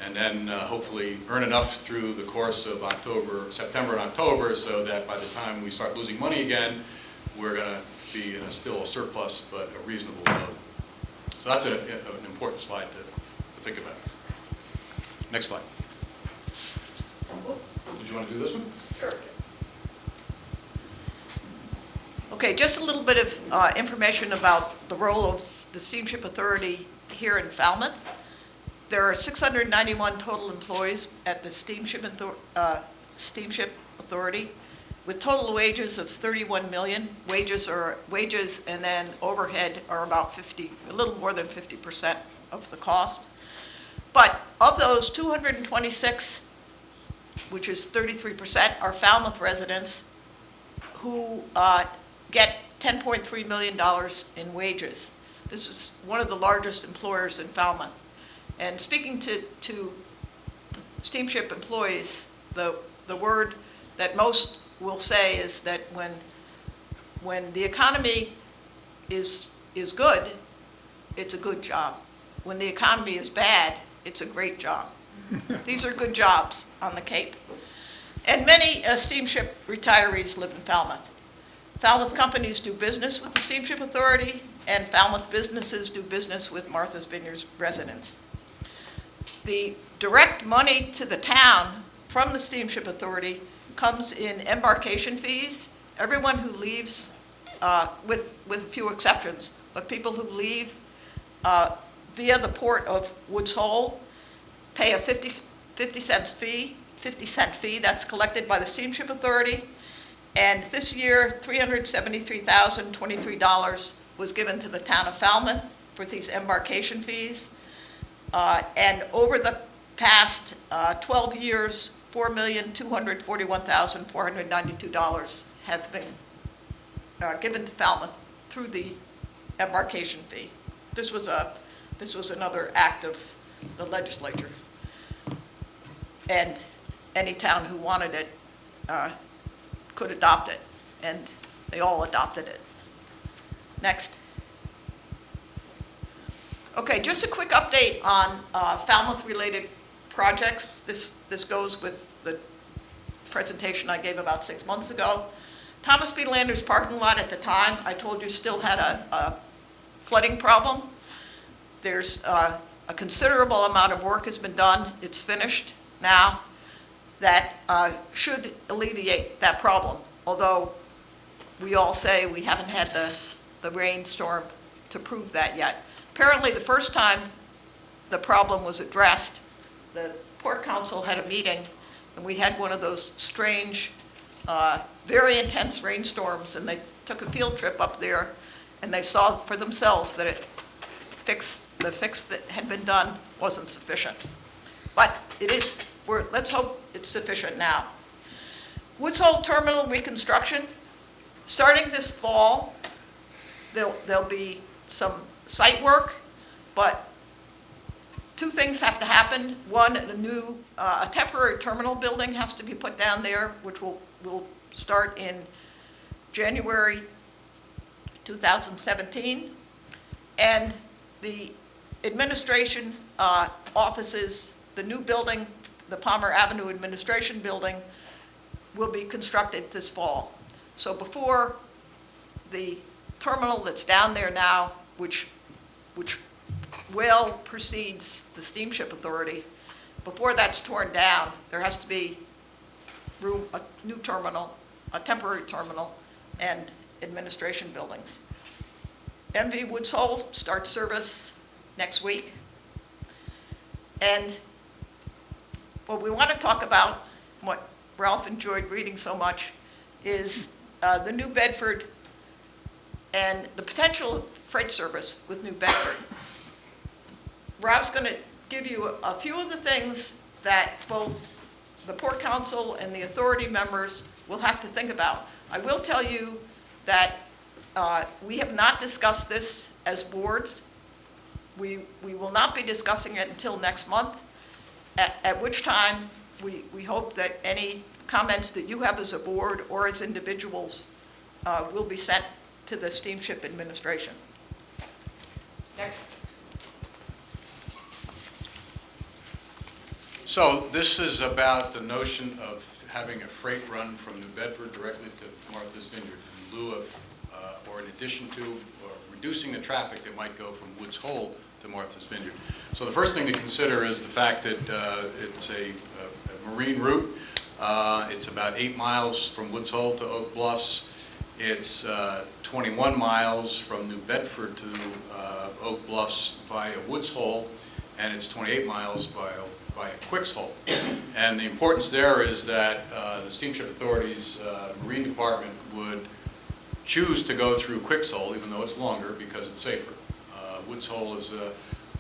and then hopefully earn enough through the course of September and October, so that by the time we start losing money again, we're going to be in still a surplus, but a reasonable load. So that's an important slide to think about. Next slide. Did you want to do this one? Sure. Okay, just a little bit of information about the role of the Steamship Authority here in Falmouth. There are 691 total employees at the Steamship Authority, with total wages of 31 million. Wages and then overhead are about 50, a little more than 50% of the cost. But of those 226, which is 33%, are Falmouth residents who get $10.3 million in wages. This is one of the largest employers in Falmouth. And speaking to steamship employees, the word that most will say is that when the economy is good, it's a good job. When the economy is bad, it's a great job. These are good jobs on the Cape. And many steamship retirees live in Falmouth. Falmouth companies do business with the Steamship Authority, and Falmouth businesses do business with Martha's Vineyard residents. The direct money to the town from the Steamship Authority comes in embarkation fees. Everyone who leaves, with a few exceptions, but people who leave via the port of Woods Hole pay a 50-cent fee that's collected by the Steamship Authority. And this year, $373,023 was given to the town of Falmouth for these embarkation fees. And over the past 12 years, $4,241,492 have been given to Falmouth through the embarkation fee. This was another act of the legislature. And any town who wanted it could adopt it, and they all adopted it. Next. Okay, just a quick update on Falmouth-related projects. This goes with the presentation I gave about 6 months ago. Thomas B. Landers parking lot at the time, I told you, still had a flooding problem. There's a considerable amount of work has been done. It's finished now. That should alleviate that problem, although we all say we haven't had the rainstorm to prove that yet. Apparently, the first time the problem was addressed, the Port Council had a meeting, and we had one of those strange, very intense rainstorms, and they took a field trip up there, and they saw for themselves that the fix that had been done wasn't sufficient. But it is. Let's hope it's sufficient now. Woods Hole Terminal reconstruction, starting this fall, there'll be some site work, but two things have to happen. One, a temporary terminal building has to be put down there, which will start in January 2017. And the administration offices, the new building, the Palmer Avenue Administration Building, will be constructed this fall. So before the terminal that's down there now, which well precedes the Steamship Authority, before that's torn down, there has to be a new terminal, a temporary terminal, and administration buildings. MV Woods Hole starts service next week. And what we want to talk about, what Ralph enjoyed reading so much, is the New Bedford and the potential of freight service with New Bedford. Rob's going to give you a few of the things that both the Port Council and the authority members will have to think about. I will tell you that we have not discussed this as boards. We will not be discussing it until next month, at which time we hope that any comments that you have as a board or as individuals will be sent to the Steamship Administration. Next. So this is about the notion of having a freight run from New Bedford directly to Martha's Vineyard in lieu of, or in addition to, or reducing the traffic that might go from Woods Hole to Martha's Vineyard. So the first thing to consider is the fact that it's a marine route. It's about 8 miles from Woods Hole to Oak Bluffs. It's 21 miles from New Bedford to Oak Bluffs via Woods Hole, and it's 28 miles via by a quicks hole. And the importance there is that the Steamship Authority's Marine Department would choose to go through quicks hole, even though it's longer, because it's safer. Woods Hole is a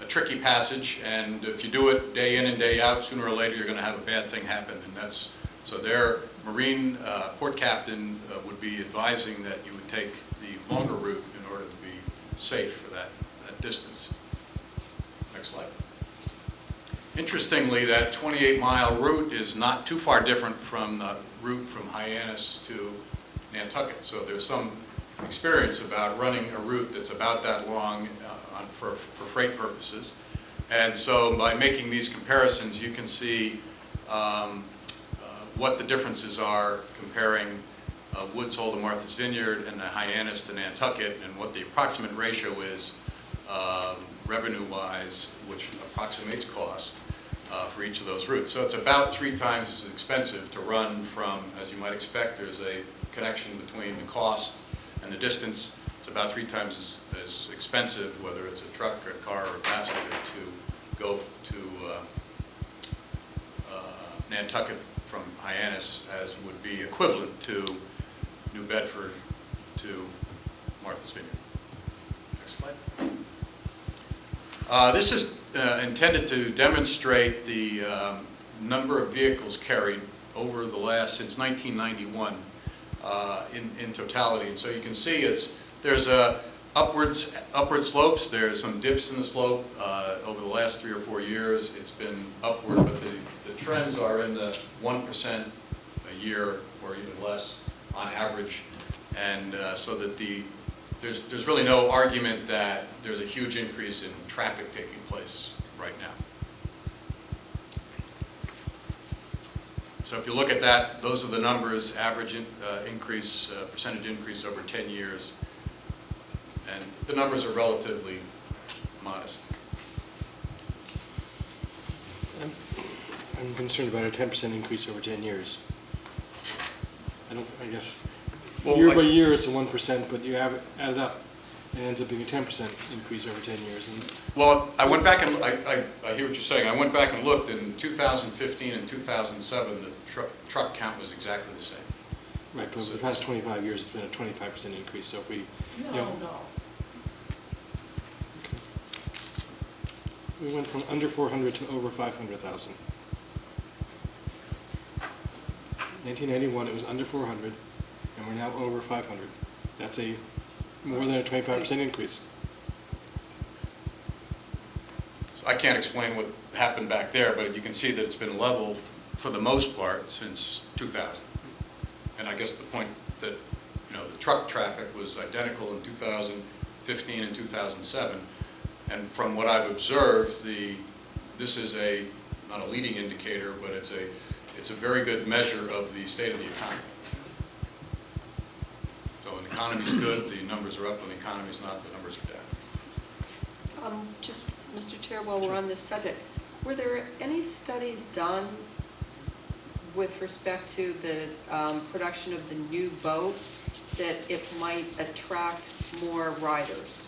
tricky passage, and if you do it day in and day out, sooner or later you're going to have a bad thing happen. And that's, so their Marine port captain would be advising that you would take the longer route in order to be safe for that distance. Next slide. Interestingly, that 28-mile route is not too far different from the route from Hyannis to Nantucket. So there's some experience about running a route that's about that long for freight purposes. And so by making these comparisons, you can see what the differences are comparing Woods Hole to Martha's Vineyard and the Hyannis to Nantucket, and what the approximate ratio is revenue-wise, which approximates cost for each of those routes. So it's about 3 times as expensive to run from, as you might expect, there's a connection between the cost and the distance. It's about 3 times as expensive, whether it's a truck or a car or a passenger, to go to Nantucket from Hyannis as would be equivalent to New Bedford to Martha's Vineyard. Next slide. This is intended to demonstrate the number of vehicles carried over the last, since 1991, in totality. And so you can see there's upward slopes. There's some dips in the slope. Over the last 3 or 4 years, it's been upward, but the trends are in the 1% a year or even less on average. And so that there's really no argument that there's a huge increase in traffic taking place right now. So if you look at that, those are the numbers, average increase, percentage increase over 10 years. And the numbers are relatively modest. I'm concerned about a 10% increase over 10 years. I guess, well, year by year it's a 1%, but you have it added up, and it ends up being a 10% increase over 10 years. And well, I went back and, I hear what you're saying. I went back and looked. In 2015 and 2007, the truck count was exactly the same. Right, but over the past 25 years, it's been a 25% increase. So if we, No. We went from under 400 to over 500,000. 1991, it was under 400, and we're now over 500. That's more than a 25% increase. So I can't explain what happened back there, but you can see that it's been level for the most part since 2000. And I guess the point that, the truck traffic was identical in 2015 and 2007. And from what I've observed, this is not a leading indicator, but it's a very good measure of the state of the economy. So when the economy's good, the numbers are up. When the economy's not, the numbers are down. Just, Mr. Chair, while we're on this subject, were there any studies done with respect to the production of the new boat that it might attract more riders?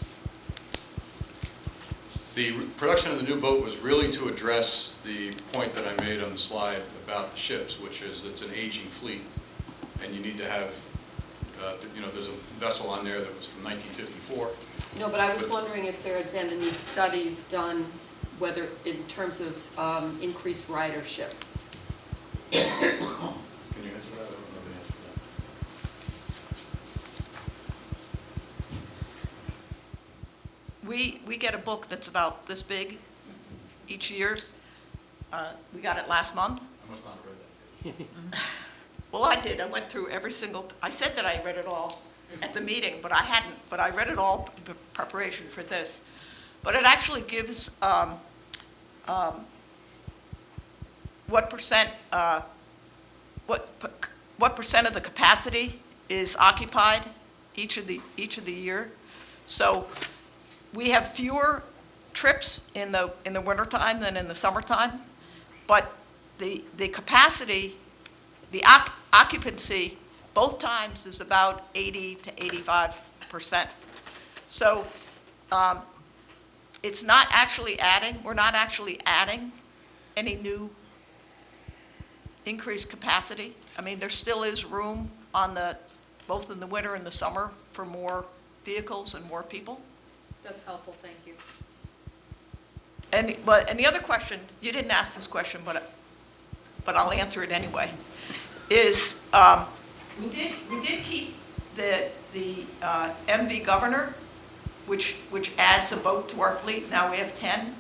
The production of the new boat was really to address the point that I made on the slide about the ships, which is it's an aging fleet, and you need to have, there's a vessel on there that was from 1954. No, but I was wondering if there had been any studies done, whether in terms of increased ridership. Can you answer that? I don't know the answer to that. We get a book that's about this big each year. We got it last month. I must not have read that. Well, I did. I went through every single, I said that I read it all at the meeting, but I hadn't. But I read it all in preparation for this. But it actually gives what percent of the capacity is occupied each of the year. So we have fewer trips in the wintertime than in the summertime, but the capacity, the occupancy, both times is about 80 to 85%. So it's not actually adding. We're not actually adding any new increased capacity. I mean, there still is room on both in the winter and the summer for more vehicles and more people. That's helpful, thank you. And the other question, you didn't ask this question, but I'll answer it anyway, is we did keep the MV Governor, which adds a boat to our fleet. Now we have 10,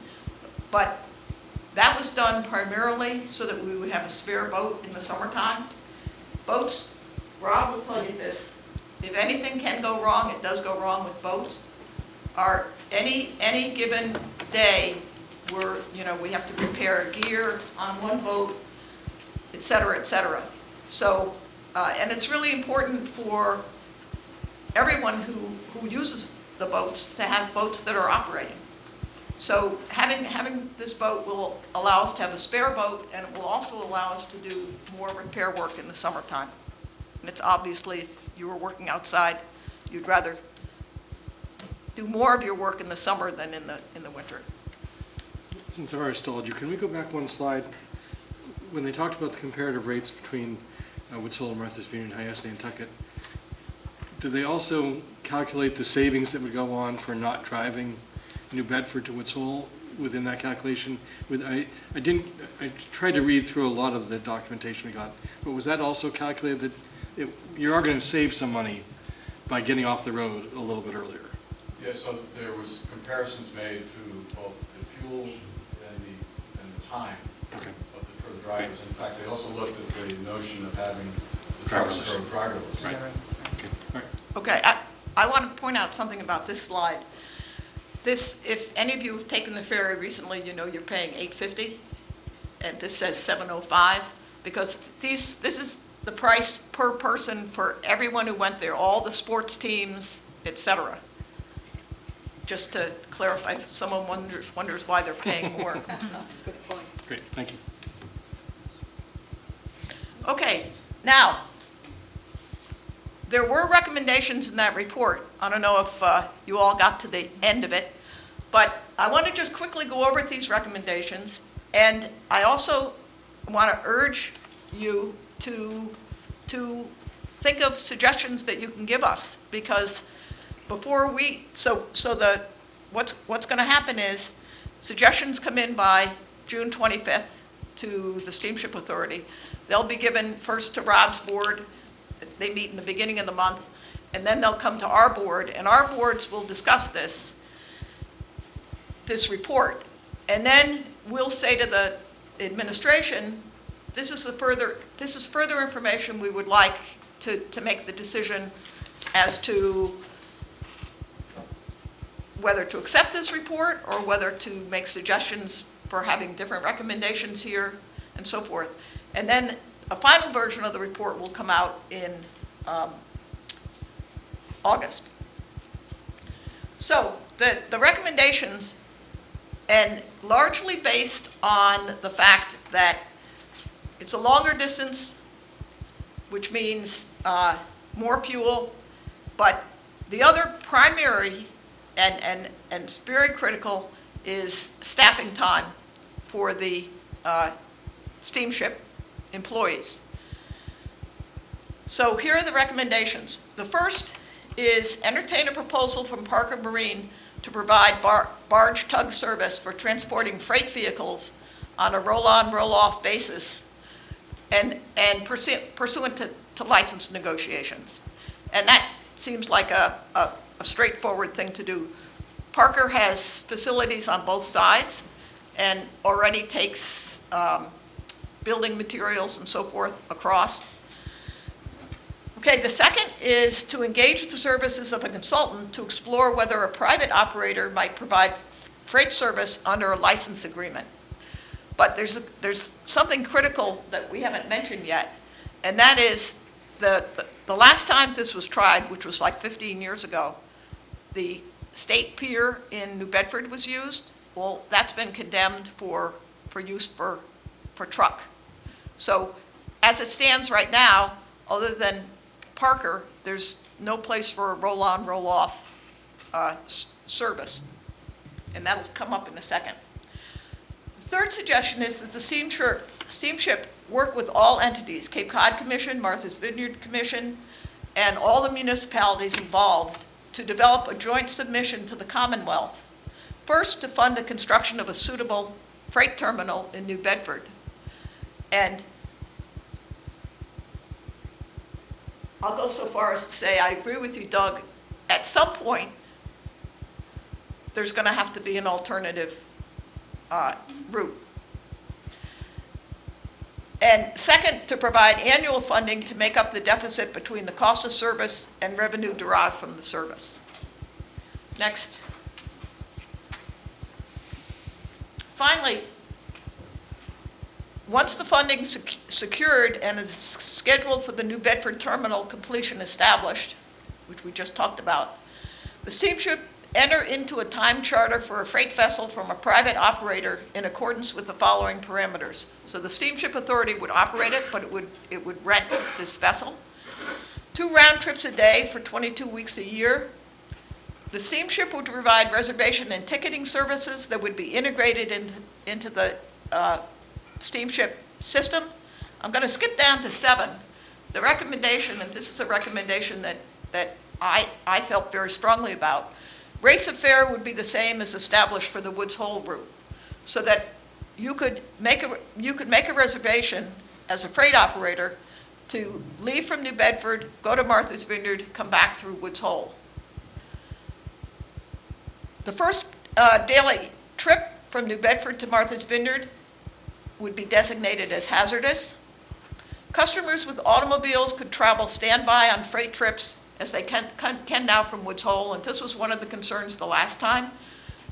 but that was done primarily so that we would have a spare boat in the summertime. Boats, Rob will tell you this, if anything can go wrong, it does go wrong with boats. Any given day, we have to repair gear on one boat, et cetera, et cetera. So, and it's really important for everyone who uses the boats to have boats that are operating. So having this boat will allow us to have a spare boat, and it will also allow us to do more repair work in the summertime. And it's obviously, if you were working outside, you'd rather do more of your work in the summer than in the winter. Since I've already stalled you, can we go back one slide? When they talked about the comparative rates between Woods Hole, Martha's Vineyard, Hyasta, and Tuckett, do they also calculate the savings that would go on for not driving New Bedford to Woods Hole within that calculation? I tried to read through a lot of the documentation we got, but was that also calculated that you are going to save some money by getting off the road a little bit earlier? Yeah, so there was comparisons made to both the fuel and the time for the drivers. In fact, they also looked at the notion of having the trucks go driverless. Right. Okay, I want to point out something about this slide. This, if any of you have taken the ferry recently, you know you're paying $8.50, and this says $7.05, because this is the price per person for everyone who went there, all the sports teams, et cetera. Just to clarify, if someone wonders why they're paying more. Good point. Great, thank you. Okay, now, there were recommendations in that report. I don't know if you all got to the end of it, but I want to just quickly go over these recommendations, and I also want to urge you to think of suggestions that you can give us, because before what's going to happen is suggestions come in by June 25th to the Steamship Authority. They'll be given first to Rob's board. They meet in the beginning of the month, and then they'll come to our board, and our boards will discuss this report. And then we'll say to the administration, this is further information we would like to make the decision as to whether to accept this report or whether to make suggestions for having different recommendations here and so forth. And then a final version of the report will come out in August. So the recommendations, and largely based on the fact that it's a longer distance, which means more fuel, but the other primary and very critical is staffing time for the steamship employees. So here are the recommendations. The first is entertain a proposal from Parker Marine to provide barge tug service for transporting freight vehicles on a roll-on, roll-off basis and pursuant to license negotiations. And that seems like a straightforward thing to do. Parker has facilities on both sides and already takes building materials and so forth across. Okay, the second is to engage the services of a consultant to explore whether a private operator might provide freight service under a license agreement. But there's something critical that we haven't mentioned yet, and that is the last time this was tried, which was like 15 years ago, the state pier in New Bedford was used. Well, that's been condemned for use for truck. So as it stands right now, other than Parker, there's no place for a roll-on, roll-off service, and that'll come up in a second. The third suggestion is that the steamship work with all entities, Cape Cod Commission, Martha's Vineyard Commission, and all the municipalities involved to develop a joint submission to the Commonwealth. First, to fund the construction of a suitable freight terminal in New Bedford. And I'll go so far as to say, I agree with you, Doug, at some point, there's going to have to be an alternative route. And second, to provide annual funding to make up the deficit between the cost of service and revenue derived from the service. Next. Finally, once the funding secured and is scheduled for the New Bedford terminal completion established, which we just talked about, the steamship enter into a time charter for a freight vessel from a private operator in accordance with the following parameters. So the steamship authority would operate it, but it would rent this vessel. 2 round trips a day for 22 weeks a year. The steamship would provide reservation and ticketing services that would be integrated into the steamship system. I'm going to skip down to 7. The recommendation, and this is a recommendation that I felt very strongly about, rates of fare would be the same as established for the Woods Hole route, so that you could make a reservation as a freight operator to leave from New Bedford, go to Martha's Vineyard, come back through Woods Hole. The first daily trip from New Bedford to Martha's Vineyard would be designated as hazardous. Customers with automobiles could travel standby on freight trips as they can now from Woods Hole, and this was one of the concerns the last time.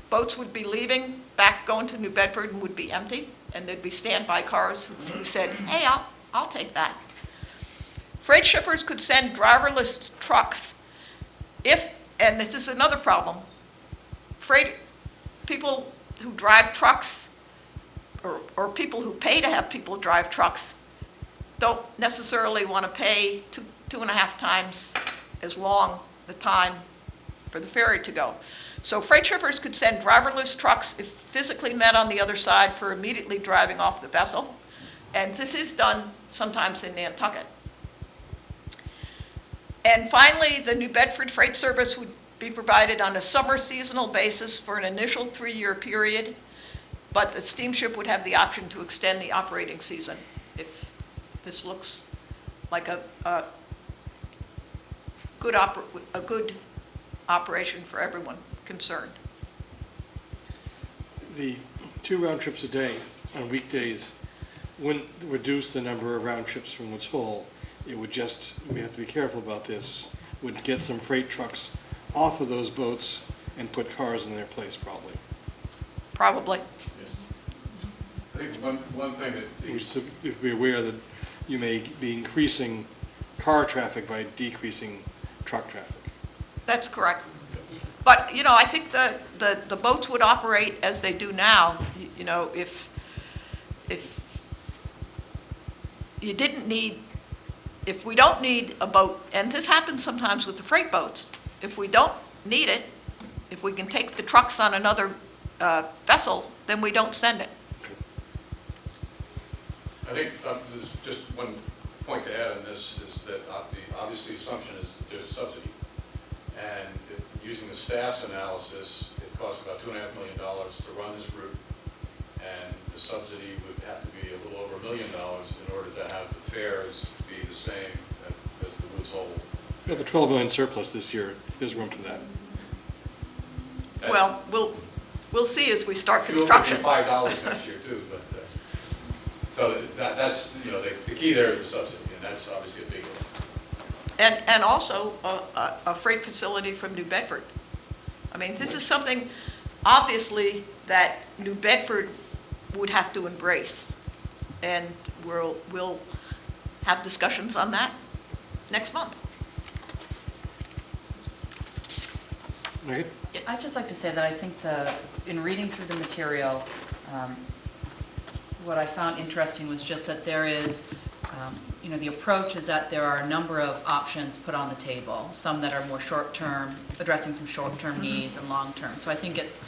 Boats would be leaving, back going to New Bedford, and would be empty, and there'd be standby cars who said, hey, I'll take that. Freight shippers could send driverless trucks if, and this is another problem, people who drive trucks or people who pay to have people drive trucks don't necessarily want to pay 2.5 times as long the time for the ferry to go. So freight shippers could send driverless trucks if physically met on the other side for immediately driving off the vessel. And this is done sometimes in Nantucket. And finally, the New Bedford freight service would be provided on a summer seasonal basis for an initial 3-year period, but the steamship would have the option to extend the operating season if this looks like a good operation for everyone concerned. The 2 round trips a day on weekdays wouldn't reduce the number of round trips from Woods Hole. It would just, we have to be careful about this, would get some freight trucks off of those boats and put cars in their place probably. Probably. I think one thing that You should be aware that you may be increasing car traffic by decreasing truck traffic. That's correct. But, I think the boats would operate as they do now. If you didn't need, if we don't need a boat, and this happens sometimes with the freight boats, if we don't need it, if we can take the trucks on another vessel, then we don't send it. I think there's just one point to add on this is that obviously the assumption is that there's a subsidy. And using the staff's analysis, it costs about $2.5 million to run this route. And the subsidy would have to be a little over $1 million in order to have the fares be the same as the Woods Hole. We have the 12 million surplus this year. There's room for that. Well, we'll see as we start construction. $5 next year too, but so that's the key there is the subsidy, and that's obviously a big one. And also a freight facility from New Bedford. I mean, this is something obviously that New Bedford would have to embrace, and we'll have discussions on that next month. Okay. I'd just like to say that I think in reading through the material, what I found interesting was just that there is, the approach is that there are a number of options put on the table, some that are more short-term, addressing some short-term needs and long-term. So I think it's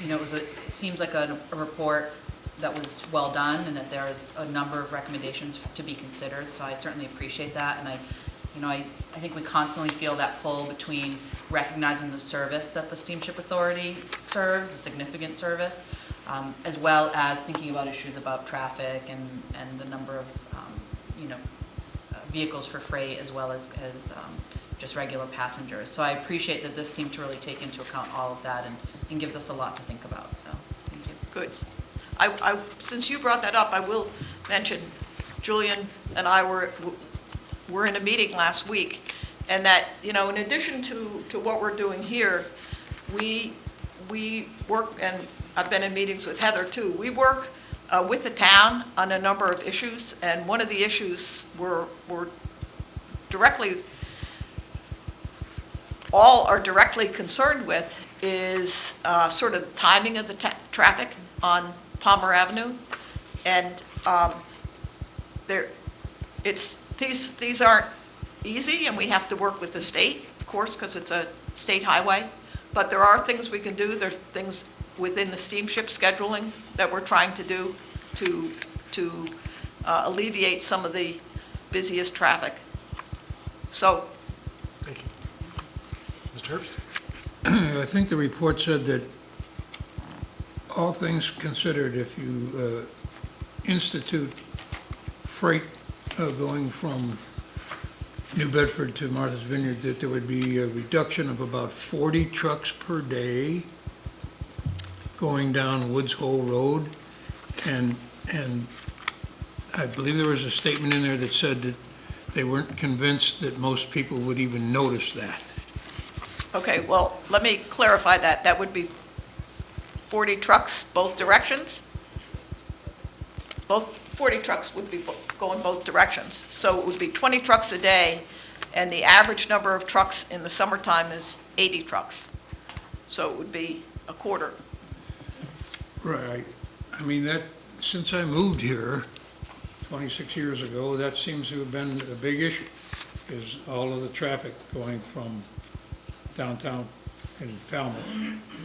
you know, it seems like a report that was well done and that there's a number of recommendations to be considered, so I certainly appreciate that. And I think we constantly feel that pull between recognizing the service that the Steamship Authority serves, a significant service, as well as thinking about issues about traffic and the number of, vehicles for freight as well as just regular passengers. So I appreciate that this seemed to really take into account all of that and gives us a lot to think about, so thank you. Good. Since you brought that up, I will mention, Julian and I were in a meeting last week, and that, in addition to what we're doing here, we work, and I've been in meetings with Heather too, we work with the town on a number of issues, and one of the issues we're directly concerned with is sort of timing of the traffic on Palmer Avenue, and these aren't easy, and we have to work with the state, of course, because it's a state highway, but there are things we can do. There's things within the steamship scheduling that we're trying to do to alleviate some of the busiest traffic. So. Thank you. Mr. Herbst? I think the report said that all things considered, if you institute freight going from New Bedford to Martha's Vineyard, that there would be a reduction of about 40 trucks per day going down Woods Hole Road. And I believe there was a statement in there that said that they weren't convinced that most people would even notice that. Okay, well, let me clarify that. That would be 40 trucks both directions? 40 trucks would be going both directions. So it would be 20 trucks a day, and the average number of trucks in the summertime is 80 trucks. So it would be a quarter. Right. I mean, that, since I moved here 26 years ago, that seems to have been a big issue, is all of the traffic going from downtown in Falmouth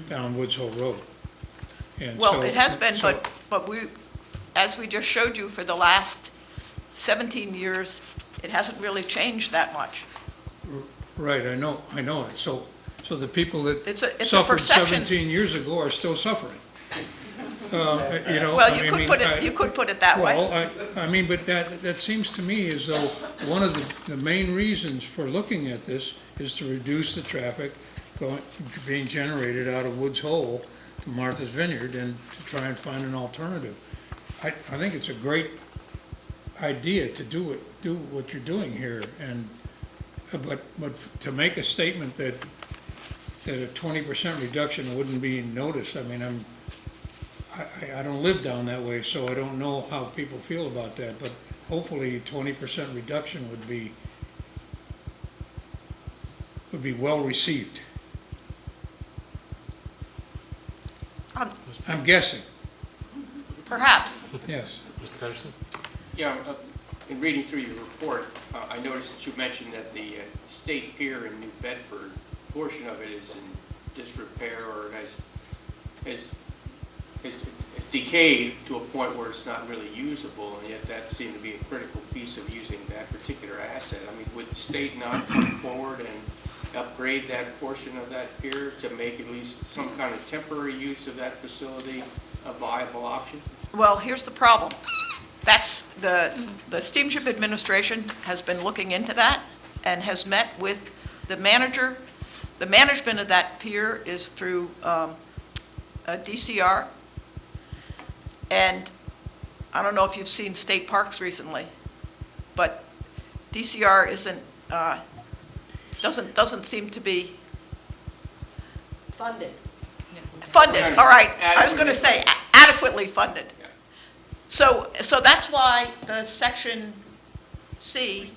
down Woods Hole Road. And well, so, it has been, but we, as we just showed you, for the last 17 years, it hasn't really changed that much. Right, I know it. So the people that It's a suffered perception. 17 years ago are still suffering. Well, you could put it that way. Well, I mean, but that seems to me as though one of the main reasons for looking at this is to reduce the traffic being generated out of Woods Hole to Martha's Vineyard and to try and find an alternative. I think it's a great idea to do what you're doing here, and but to make a statement that a 20% reduction wouldn't be noticed, I mean, I don't live down that way, so I don't know how people feel about that, but hopefully 20% reduction would be well received. I'm guessing. Perhaps. Yes. Mr. Patterson? Yeah, in reading through your report, I noticed that you mentioned that the state pier in New Bedford, portion of it is in disrepair or has decayed to a point where it's not really usable, and yet that seemed to be a critical piece of using that particular asset. I mean, would the state not come forward and upgrade that portion of that pier to make at least some kind of temporary use of that facility a viable option? Well, here's the problem. That's the Steamship Administration has been looking into that and has met with the manager. The management of that pier is through a DCR. And I don't know if you've seen state parks recently, but DCR doesn't seem to be Funded. funded. All right, I was going to say adequately funded. So that's why the section C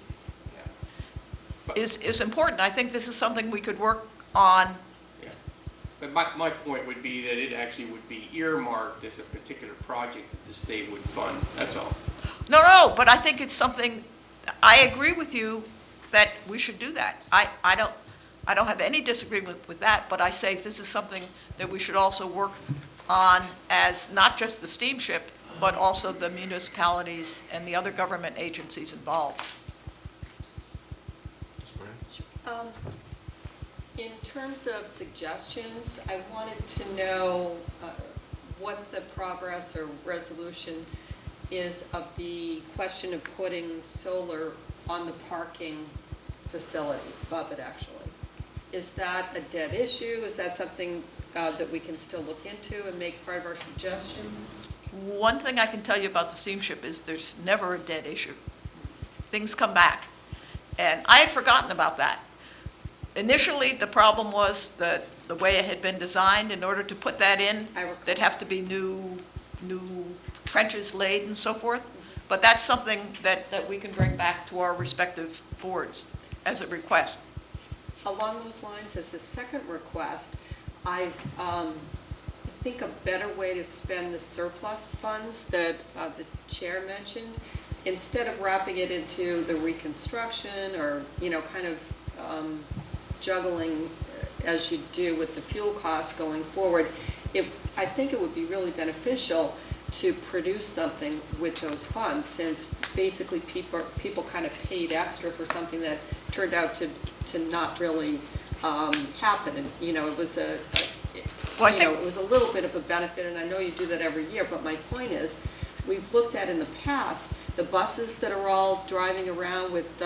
is important. I think this is something we could work on. Yeah. But my point would be that it actually would be earmarked as a particular project that the state would fund, that's all. No, but I think it's something, I agree with you that we should do that. I don't have any disagreement with that, but I say this is something that we should also work on as not just the steamship, but also the municipalities and the other government agencies involved. In terms of suggestions, I wanted to know what the progress or resolution is of the question of putting solar on the parking facility, above it actually. Is that a dead issue? Is that something that we can still look into and make part of our suggestions? One thing I can tell you about the steamship is there's never a dead issue. Things come back. And I had forgotten about that. Initially, the problem was that the way it had been designed, in order to put that in, there'd have to be new trenches laid and so forth. But that's something that we can bring back to our respective boards as a request. Along those lines, as a second request, I think a better way to spend the surplus funds that the chair mentioned, instead of wrapping it into the reconstruction or, kind of juggling as you do with the fuel costs going forward, I think it would be really beneficial to produce something with those funds, since basically people kind of paid extra for something that turned out to not really happen. And, it was it was a little bit of a benefit, and I know you do that every year, but my point is, we've looked at in the past, the buses that are all driving around with,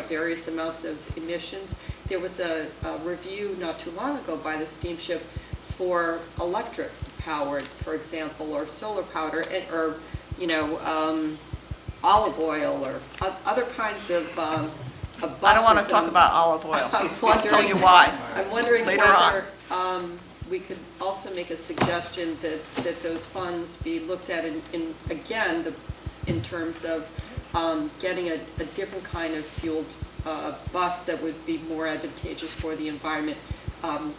various amounts of emissions. There was a review not too long ago by the steamship for electric powered, for example, or solar powered, or olive oil, or other kinds of buses. I don't want to talk about olive oil. I'll tell you why. I'm wondering later whether on. We could also make a suggestion that those funds be looked at in terms of getting a different kind of fueled bus that would be more advantageous for the environment on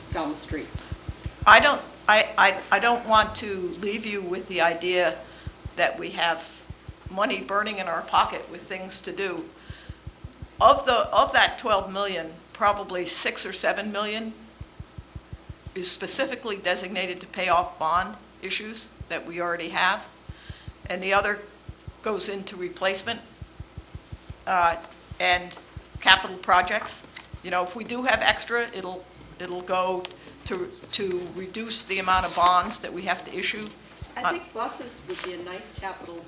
Falmouth streets. I don't want to leave you with the idea that we have money burning in our pocket with things to do. Of that 12 million, probably 6 or 7 million is specifically designated to pay off bond issues that we already have, and the other goes into replacement and capital projects. If we do have extra, it'll go to reduce the amount of bonds that we have to issue. I think buses would be a nice capital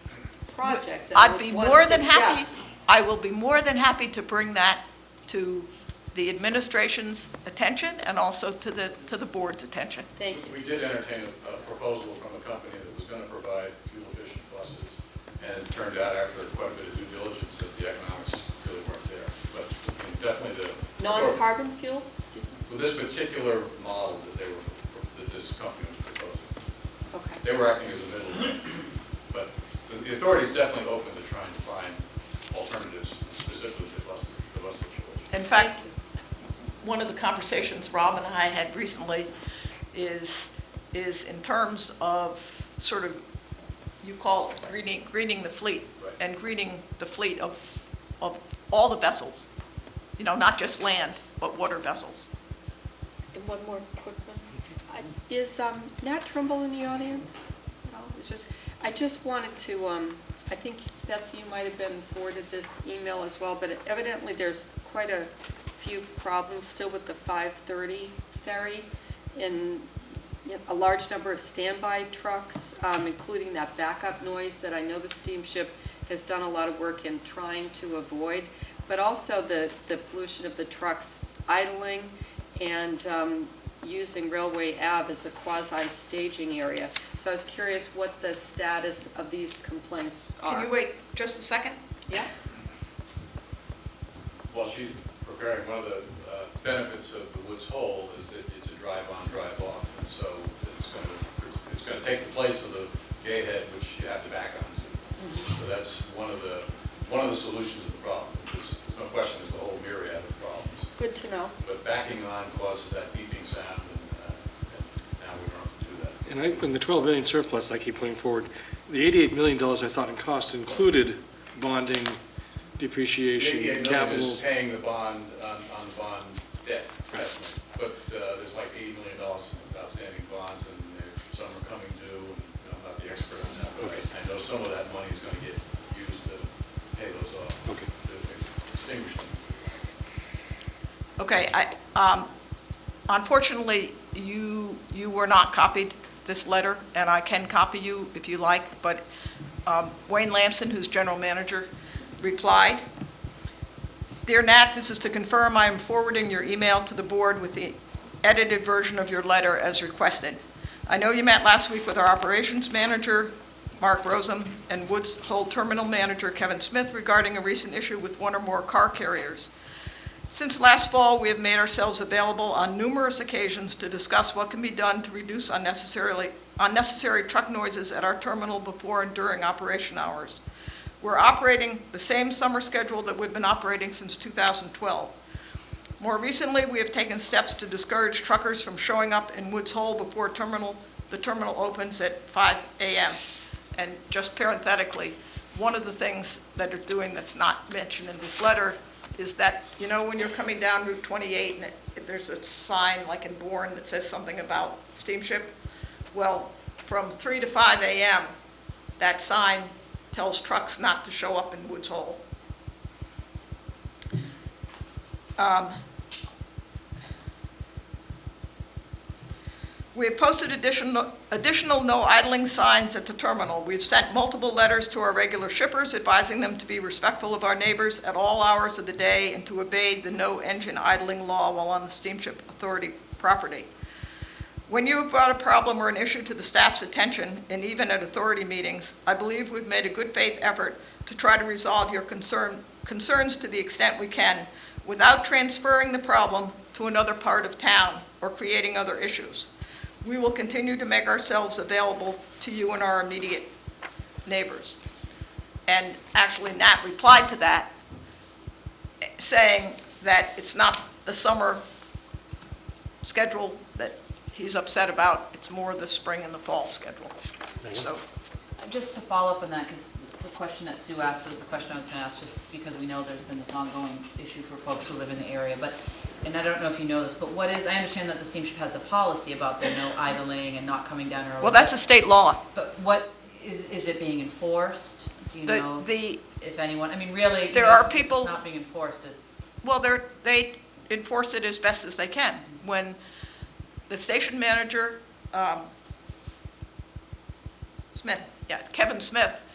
project. I'd be more than happy. I will be more than happy to bring that to the administration's attention and also to the board's attention. Thank you. We did entertain a proposal from a company that was going to provide fuel-efficient buses, and it turned out after quite a bit of due diligence that the economics really weren't there. But definitely Non-carbon fuel? Excuse me. With this particular model that this company was proposing. Okay. They were acting as a middleman. But the authority is definitely open to trying to find alternatives, specifically to the bus situation. In fact, one of the conversations Rob and I had recently is in terms of sort of, you call it greening the fleet, right, and greening the fleet of all the vessels, not just land, but water vessels. And one more quick one. Is Nat Trimble in the audience? No, I just wanted to, I think, Betsy, you might have been forwarded this email as well, but evidently there's quite a few problems still with the 530 ferry, in a large number of standby trucks, including that backup noise that I know the steamship has done a lot of work in trying to avoid, but also the pollution of the trucks idling and using Railway Ave as a quasi-staging area. So I was curious what the status of these complaints are. Can you wait just a second? Yeah. While she's preparing, one of the benefits of the Woods Hole is that it's a drive-on, drive-off, and so it's going to take the place of the gay head, which you have to back onto. Mm-hmm. So that's one of the solutions of the problem. There's no question there's a whole myriad of problems. Good to know. But backing on causes that beeping sound, and now we don't have to do that. And in the 12 million surplus I keep putting forward, the $88 million I thought in cost included bonding, depreciation, $88 million capital. is paying the bond on the bond debt, estimate, but there's like $80 million of outstanding bonds, and some are coming due, and I'm not the expert on that, but I know some of that money is going to get used to pay those off, Okay. to extinguish them. Okay, unfortunately, you were not copied this letter, and I can copy you if you like, but Wayne Lamson, who's general manager, replied, "Dear Nat, this is to confirm I am forwarding your email to the board with the edited version of your letter as requested. I know you met last week with our operations manager, Mark Rosem, and Woods Hole Terminal Manager, Kevin Smith, regarding a recent issue with one or more car carriers. Since last fall, we have made ourselves available on numerous occasions to discuss what can be done to reduce unnecessary truck noises at our terminal before and during operation hours. We're operating the same summer schedule that we've been operating since 2012. More recently, we have taken steps to discourage truckers from showing up in Woods Hole before the terminal opens at 5 a.m. And just parenthetically, one of the things that they're doing that's not mentioned in this letter is that, you know, when you're coming down Route 28 and there's a sign like in Bourne that says something about steamship, well, from 3 to 5 a.m., that sign tells trucks not to show up in Woods Hole. We have posted additional no idling signs at the terminal. We've sent multiple letters to our regular shippers advising them to be respectful of our neighbors at all hours of the day and to obey the no engine idling law while on the Steamship Authority property. When you have brought a problem or an issue to the staff's attention, and even at authority meetings, I believe we've made a good faith effort to try to resolve your concerns to the extent we can without transferring the problem to another part of town or creating other issues. We will continue to make ourselves available to you and our immediate neighbors." And actually, Nat replied to that, saying that it's not the summer schedule that he's upset about, it's more the spring and the fall schedule. So, Just to follow up on that, because the question that Sue asked was the question I was going to ask, just because we know there's been this ongoing issue for folks who live in the area, but, and I don't know if you know this, but I understand that the steamship has a policy about the no idling and not coming down early. well, that's a state law. But what, is it being enforced? Do you know if anyone, I mean, really, there are people, if it's not being enforced, it's. well, they enforce it as best as they can. When the station manager, Kevin Smith,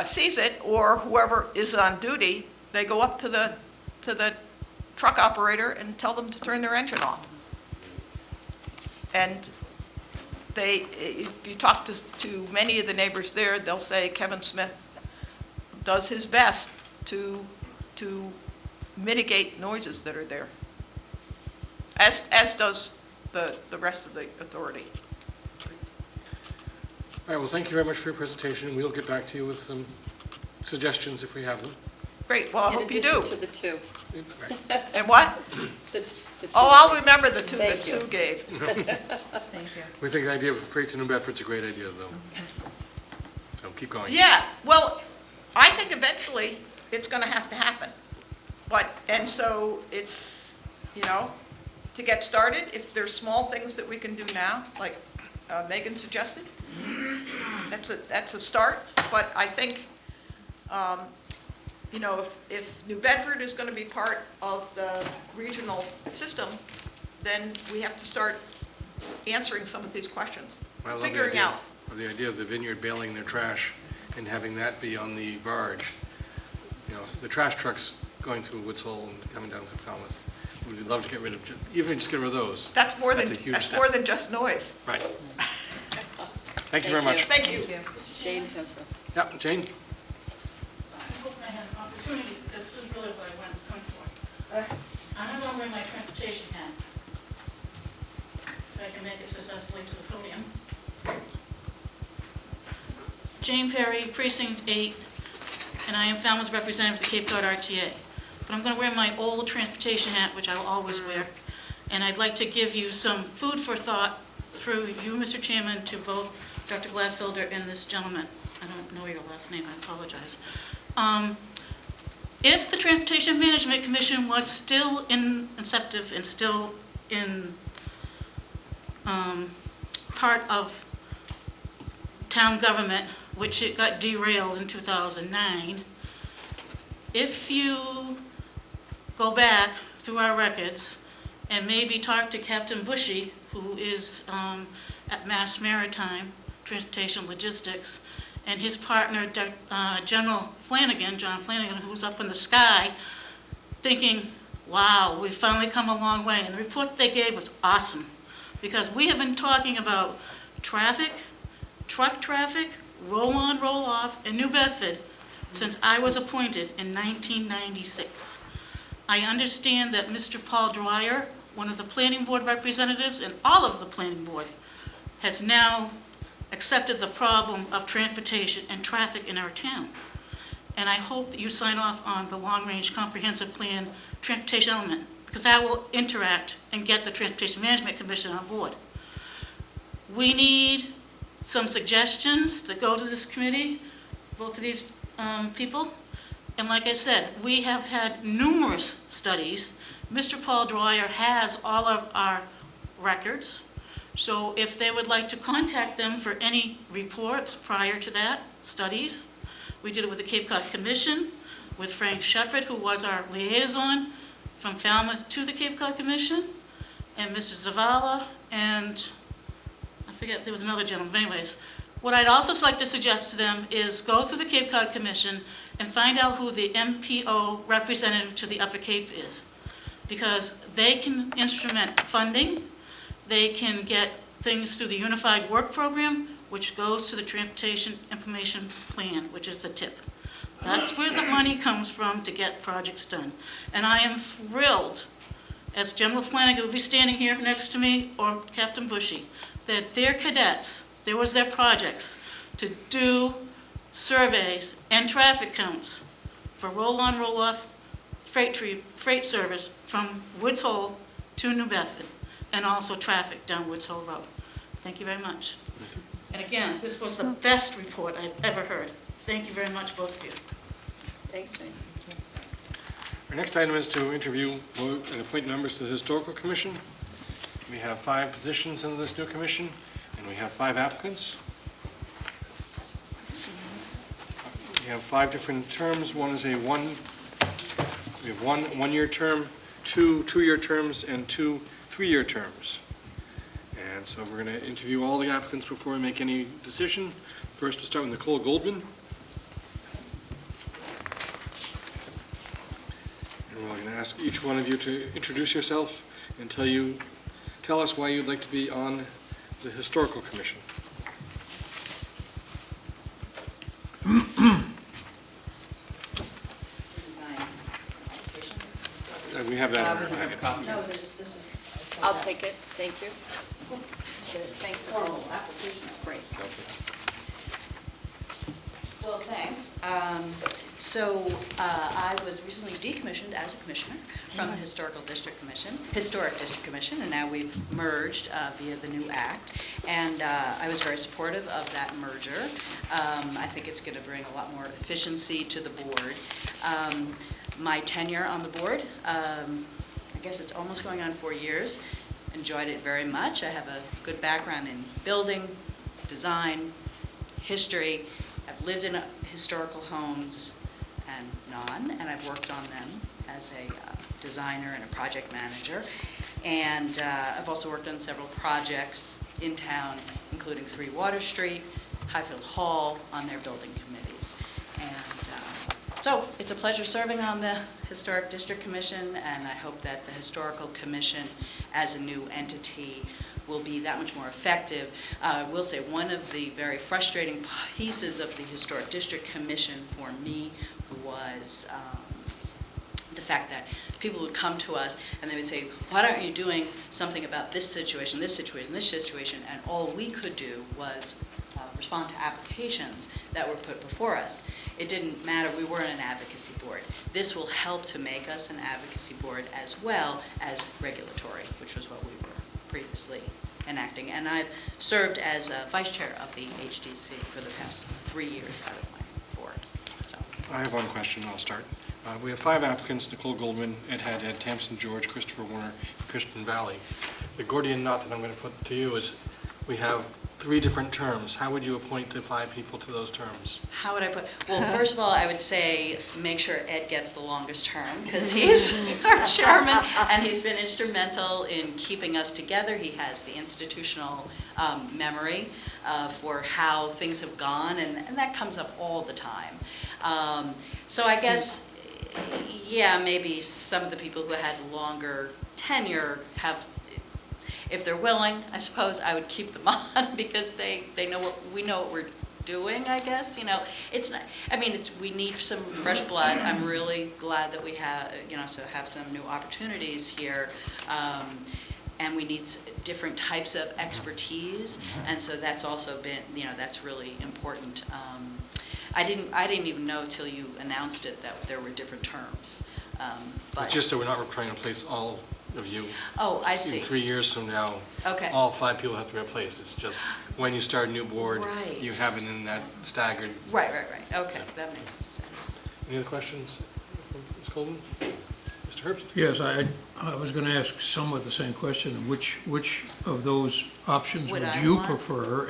sees it, or whoever is on duty, they go up to the truck operator and tell them to turn their engine off. And if you talk to many of the neighbors there, they'll say Kevin Smith does his best to mitigate noises that are there, as does the rest of the authority. All right, well, thank you very much for your presentation. We'll get back to you with some suggestions if we have them. Great, well, I hope you do. In addition to the two. Right. And what? The two. Oh, I'll remember the two Thank that you. Sue gave. Thank you. We think the idea of freight to New Bedford's a great idea, though. So keep going. Yeah, well, I think eventually it's going to have to happen. And so it's, you know, to get started, if there's small things that we can do now, like Megan suggested, that's a start. But I think, you know, if New Bedford is going to be part of the regional system, then we have to start answering some of these questions, I love figuring out. the idea of the vineyard bailing their trash and having that be on the barge. You know, the trash trucks going through Woods Hole and coming down to Falmouth. We'd love to get rid of, even just get rid of those. That's more a huge step. more than just noise. Right. Thank you very much. Thank you. Jane has a. Yeah, Jane? I was hoping I had an opportunity, because this is really what I wanted to come for. I'm going to wear my transportation hat, if I can make it successfully to the podium. Jane Perry, Precinct 8, and I am Falmouth's representative of the Cape Cod RTA. But I'm going to wear my old transportation hat, which I will always wear, and I'd like to give you some food for thought through you, Mr. Chairman, to both Dr. Gladfelder and this gentleman. I don't know your last name, I apologize. if the Transportation Management Commission was still inceptive and still in part of town government, which it got derailed in 2009, if you go back through our records and maybe talk to Captain Bushy, who is at Mass Maritime Transportation Logistics, and his partner, General Flanagan, John Flanagan, who's up in the sky, thinking, wow, we've finally come a long way. And the report they gave was awesome, because we have been talking about traffic, truck traffic, roll-on, roll-off in New Bedford since I was appointed in 1996. I understand that Mr. Paul Dwyer, one of the planning board representatives, and all of the planning board, has now accepted the problem of transportation and traffic in our town. And I hope that you sign off on the long-range comprehensive plan transportation element, because that will interact and get the Transportation Management Commission on board. We need some suggestions to go to this committee, both of these people. And like I said, we have had numerous studies. Mr. Paul Dwyer has all of our records. So if they would like to contact them for any reports prior to that, studies, we did it with the Cape Cod Commission, with Frank Shepard, who was our liaison from Falmouth to the Cape Cod Commission, and Mrs. Zavala, and I forget, there was another gentleman. But anyways, what I'd also like to suggest to them is go through the Cape Cod Commission and find out who the MPO representative to the Upper Cape is, because they can instrument funding. They can get things through the Unified Work Program, which goes to the Transportation Information Plan, which is the TIP. That's where the money comes from to get projects done. And I am thrilled, as General Flanagan will be standing here next to me, or Captain Bushy, that their cadets, there was their projects, to do surveys and traffic counts for roll-on, roll-off freight service from Woods Hole to New Bedford, and also traffic down Woods Hole Road. Thank you very much. And again, this was the best report I've ever heard. Thank you very much, both of you. Thanks, Jane. Our next item is to interview and appoint members to the Historical Commission. We have 5 positions in this new commission, and we have 5 applicants. We have 5 different terms. One is we have one-year term, 2 two-year terms, and 2 3-year terms. And so we're going to interview all the applicants before we make any decision. First, we'll start with Nicole Goldman. And we're going to ask each one of you to introduce yourself and tell us why you'd like to be on the Historical Commission. We have that in our packet. No, this is. I'll take it, thank you. Thanks. Formal application. Great. Well, thanks. I was recently decommissioned as a commissioner from the Historic District Commission, and now we've merged via the new act. And I was very supportive of that merger. I think it's going to bring a lot more efficiency to the board. My tenure on the board, I guess it's almost going on 4 years. Enjoyed it very much. I have a good background in building, design, history. I've lived in historical homes and non, and I've worked on them as a designer and a project manager. And I've also worked on several projects in town, including 3 Water Street, Highfield Hall, on their building committees. And so it's a pleasure serving on the Historic District Commission, and I hope that the Historical Commission as a new entity will be that much more effective. I will say one of the very frustrating pieces of the Historic District Commission for me was the fact that people would come to us and they would say, why aren't you doing something about this situation, this situation, this situation? And all we could do was respond to applications that were put before us. It didn't matter, we weren't an advocacy board. This will help to make us an advocacy board as well as regulatory, which was what we were previously enacting. And I've served as vice chair of the HDC for the past 3 years out of my 4. So I have one question, I'll start. We have 5 applicants: Nicole Goldman, Ed Haddad, Tamsin George, Christopher Warner, and Kristen Valley. The Gordian knot that I'm going to put to you is, we have 3 different terms. How would you appoint the 5 people to those terms? How would I put, well, first of all, I would say, make sure Ed gets the longest term, because he's our chairman, and he's been instrumental in keeping us together. He has the institutional memory for how things have gone, and that comes up all the time. So I guess, yeah, maybe some of the people who had longer tenure have, if they're willing, I suppose I would keep them on, because they know we know what we're doing, I guess. You know, it's not, I mean, we need some fresh blood. I'm really glad that we have, have some new opportunities here. And we need different types of expertise, and so that's also been, that's really important. I didn't even know till you announced it that there were different terms. But just so we're not trying to replace all of you. Oh, I see. In 3 years from now, okay, all 5 people have to be replaced. It's just when you start a new board, right, you have it in that staggered. Right. Okay, yeah. That makes sense. Any other questions from Ms. Colden? Mr. Herbst? Yes, I was going to ask somewhat the same question. Which of those options would you prefer?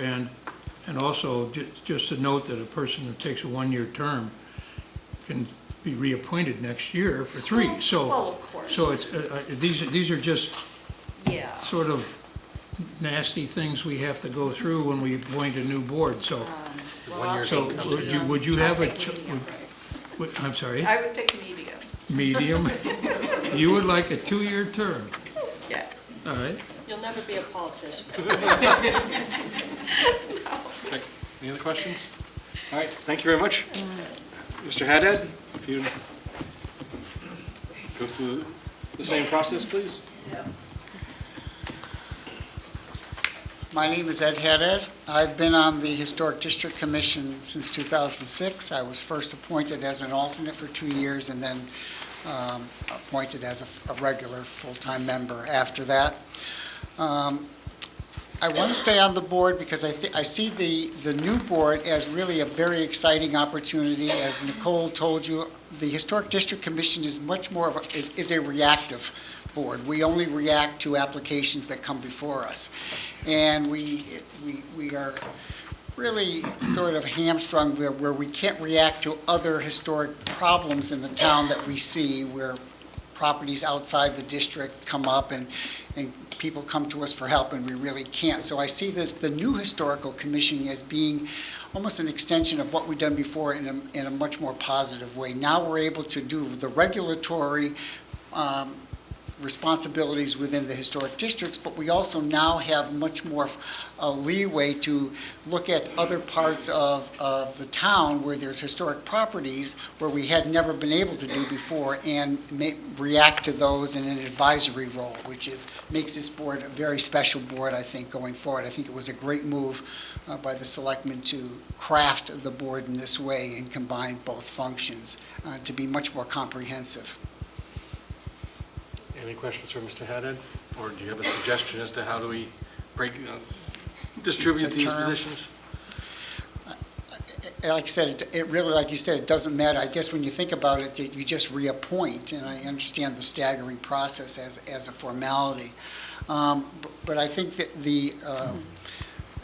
And also, just to note that a person who takes a 1-year term can be reappointed next year for 3. So, well, of course. So it's these are just sort of nasty things we have to go through when we appoint a new board. So, would you have a? I'm sorry. I would take medium. Medium. You would like a 2-year term. Yes. All right. You'll never be a politician. Okay. Any other questions? All right. Thank you very much. Mr. Haddad, if you go through the same process, please. Yeah. My name is Ed Haddad. I've been on the Historic District Commission since 2006. I was first appointed as an alternate for 2 years and then appointed as a regular full-time member after that. I want to stay on the board because I see the new board as really a very exciting opportunity. As Nicole told you, the Historic District Commission is much more of is a reactive board. We only react to applications that come before us. And we are really sort of hamstrung where we can't react to other historic problems in the town that we see, where properties outside the district come up and people come to us for help, and we really can't. So I see the new historical commission as being almost an extension of what we've done before in a much more positive way. Now we're able to do the regulatory responsibilities within the historic districts, but we also now have much more leeway to look at other parts of the town where there's historic properties where we had never been able to do before, and react to those in an advisory role, which makes this board a very special board, I think, going forward. I think it was a great move by the selectmen to craft the board in this way and combine both functions to be much more comprehensive. Any questions for Mr. Haddad? Or do you have a suggestion as to how do we distribute these positions? Like I said, it really, like you said, it doesn't matter. I guess when you think about it, you just reappoint, and I understand the staggering process as a formality. But I think that the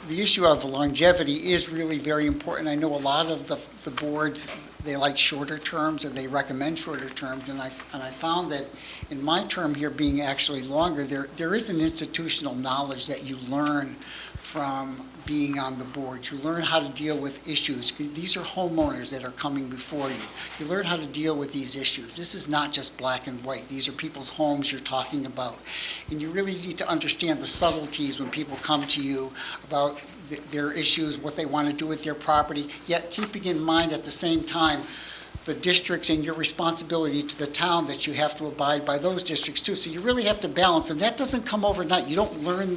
issue of longevity is really very important. I know a lot of the boards, they like shorter terms, or they recommend shorter terms, and I found that in my term here being actually longer, there is an institutional knowledge that you learn from being on the board. You learn how to deal with issues. These are homeowners that are coming before you. You learn how to deal with these issues. This is not just black and white. These are people's homes you're talking about. And you really need to understand the subtleties when people come to you about their issues, what they want to do with their property, yet keeping in mind at the same time the districts and your responsibility to the town that you have to abide by those districts too. So you really have to balance, and that doesn't come overnight. You don't learn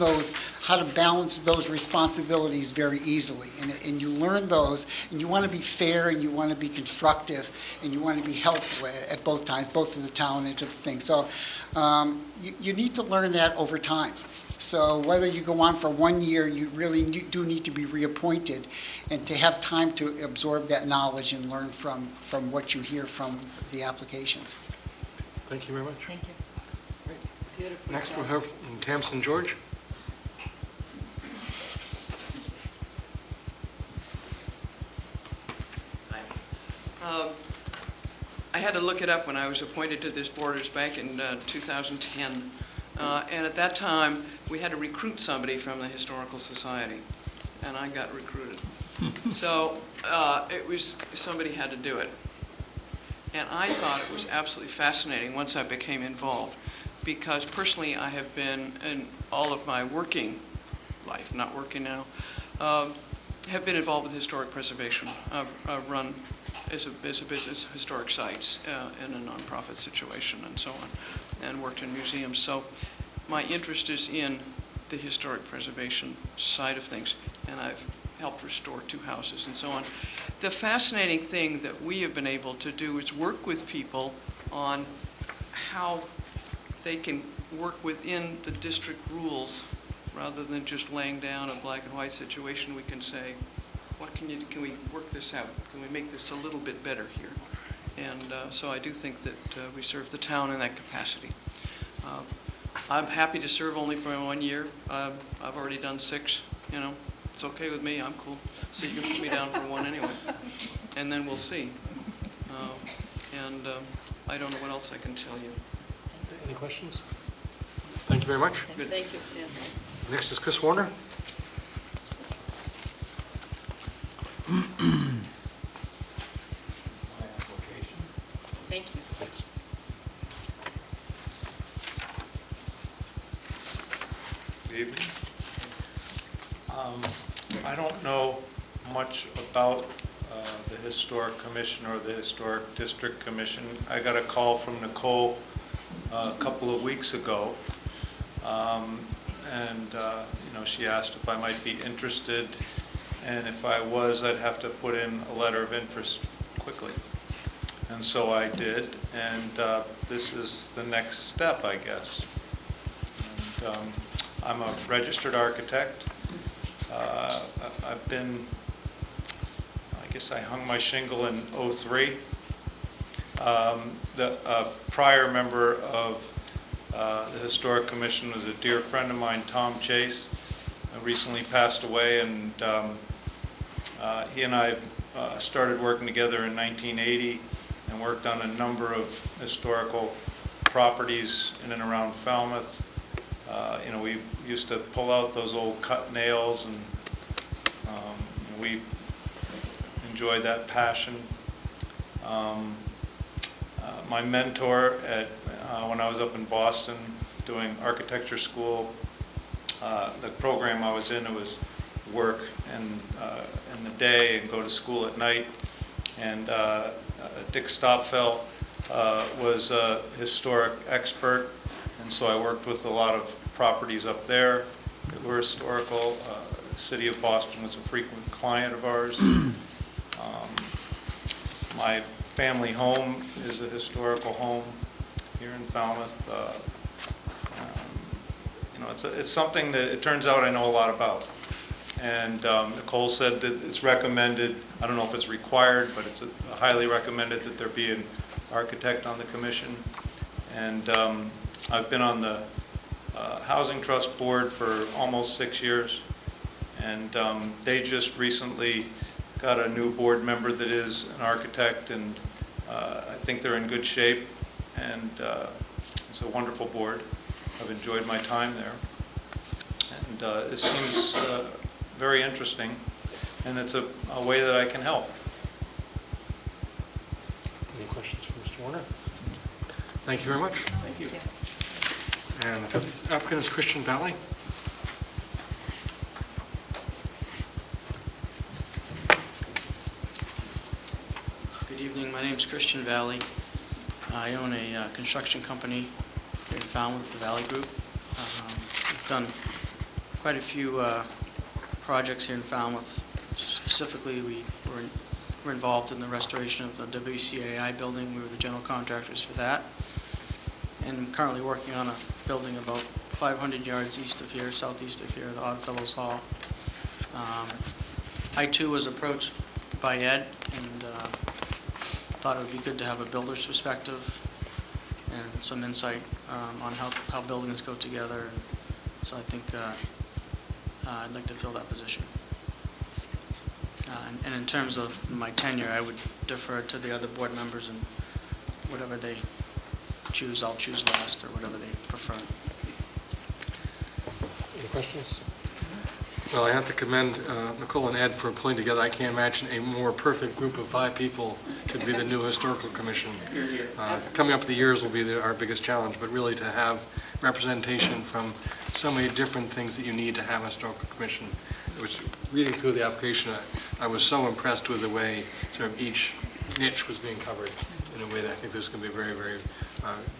how to balance those responsibilities very easily. And you learn those, and you want to be fair, and you want to be constructive, and you want to be helpful at both times, both to the town and to the thing. So you need to learn that over time. So whether you go on for 1 year, you really do need to be reappointed and to have time to absorb that knowledge and learn from what you hear from the applications. Thank you very much. Thank you. Beautiful. Next, we'll have Tamsin George. I had to look it up when I was appointed to this board back in 2010. And at that time, we had to recruit somebody from the Historical Society, and I got recruited. So it was, somebody had to do it. And I thought it was absolutely fascinating once I became involved, because personally I have been, in all of my working life, not working now, have been involved with historic preservation. I've run as a business historic sites in a nonprofit situation and so on, and worked in museums. So my interest is in the historic preservation side of things, and I've helped restore 2 houses and so on. The fascinating thing that we have been able to do is work with people on how they can work within the district rules rather than just laying down a black and white situation. We can say, what can we work this out? Can we make this a little bit better here? And so I do think that we serve the town in that capacity. I'm happy to serve only for 1 year. I've already done 6, you know. It's okay with me, I'm cool. So you can put me down for 1 anyway. And then we'll see. I don't know what else I can tell you. Any questions? Thank you very much. Thank you. Yeah. Next is Chris Warner. Thank you. Thanks. Good evening. I don't know much about the Historic Commission or the Historic District Commission. I got a call from Nicole a couple of weeks ago, you know, she asked if I might be interested, and if I was, I'd have to put in a letter of interest quickly. And so I did, and this is the next step, I guess. And, I'm a registered architect. I've been, I guess I hung my shingle in '03. The prior member of the Historic Commission was a dear friend of mine, Tom Chase, who recently passed away, and he and I started working together in 1980 and worked on a number of historical properties in and around Falmouth. You know, we used to pull out those old cut nails, and we enjoyed that passion. My mentor when I was up in Boston doing architecture school, the program I was in, it was work in the day and go to school at night. And Dick Stopfeld was a historic expert, and so I worked with a lot of properties up there that were historical. The city of Boston was a frequent client of ours. My family home is a historical home here in Falmouth. You know, it's something that it turns out I know a lot about. And Nicole said that it's recommended, I don't know if it's required, but it's highly recommended that there be an architect on the commission. And I've been on the Housing Trust Board for almost 6 years. And they just recently got a new board member that is an architect, and I think they're in good shape. And it's a wonderful board. I've enjoyed my time there. And it seems very interesting, and it's a way that I can help. Any questions for Mr. Warner? Thank you very much. Thank you. And the fifth applicant is Christian Valley. Good evening. My name is Christian Valley. I own a construction company here in Falmouth, the Valley Group. We've done quite a few projects here in Falmouth. Specifically, we're involved in the restoration of the WCAI building. We were the general contractors for that. and I'm currently working on a building about 500 yards east of here, southeast of here, the Oddfellows Hall. I too was approached by Ed and thought it would be good to have a builder's perspective and some insight on how buildings go together. And so I think I'd like to fill that position. And in terms of my tenure, I would defer to the other board members, and whatever they choose, I'll choose last, or whatever they prefer. Any questions? Well, I have to commend Nicole and Ed for pulling together. I can't imagine a more perfect group of 5 people could be the new Historical Commission. Coming up the years will be our biggest challenge, but really to have representation from so many different things that you need to have a Historical Commission. Which, reading through the application, I was so impressed with the way sort of each niche was being covered in a way that I think there's going to be a very, very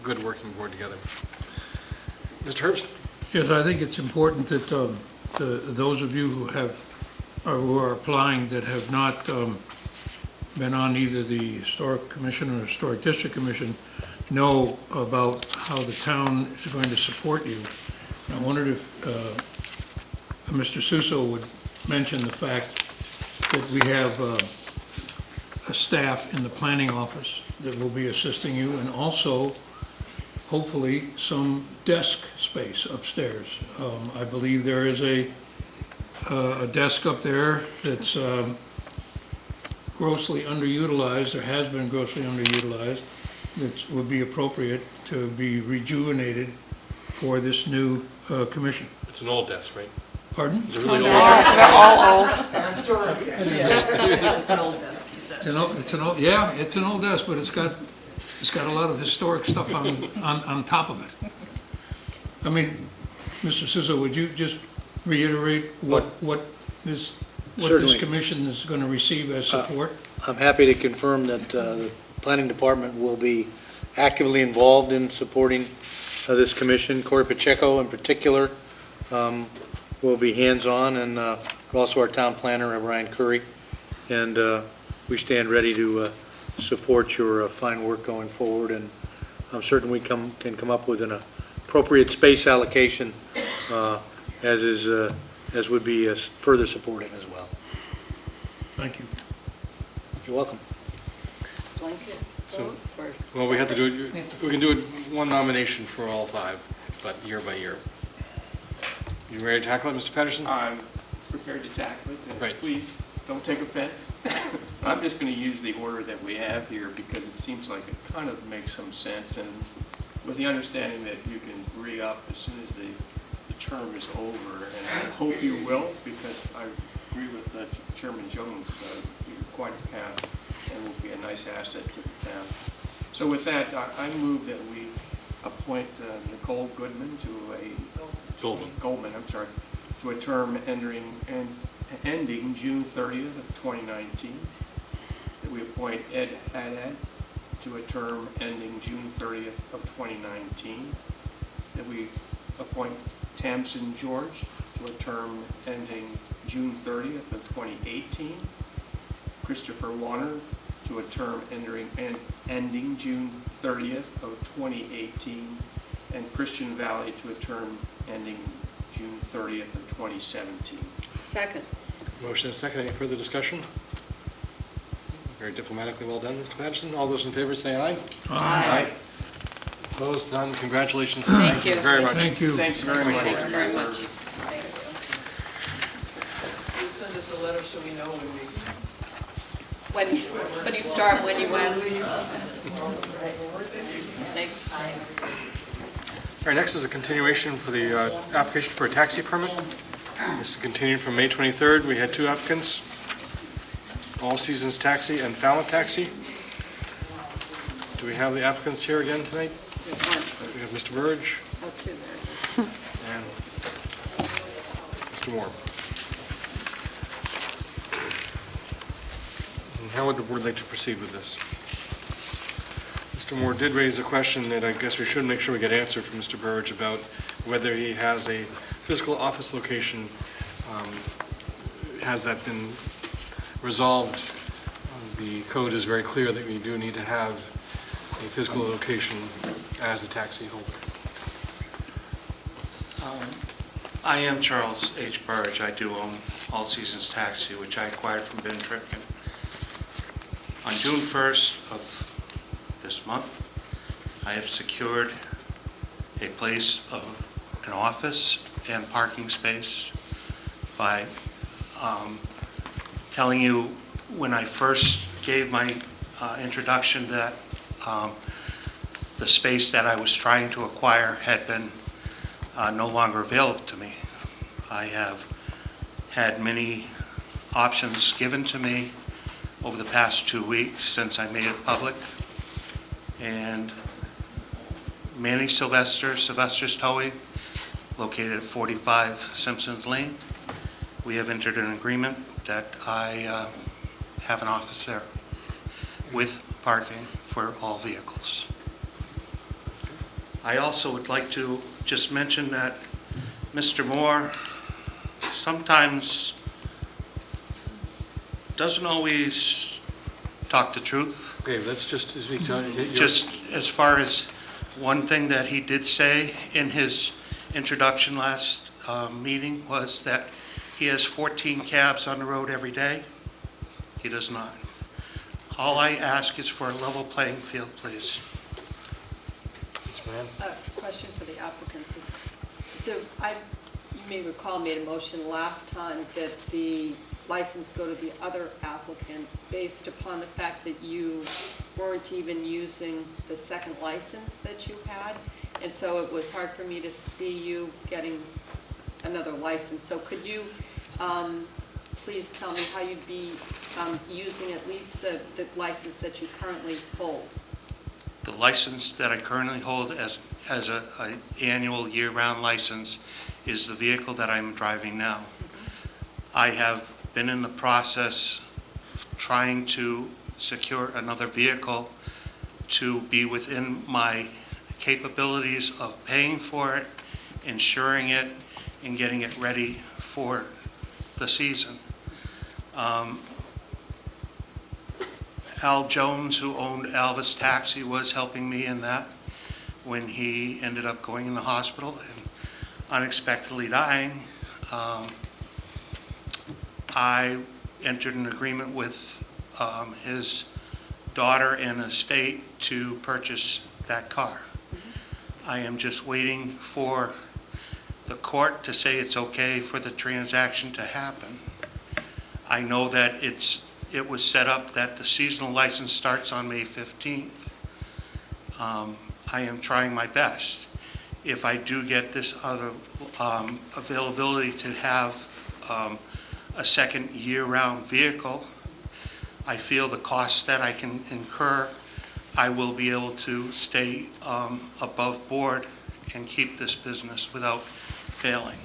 good working board together. Mr. Herbst? Yes, I think it's important that those of you who are applying that have not been on either the Historic Commission or Historic District Commission know about how the town is going to support you. And I wondered if Mr. Suso would mention the fact that we have a staff in the planning office that will be assisting you, and also hopefully some desk space upstairs. I believe there is a desk up there that's grossly underutilized, or has been grossly underutilized, that would be appropriate to be rejuvenated for this new commission. It's an old desk, right? Pardon? It's a really old desk. They're all old. It's an old desk, he said. Yeah, it's an old desk, but it's got a lot of historic stuff on top of it. I mean, Mr. Suso, would you just reiterate what this commission is going to receive as support? I'm happy to confirm that the Planning Department will be actively involved in supporting this commission. Corey Pacheco in particular will be hands-on, and also our town planner, Ryan Curry. And we stand ready to support your fine work going forward, and I'm certain we can come up with an appropriate space allocation as would be further supporting as well. Thank you. You're welcome. Blanket So, vote for well, we have to do it, we can do it one nomination for all 5, but year by year. You ready to tackle it, Mr. Patterson? I'm prepared to tackle it. And Right. Please, don't take offense. I'm just going to use the order that we have here because it seems like it kind of makes some sense, and with the understanding that you can re-up as soon as the term is over, and I hope you will, because I agree with Chairman Jones. You're quite a path and will be a nice asset to the town. So with that, I move that we appoint Nicole Goodman to a Goldman, I'm sorry, to a term ending June 30th of 2019. That we appoint Ed Haddad to a term ending June 30th of 2019. That we appoint Tamsin George to a term ending June 30th of 2018. Christopher Warner to a term ending June 30th of 2018. And Christian Valley to a term ending June 30th of 2017. Second. Motion and second. Any further discussion? Very diplomatically well done, Mr. Patterson. All those in favor say aye. Aye. Opposed? None. Congratulations. Thank you. very much. Thank you. Thanks very much. Thank you very much. Will you send us a letter so we know when we... When you start, when you end. Thanks. All right, next is a continuation for the application for a taxi permit. This is continued from May 23rd. We had 2 applicants, All Seasons Taxi and Falmouth Taxi. Do we have the applicants here again tonight? We have Mr. Burge and Mr. Moore. And how would the board like to proceed with this? Mr. Moore did raise a question that I guess we should make sure we get answered from Mr. Burge about whether he has a physical office location. Has that been resolved? The code is very clear that we do need to have a physical location as a taxi holder. I am Charles H. Burge. I do own All Seasons Taxi, which I acquired from Ben Tripkin. On June 1st of this month, I have secured a place of an office and parking space by telling you when I first gave my introduction that the space that I was trying to acquire had been no longer available to me. I have had many options given to me over the past 2 weeks since I made it public. And Manny Sylvester's Towing, located at 45 Simpsons Lane. We have entered an agreement that I have an office there with parking for all vehicles. I also would like to just mention that Mr. Moore sometimes doesn't always talk the truth. Okay, let's just speak to Just as far as one thing that he did say in his introduction last meeting was that he has 14 cabs on the road every day. He does not. All I ask is for a level playing field, please. Question for the applicant. You may recall, made a motion last time that the license go to the other applicant based upon the fact that you weren't even using the second license that you had. And so it was hard for me to see you getting another license. So could you please tell me how you'd be using at least the license that you currently hold? The license that I currently hold as an annual year-round license is the vehicle that I'm driving now. I have been in the process of trying to secure another vehicle to be within my capabilities of paying for it, insuring it, and getting it ready for the season. Al Jones, who owned Alvis Taxi, was helping me in that when he ended up going in the hospital and unexpectedly dying. I entered an agreement with his daughter and estate to purchase that car. I am just waiting for the court to say it's okay for the transaction to happen. I know that it was set up that the seasonal license starts on May 15th. I am trying my best. If I do get this other availability to have a second year-round vehicle, I feel the cost that I can incur, I will be able to stay above board and keep this business without failing.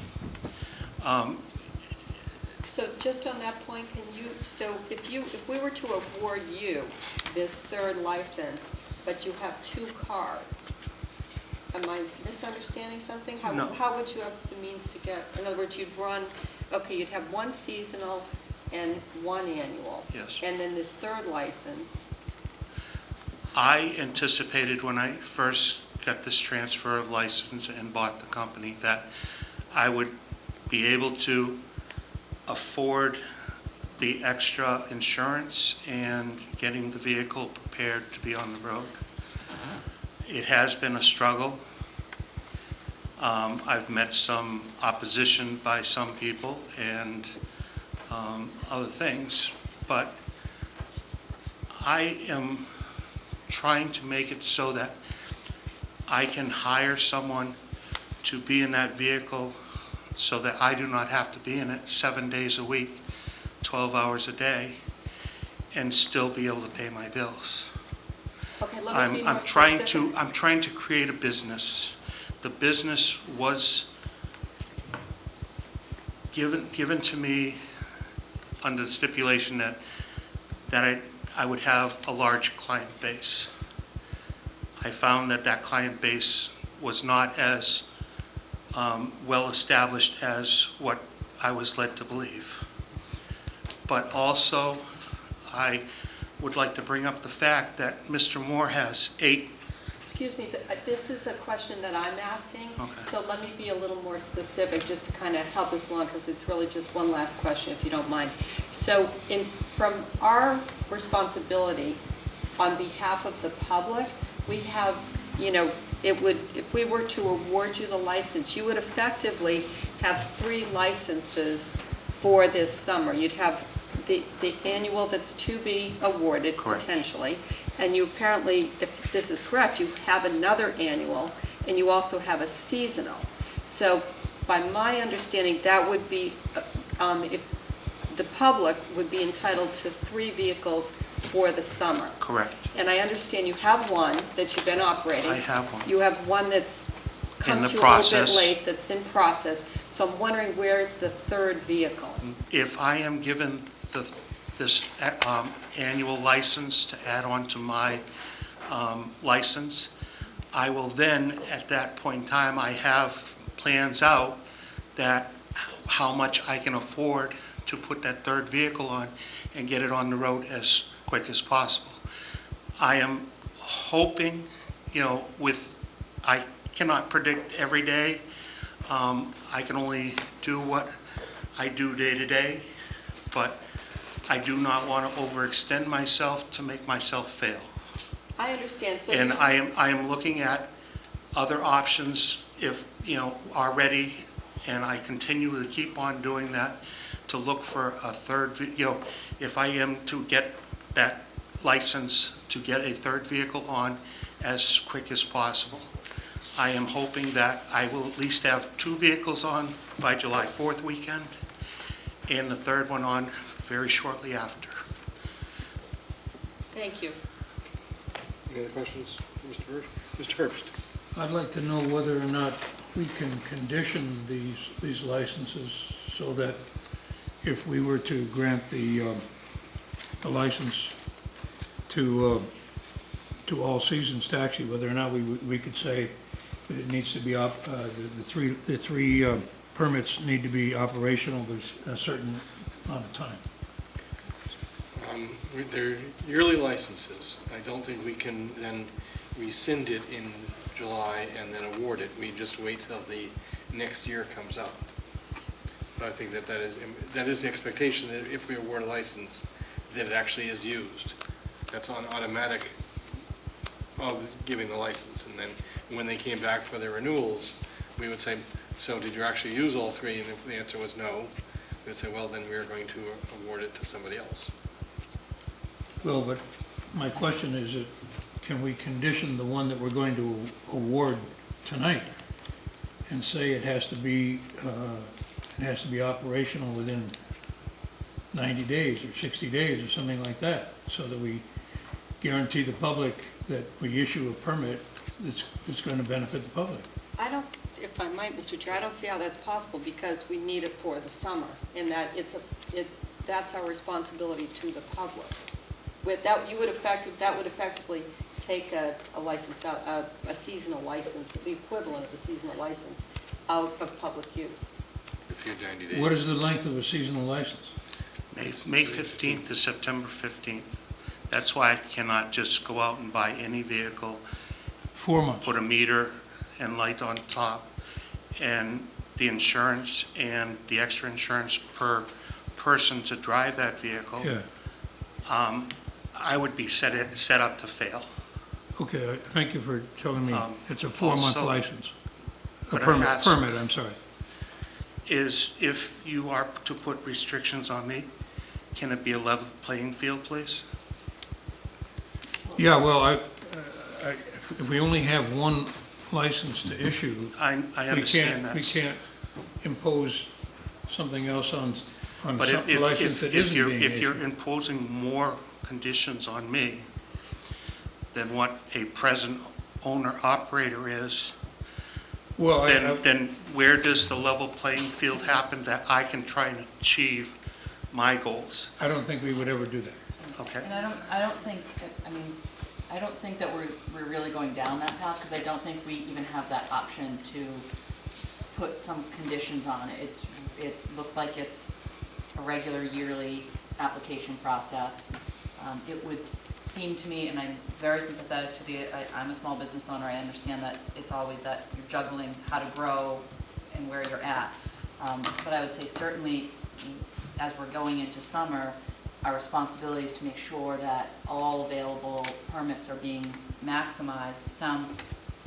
So just on that point, if we were to award you this third license, but you have 2 cars, am I misunderstanding something? No. How would you have the means to get, in other words, you'd have 1 seasonal and 1 annual. Yes. And then this third license. I anticipated when I first got this transfer of license and bought the company that I would be able to afford the extra insurance and getting the vehicle prepared to be on the road. It has been a struggle. I've met some opposition by some people and other things, but I am trying to make it so that I can hire someone to be in that vehicle so that I do not have to be in it 7 days a week, 12 hours a day, and still be able to pay my bills. Okay, let me be more I'm trying specific. to create a business. The business was given to me under the stipulation that I would have a large client base. I found that client base was not as well established as what I was led to believe. But also, I would like to bring up the fact that Mr. Moore has 8 Excuse me, this is a question that I'm asking. Okay. So let me be a little more specific, just to kind of help us along, because it's really just one last question, if you don't mind. So from our responsibility on behalf of the public, we have, if we were to award you the license, you would effectively have 3 licenses for this summer. You'd have the annual that's to be awarded potentially, and you apparently, if this is correct, you have another annual, and you also have a seasonal. So by my understanding, that would be, if the public would be entitled to 3 vehicles for the summer. Correct. And I understand you have one that you've been operating. I have one. You have one that's come In the to you a little bit process. late, that's in process. So I'm wondering, where is the 3rd vehicle? If I am given this annual license to add on to my license, I will then, at that point in time, I have plans out that how much I can afford to put that 3rd vehicle on and get it on the road as quick as possible. I am hoping, I cannot predict every day. I can only do what I do day to day, but I do not want to overextend myself to make myself fail. I understand. So And I am looking at other options if, are ready, and I continue to keep on doing that, to look for a 3rd, if I am to get that license to get a 3rd vehicle on as quick as possible. I am hoping that I will at least have 2 vehicles on by July 4th weekend, and the 3rd one on very shortly after. Thank you. Any other questions, Mr. Burge? Mr. Herbst? I'd like to know whether or not we can condition these licenses so that if we were to grant the license to all seasons taxi, whether or not we could say that it needs to be the three permits need to be operational with a certain amount of time. They're yearly licenses. I don't think we can then rescind it in July and then award it. We just wait till the next year comes up. But I think that is the expectation, that if we award a license, that it actually is used. That's on automatic of giving the license. And then when they came back for their renewals, we would say, so did you actually use all 3? And if the answer was no, we would say, well, then we are going to award it to somebody else. Well, but my question is, can we condition the one that we're going to award tonight and say it has to be operational within 90 days or 60 days or something like that, so that we guarantee the public that we issue a permit that's going to benefit the public? I don't, if I might, Mr. Chair, I don't see how that's possible, because we need it for the summer, in that that's our responsibility to the public. With that, that would effectively take a license out, a seasonal license, the equivalent of a seasonal license, out of public use. If you're 90 days. What is the length of a seasonal license? May 15th to September 15th. That's why I cannot just go out and buy any vehicle. 4 months. Put a meter and light on top, and the insurance and the extra insurance per person to drive that vehicle. Yeah. I would be set up to fail. Okay, thank you for telling me it's a 4-month also, license. A what I permit, ask I'm sorry. Is if you are to put restrictions on me, can it be a level playing field, please? Yeah, well, if we only have one license to issue, I understand that. We can't impose something else on But some license that isn't being if you're issued. imposing more conditions on me than what a present owner-operator is, Well, then where does the level playing field happen that I can try and achieve my goals? I don't think we would ever do that. Okay. And I don't think that we're really going down that path, because I don't think we even have that option to put some conditions on it. It looks like it's a regular yearly application process. It would seem to me, and I'm very sympathetic to I'm a small business owner, I understand that it's always that you're juggling how to grow and where you're at. But I would say certainly, as we're going into summer, our responsibility is to make sure that all available permits are being maximized. It sounds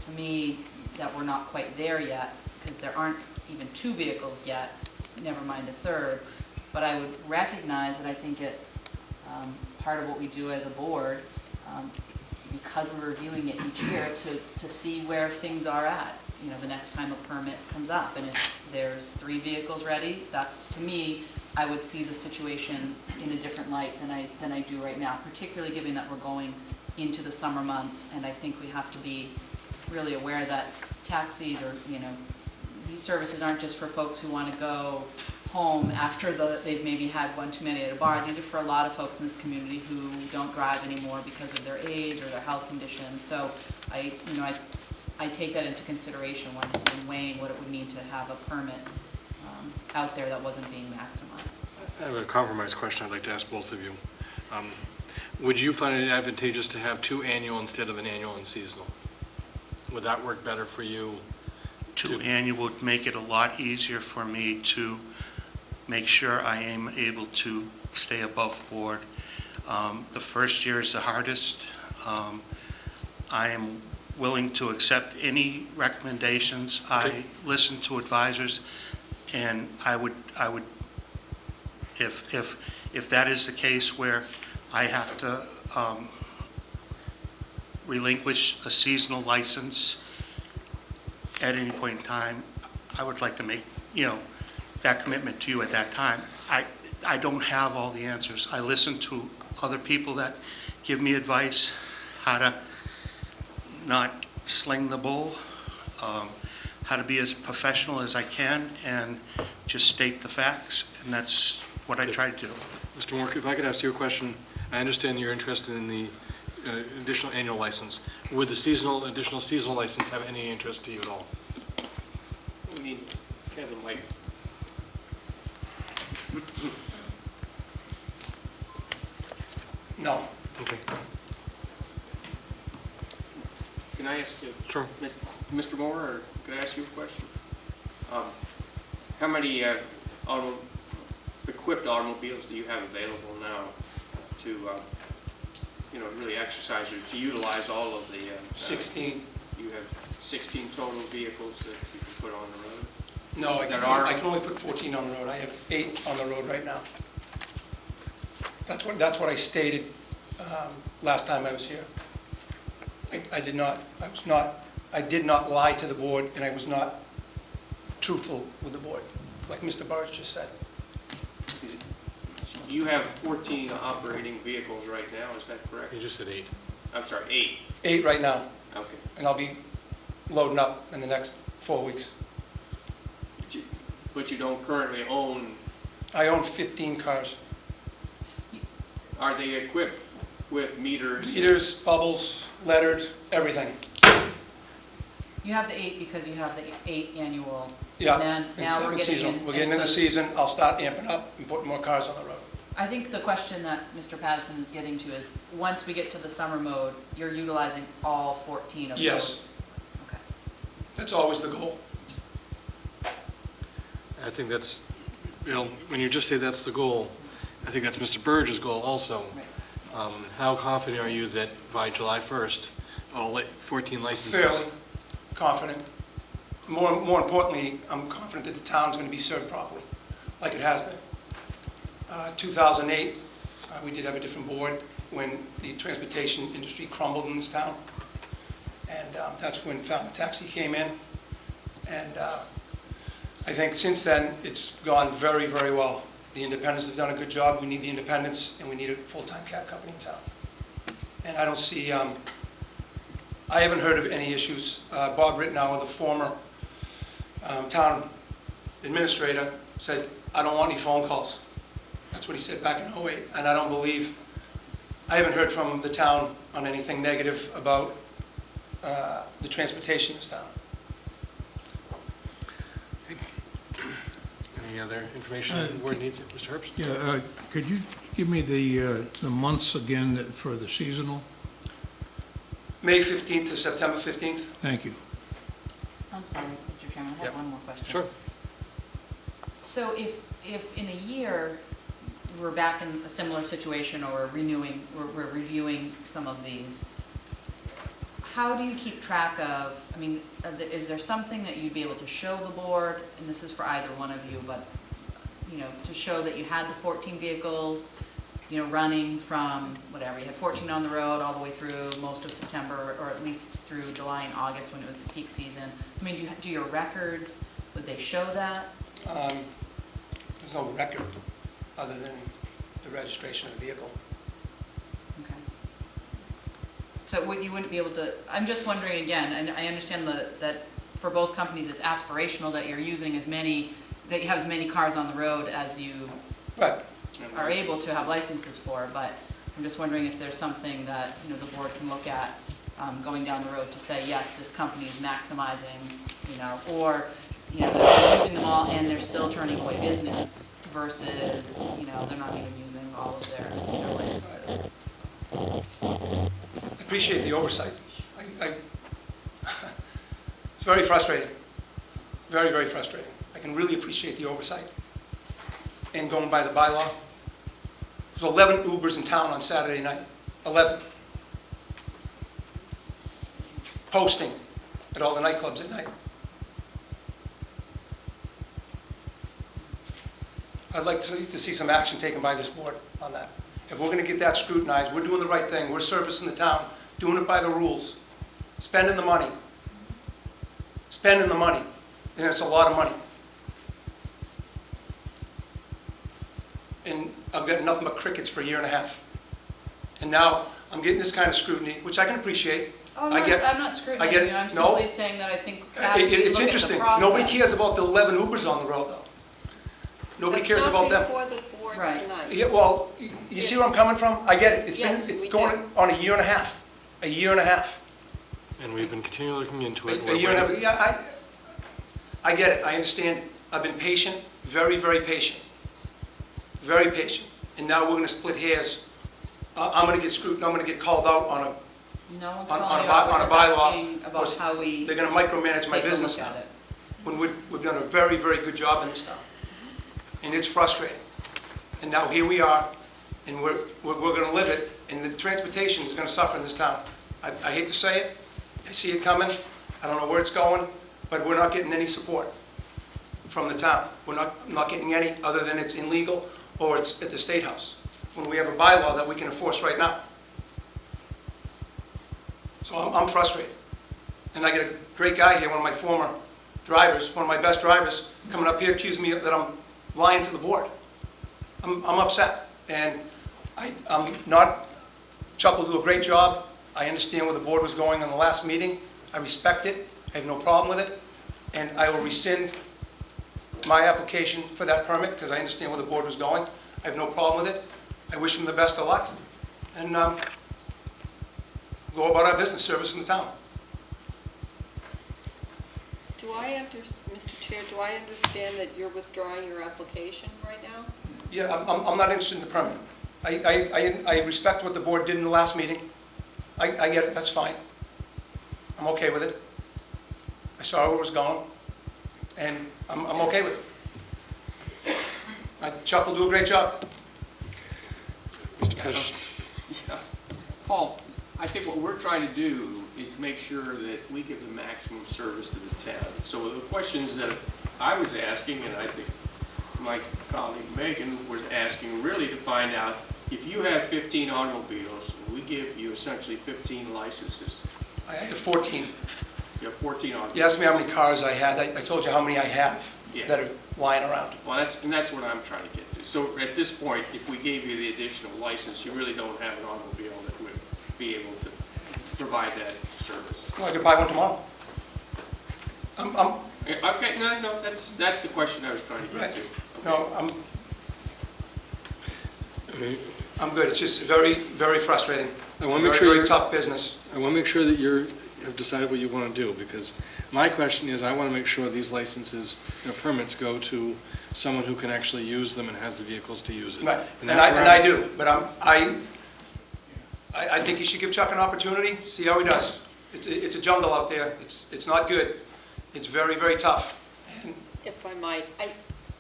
to me that we're not quite there yet, because there aren't even 2 vehicles yet, never mind a third. But I would recognize that I think it's part of what we do as a board, because we're reviewing it each year, to see where things are at, you know, the next time a permit comes up. And if there's 3 vehicles ready, that's, to me, I would see the situation in a different light than I do right now, particularly given that we're going into the summer months. And I think we have to be really aware that taxis, or, you know, these services aren't just for folks who want to go home after they've maybe had one too many at a bar. These are for a lot of folks in this community who don't drive anymore because of their age or their health conditions. So I take that into consideration when weighing what it would need to have a permit out there that wasn't being maximized. I have a compromise question I'd like to ask both of you. Would you find it advantageous to have 2 annual instead of an annual and seasonal? Would that work better for you? 2 annual would make it a lot easier for me to make sure I am able to stay above board. The first year is the hardest. I am willing to accept any recommendations. I listen to advisors, and I would, if that is the case where I have to relinquish a seasonal license at any point in time, I would like to make, you know, that commitment to you at that time. I don't have all the answers. I listen to other people that give me advice how to not sling the bull, how to be as professional as I can, and just state the facts, and that's what I try to do. Mr. Moore, if I could ask you a question. I understand you're interested in the additional annual license. Would the additional seasonal license have any interest to you at all? I mean, Kevin, like, No. Okay. can I ask you? Sure. Mr. Moore, or could I ask you a question? How many equipped automobiles do you have available now to, you know, really exercise or to utilize all of the? 16. You have 16 total vehicles that you can put on the road? No, I can only put 14 on the road. I have 8 on the road right now. That's what I stated last time I was here. I did not lie to the board, and I was not truthful with the board, like Mr. Burridge just said. You have 14 operating vehicles right now, is that correct? You just said 8. I'm sorry, 8. 8 right now, Okay. and I'll be loading up in the next 4 weeks. But you don't currently own, I own 15 cars. are they equipped with meters? Meters, bubbles, lettered, everything. You have the 8 because you have the 8 annual. Yeah, And then and now 7 we're getting seasonal. in. We're getting into the season, I'll start amping up and putting more cars on the road. I think the question that Mr. Patterson is getting to is, once we get to the summer mode, you're utilizing all 14 of those? Yes. Okay. That's always the goal. I think that's, you know, when you just say that's the goal, I think that's Mr. Burridge's goal also. How confident are you that by July 1st, all 14 licenses? Fairly confident. More importantly, I'm confident that the town's going to be served properly, like it has been. 2008, we did have a different board when the transportation industry crumbled in this town. And that's when Falmouth Taxi came in. And I think since then, it's gone very, very well. The independents have done a good job. We need the independents, and we need a full-time cab company in town. And I don't see, I haven't heard of any issues. Bob Rittenauer, the former town administrator, said, I don't want any phone calls. That's what he said back in '08, and I don't believe, I haven't heard from the town on anything negative about the transportation in this town. Any Any other information the board needs? Mr. Herbst? Yeah, could you give me the months again for the seasonal? May 15th to September 15th. Thank you. I'm sorry, Mr. Chairman, I have one more question. Sure. So if in a year, we're back in a similar situation, or we're reviewing some of these, how do you keep track of, I mean, is there something that you'd be able to show the board, and this is for either one of you, but, to show that you had the 14 vehicles, running from, whatever, you had 14 on the road all the way through most of September, or at least through July and August when it was peak season? I mean, do your records, would they show that? There's no record other than the registration of the vehicle. Okay. So you wouldn't be able to, I'm just wondering again, and I understand that for both companies it's aspirational that you're using that you have as many cars on the road as you Right. are able to have licenses for, but I'm just wondering if there's something that, the board can look at going down the road to say, yes, this company is maximizing, or, they're using them all and they're still turning away business versus, they're not even using all of their licenses. I appreciate the oversight. It's very frustrating. Very, very frustrating. I can really appreciate the oversight. And going by the bylaw, there's 11 Ubers in town on Saturday night. 11. Posting at all the nightclubs at night. I'd like to see some action taken by this board on that. If we're going to get that scrutinized, we're doing the right thing. We're servicing the town, doing it by the rules, spending the money. Spending the money, and it's a lot of money. And I've got nothing but crickets for a year and a half. And now I'm getting this kind of scrutiny, which I can appreciate. Oh, no, I'm not scrutinizing you, I'm no. simply saying that I think as we It's look at interesting. the process. Nobody cares about the 11 Ubers on the road, though. Nobody cares about them. That's not before the board Right. tonight. Yeah, well, you see where I'm coming from? I get it. Yes, It's we going do. on a year and a half. A year and a half. And we've been continually looking into it. A year and a half. Yeah, I get it. I understand it. I've been patient, very, very patient. Very patient. And now we're going to split hairs. I'm going to get screwed. I'm going to get called out on a No one's on calling a you out, by- we're on a just bylaw. asking about how we They're going to micromanage my take a business look now. at it. When we've done a very, very good job in this town. And it's frustrating. And now here we are, and we're going to live it, and the transportation is going to suffer in this town. I hate to say it. I see it coming. I don't know where it's going, but we're not getting any support from the town. We're not getting any other than it's illegal or it's at the State House, when we have a bylaw that we can enforce right now. So I'm frustrated. And I get a great guy here, one of my former drivers, one of my best drivers, coming up here accusing me that I'm lying to the board. I'm upset. And I'm not, Chuck will do a great job. I understand where the board was going in the last meeting. I respect it. I have no problem with it. And I will rescind my application for that permit because I understand where the board was going. I have no problem with it. I wish them the best of luck. And go about our business service in the town. Mr. Chair, do I understand that you're withdrawing your application right now? Yeah, I'm not interested in the permit. I respect what the board did in the last meeting. I get it, that's fine. I'm okay with it. I saw where it was going, and I'm okay with it. Chuck will do a great job. Paul, I think what we're trying to do is make sure that we give the maximum service to the town. So the questions that I was asking, and I think my colleague Megan was asking, really to find out, if you have 15 automobiles, we give you essentially 15 licenses. I have 14. You have 14 automobiles. You asked me how many cars I had. I told you how many I have Yeah. that are lying around. Well, that's what I'm trying to get to. So at this point, if we gave you the additional license, you really don't have an automobile that would be able to provide that service. Well, I could buy one tomorrow. Okay, no, that's the question I was trying to get to. No, I'm good. It's just very, very frustrating. I want to make Very, sure very tough business. I want to make sure that you have decided what you want to do, because My question is, I want to make sure these licenses, permits go to someone who can actually use them and has the vehicles to use it. Right, and that's where I do, but I think you should give Chuck an opportunity, see how he does. It's a jungle out there, it's not good, it's very, very tough. If I might,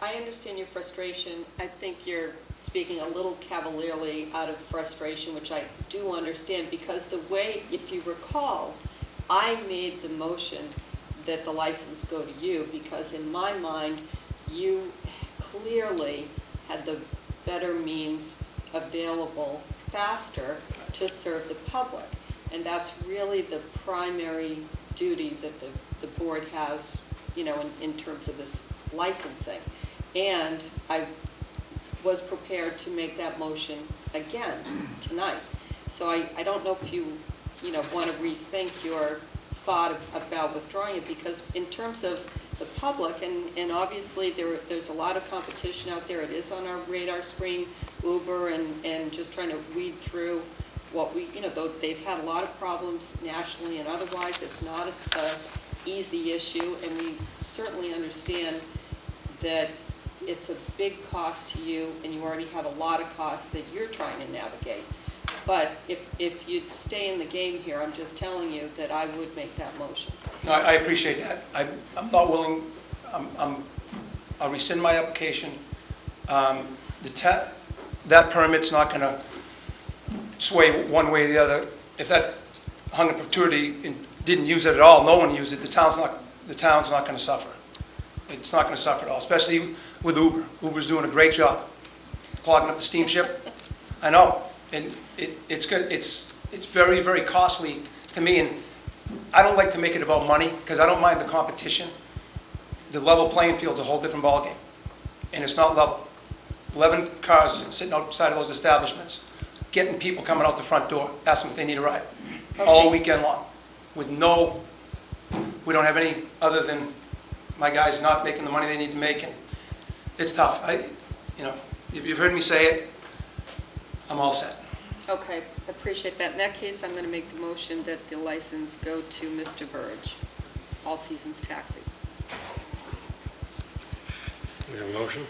I understand your frustration. I think you're speaking a little cavalierly out of frustration, which I do understand, because the way, if you recall, I made the motion that the license go to you, because in my mind, you clearly had the better means available faster to serve the public. And that's really the primary duty that the board has, in terms of this licensing. And I was prepared to make that motion again tonight. So I don't know if you want to rethink your thought about withdrawing it, because in terms of the public, and obviously there's a lot of competition out there. It is on our radar screen, Uber, and just trying to weed through what though they've had a lot of problems nationally and otherwise. It's not a easy issue, and we certainly understand that it's a big cost to you, and you already have a lot of costs that you're trying to navigate. But if you stay in the game here, I'm just telling you that I would make that motion. No, I appreciate that. I'm not willing, I'll rescind my application. That permit's not going to sway one way or the other. If that hung in perpetuity and didn't use it at all, no one used it, the town's not going to suffer. It's not going to suffer at all, especially with Uber. Uber's doing a great job clogging up the steamship. I know, and it's very, very costly to me, and I don't like to make it about money, because I don't mind the competition. The level playing field's a whole different ballgame, and it's not level. 11 cars sitting outside of those establishments, getting people coming out the front door, asking if they need a ride, all weekend long, with we don't have any other than my guys not making the money they need to make, and it's tough. If you've heard me say it, I'm all set. Okay, appreciate that. In that case, I'm going to make the motion that the license go to Mr. Burge, All Seasons Taxi. We have a motion?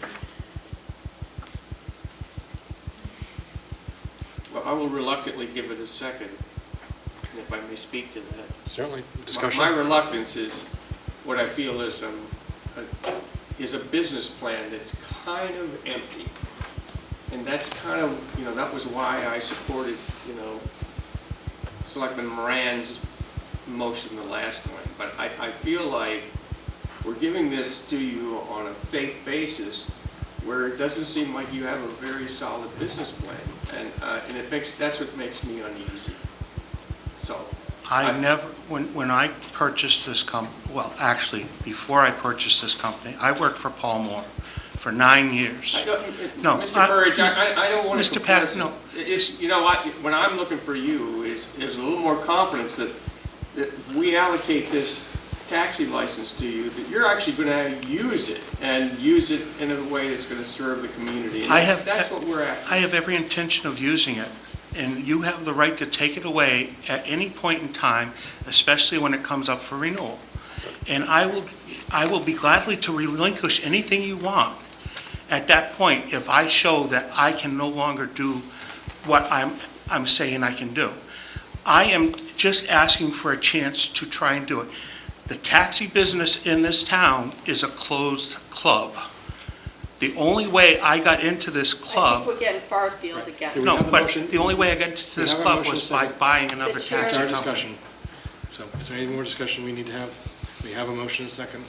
Well, I will reluctantly give it a second, if I may speak to that. Certainly. Discussion. My reluctance is what I feel is a business plan that's kind of empty. And that's kind of, that was why I supported, Selectman Moran's motion the last time. But I feel like we're giving this to you on a faith basis where it doesn't seem like you have a very solid business plan. And that's what makes me uneasy. So. When I purchased this company, well, actually, before I purchased this company, I worked for Paul Moore for 9 years. No, Mr. Burridge, I don't want to... Mr. Pat, no. You know what, when I'm looking for you is a little more confidence that if we allocate this taxi license to you, that you're actually going to use it, and use it in a way that's going to serve the community. And that's what we're after. I have every intention of using it, and you have the right to take it away at any point in time, especially when it comes up for renewal. And I will be gladly to relinquish anything you want at that point if I show that I can no longer do what I'm saying I can do. I am just asking for a chance to try and do it. The taxi business in this town is a closed club. The only way I got into this club... I think we're getting far afield again. No, but the only way I got into this club was by buying another taxi company. Discussion. So is there any more discussion we need to have? We have a motion and a second.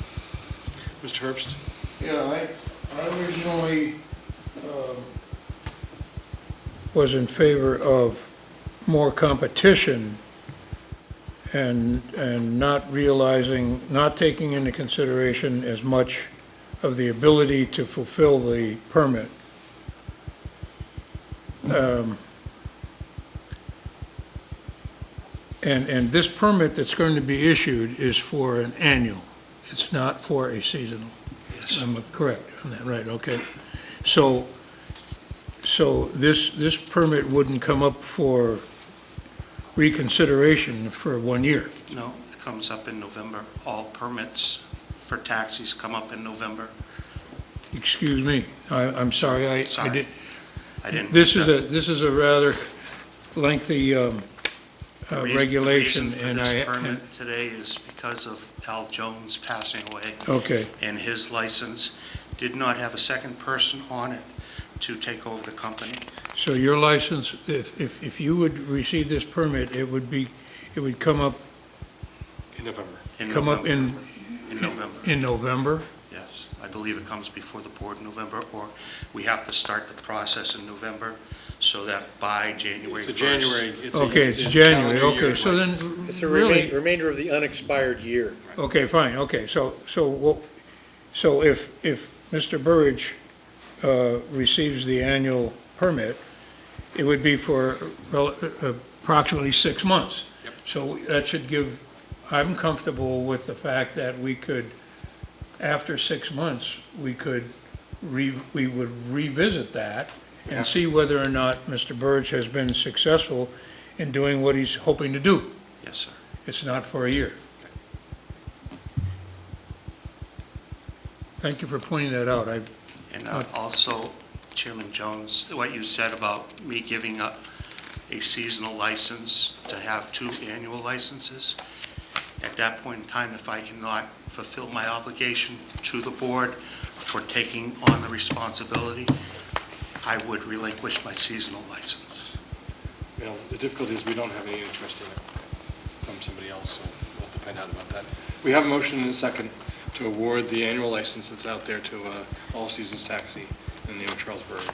Mr. Herbst? Yeah, I originally was in favor of more competition and not taking into consideration as much of the ability to fulfill the permit. And this permit that's going to be issued is for an annual. It's not for a seasonal. Yes. I'm correct on that, right, okay. So this permit wouldn't come up for reconsideration for 1 year. No, comes up in November. All permits for taxis come up in November. Excuse me, I'm sorry, I Sorry. I didn't. this is a rather lengthy regulation, The and reason for this permit today is because of Al Jones passing away. Okay. And his license did not have a second person on it to take over the company. So your license, if you would receive this permit, it would come up, In November. come up in November. in November? Yes, I believe it comes before the board in November, or we have to start the process in November so that by January 1st. It's a January. Okay, it's a January, calendar year okay, so then, license. It's the really, remainder of the unexpired year. okay, fine, okay, so if Mr. Burridge receives the annual permit, it would be for approximately 6 months. Yep. So that should give, I'm comfortable with the fact that we could, after 6 months, we would revisit that Yeah. and see whether or not Mr. Burridge has been successful in doing what he's hoping to do. Yes, sir. It's not for a year. Thank you for pointing that out. And also, Chairman Jones, what you said about me giving up a seasonal license to have 2 annual licenses, at that point in time, if I cannot fulfill my obligation to the board for taking on the responsibility, I would relinquish my seasonal license. Well, the difficulty is we don't have any interest in it from somebody else, so we'll have to find out about that. We have a motion and a second to award the annual license that's out there to All Seasons Taxi in the name of Charles Burridge.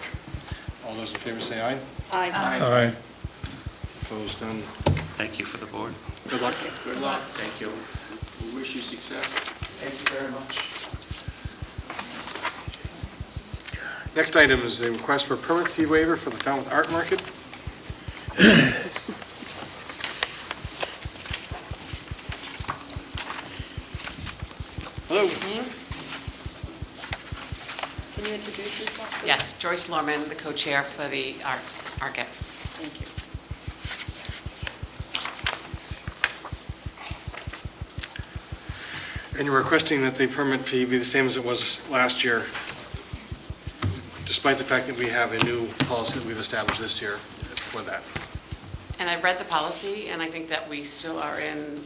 All those in favor say aye. Aye. Aye. Opposed, none. Thank you for the board. Good luck. Good luck. Thank you. We wish you success. Thank you very much. Next item is a request for a permit fee waiver for the Falmouth Art Market. Hello. Can you introduce yourself, please? Yes, Joyce Lorman, the co-chair for the Art Market. Thank you. And you're requesting that the permit fee be the same as it was last year, despite the fact that we have a new policy that we've established this year for that. And I've read the policy, and I think that we still are in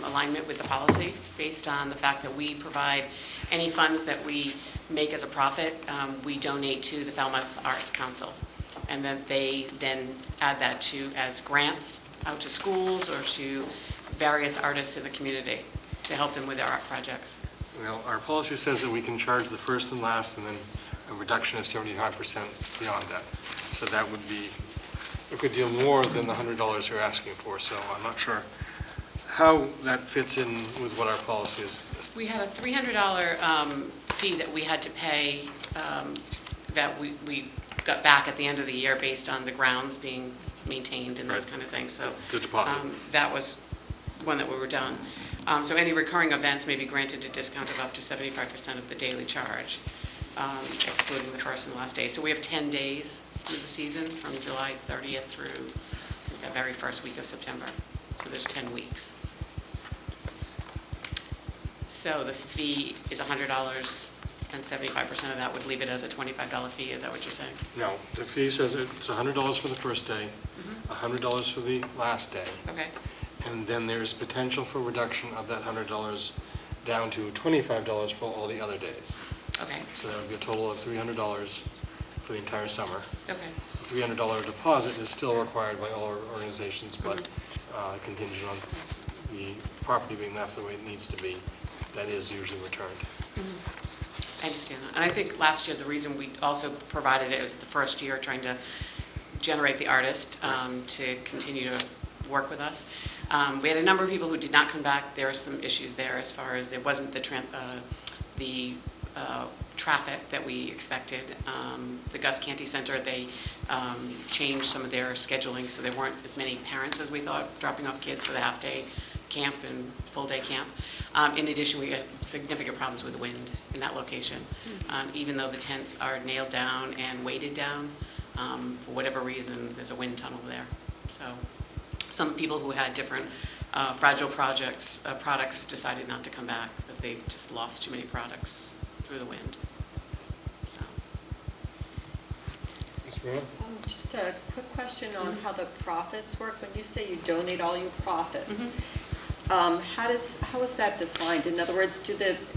alignment with the policy, based on the fact that we provide any funds that we make as a profit, we donate to the Falmouth Arts Council. And then they then add that to as grants out to schools or to various artists in the community to help them with their art projects. Well, our policy says that we can charge the first and last, and then a reduction of 75% beyond that. So that would be a good deal more than the $100 you're asking for, so I'm not sure how that fits in with what our policy is. We had a $300 fee that we had to pay that we got back at the end of the year based on the grounds being maintained and those kind of things. So The deposit. that was one that we were done. So any recurring events may be granted a discount of up to 75% of the daily charge, excluding the first and last day. So we have 10 days through the season, from July 30th through the very first week of September. So there's 10 weeks. So the fee is $100, and 75% of that would leave it as a $25 fee. Is that what you're saying? No, the fee says it's $100 for the first day, $100 for the last day. Okay. And then there's potential for reduction of that $100 down to $25 for all the other days. Okay. So that would be a total of $300 for the entire summer. Okay. The $300 deposit is still required by all our organizations, but contingent on the property being left the way it needs to be, that is usually returned. I understand that. And I think last year, the reason we also provided it was the first year trying to generate the artist to continue to work with us. We had a number of people who did not come back. There were some issues there as far as there wasn't the traffic that we expected. The Gus Canty Center, they changed some of their scheduling, so there weren't as many parents as we thought dropping off kids for the half-day camp and full-day camp. In addition, we had significant problems with wind in that location. Even though the tents are nailed down and weighted down, for whatever reason, there's a wind tunnel there. So some people who had different fragile products decided not to come back, that they just lost too many products through the wind. So. Just a quick question on how the profits work. When you say you donate all your profits, how is that defined? In other words,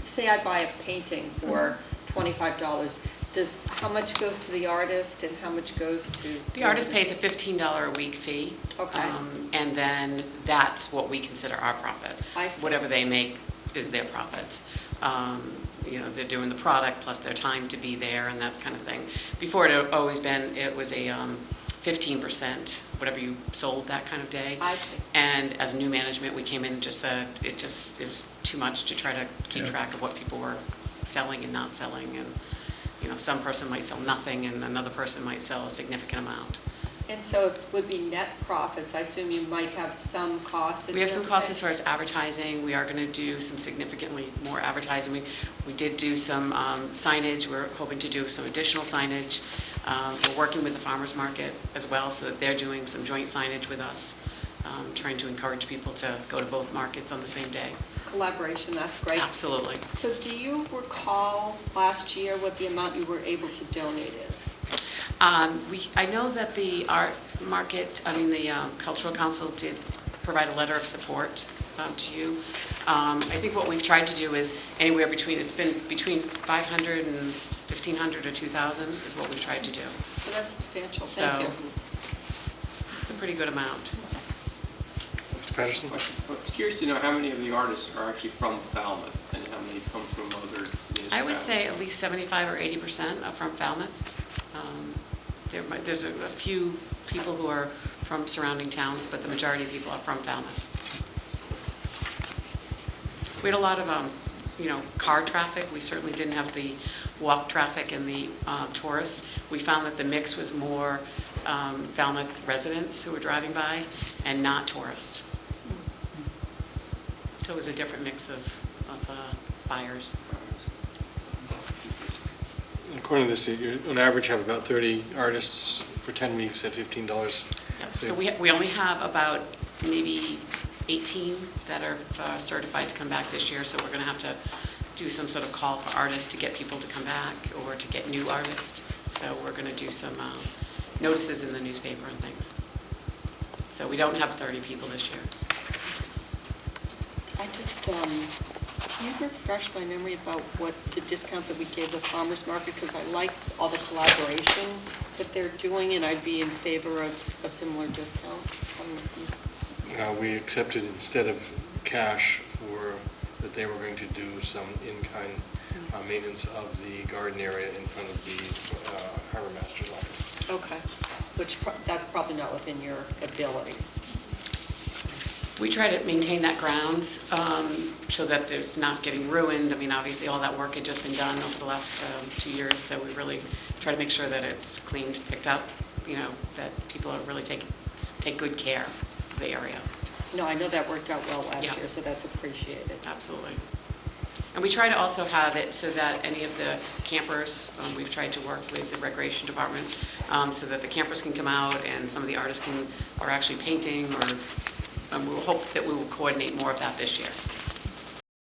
say I buy a painting for $25, how much goes to the artist and how much goes to? The artist pays a $15 a week fee. Okay. And then that's what we consider our profit. I see. Whatever they make is their profits. They're doing the product plus their time to be there and that kind of thing. Before it had always been, it was a 15%, whatever you sold that kind of day. I see. And as new management, we came in and just said it was too much to try to keep track of what people were selling and not selling. And, some person might sell nothing and another person might sell a significant amount. And so it would be net profits. I assume you might have some costs. We have some costs as far as advertising. We are going to do some significantly more advertising. We did do some signage. We're hoping to do some additional signage. We're working with the farmers market as well, so that they're doing some joint signage with us, trying to encourage people to go to both markets on the same day. Collaboration, that's great. Absolutely. So do you recall last year what the amount you were able to donate is? I know that the art market, the Cultural Council did provide a letter of support to you. I think what we've tried to do is it's been between 500 and 1,500 or 2,000 is what we've tried to do. So that's substantial, So thank you. it's a pretty good amount. Mr. Patterson? I was curious to know how many of the artists are actually from Falmouth and how many come from other municipalities. I would say at least 75 or 80% are from Falmouth. There's a few people who are from surrounding towns, but the majority of people are from Falmouth. We had a lot of, car traffic. We certainly didn't have the walk traffic and the tourists. We found that the mix was more Falmouth residents who were driving by and not tourists. So it was a different mix of buyers. According to this, you on average have about 30 artists for 10 weeks at $15. Yep. So we only have about maybe 18 that are certified to come back this year, so we're going to have to do some sort of call for artists to get people to come back or to get new artists. So we're going to do some notices in the newspaper and things. So we don't have 30 people this year. I just, can you refresh my memory about what the discount that we gave the farmers market? Because I like all the collaboration that they're doing, and I'd be in favor of a similar discount. We accepted instead of cash that they were going to do some in-kind maintenance of the garden area in front of the harbor master's office. Okay, that's probably not within your ability. We try to maintain that grounds so that it's not getting ruined. Obviously, all that work had just been done over the last 2 years, so we really try to make sure that it's cleaned, picked up, that people are really take good care of the area. No, I know that worked out well last year, so that's appreciated. Absolutely. And we try to also have it so that any of the campers, we've tried to work with the recreation department so that the campers can come out and some of the artists are actually painting, or we will hope that we will coordinate more of that this year.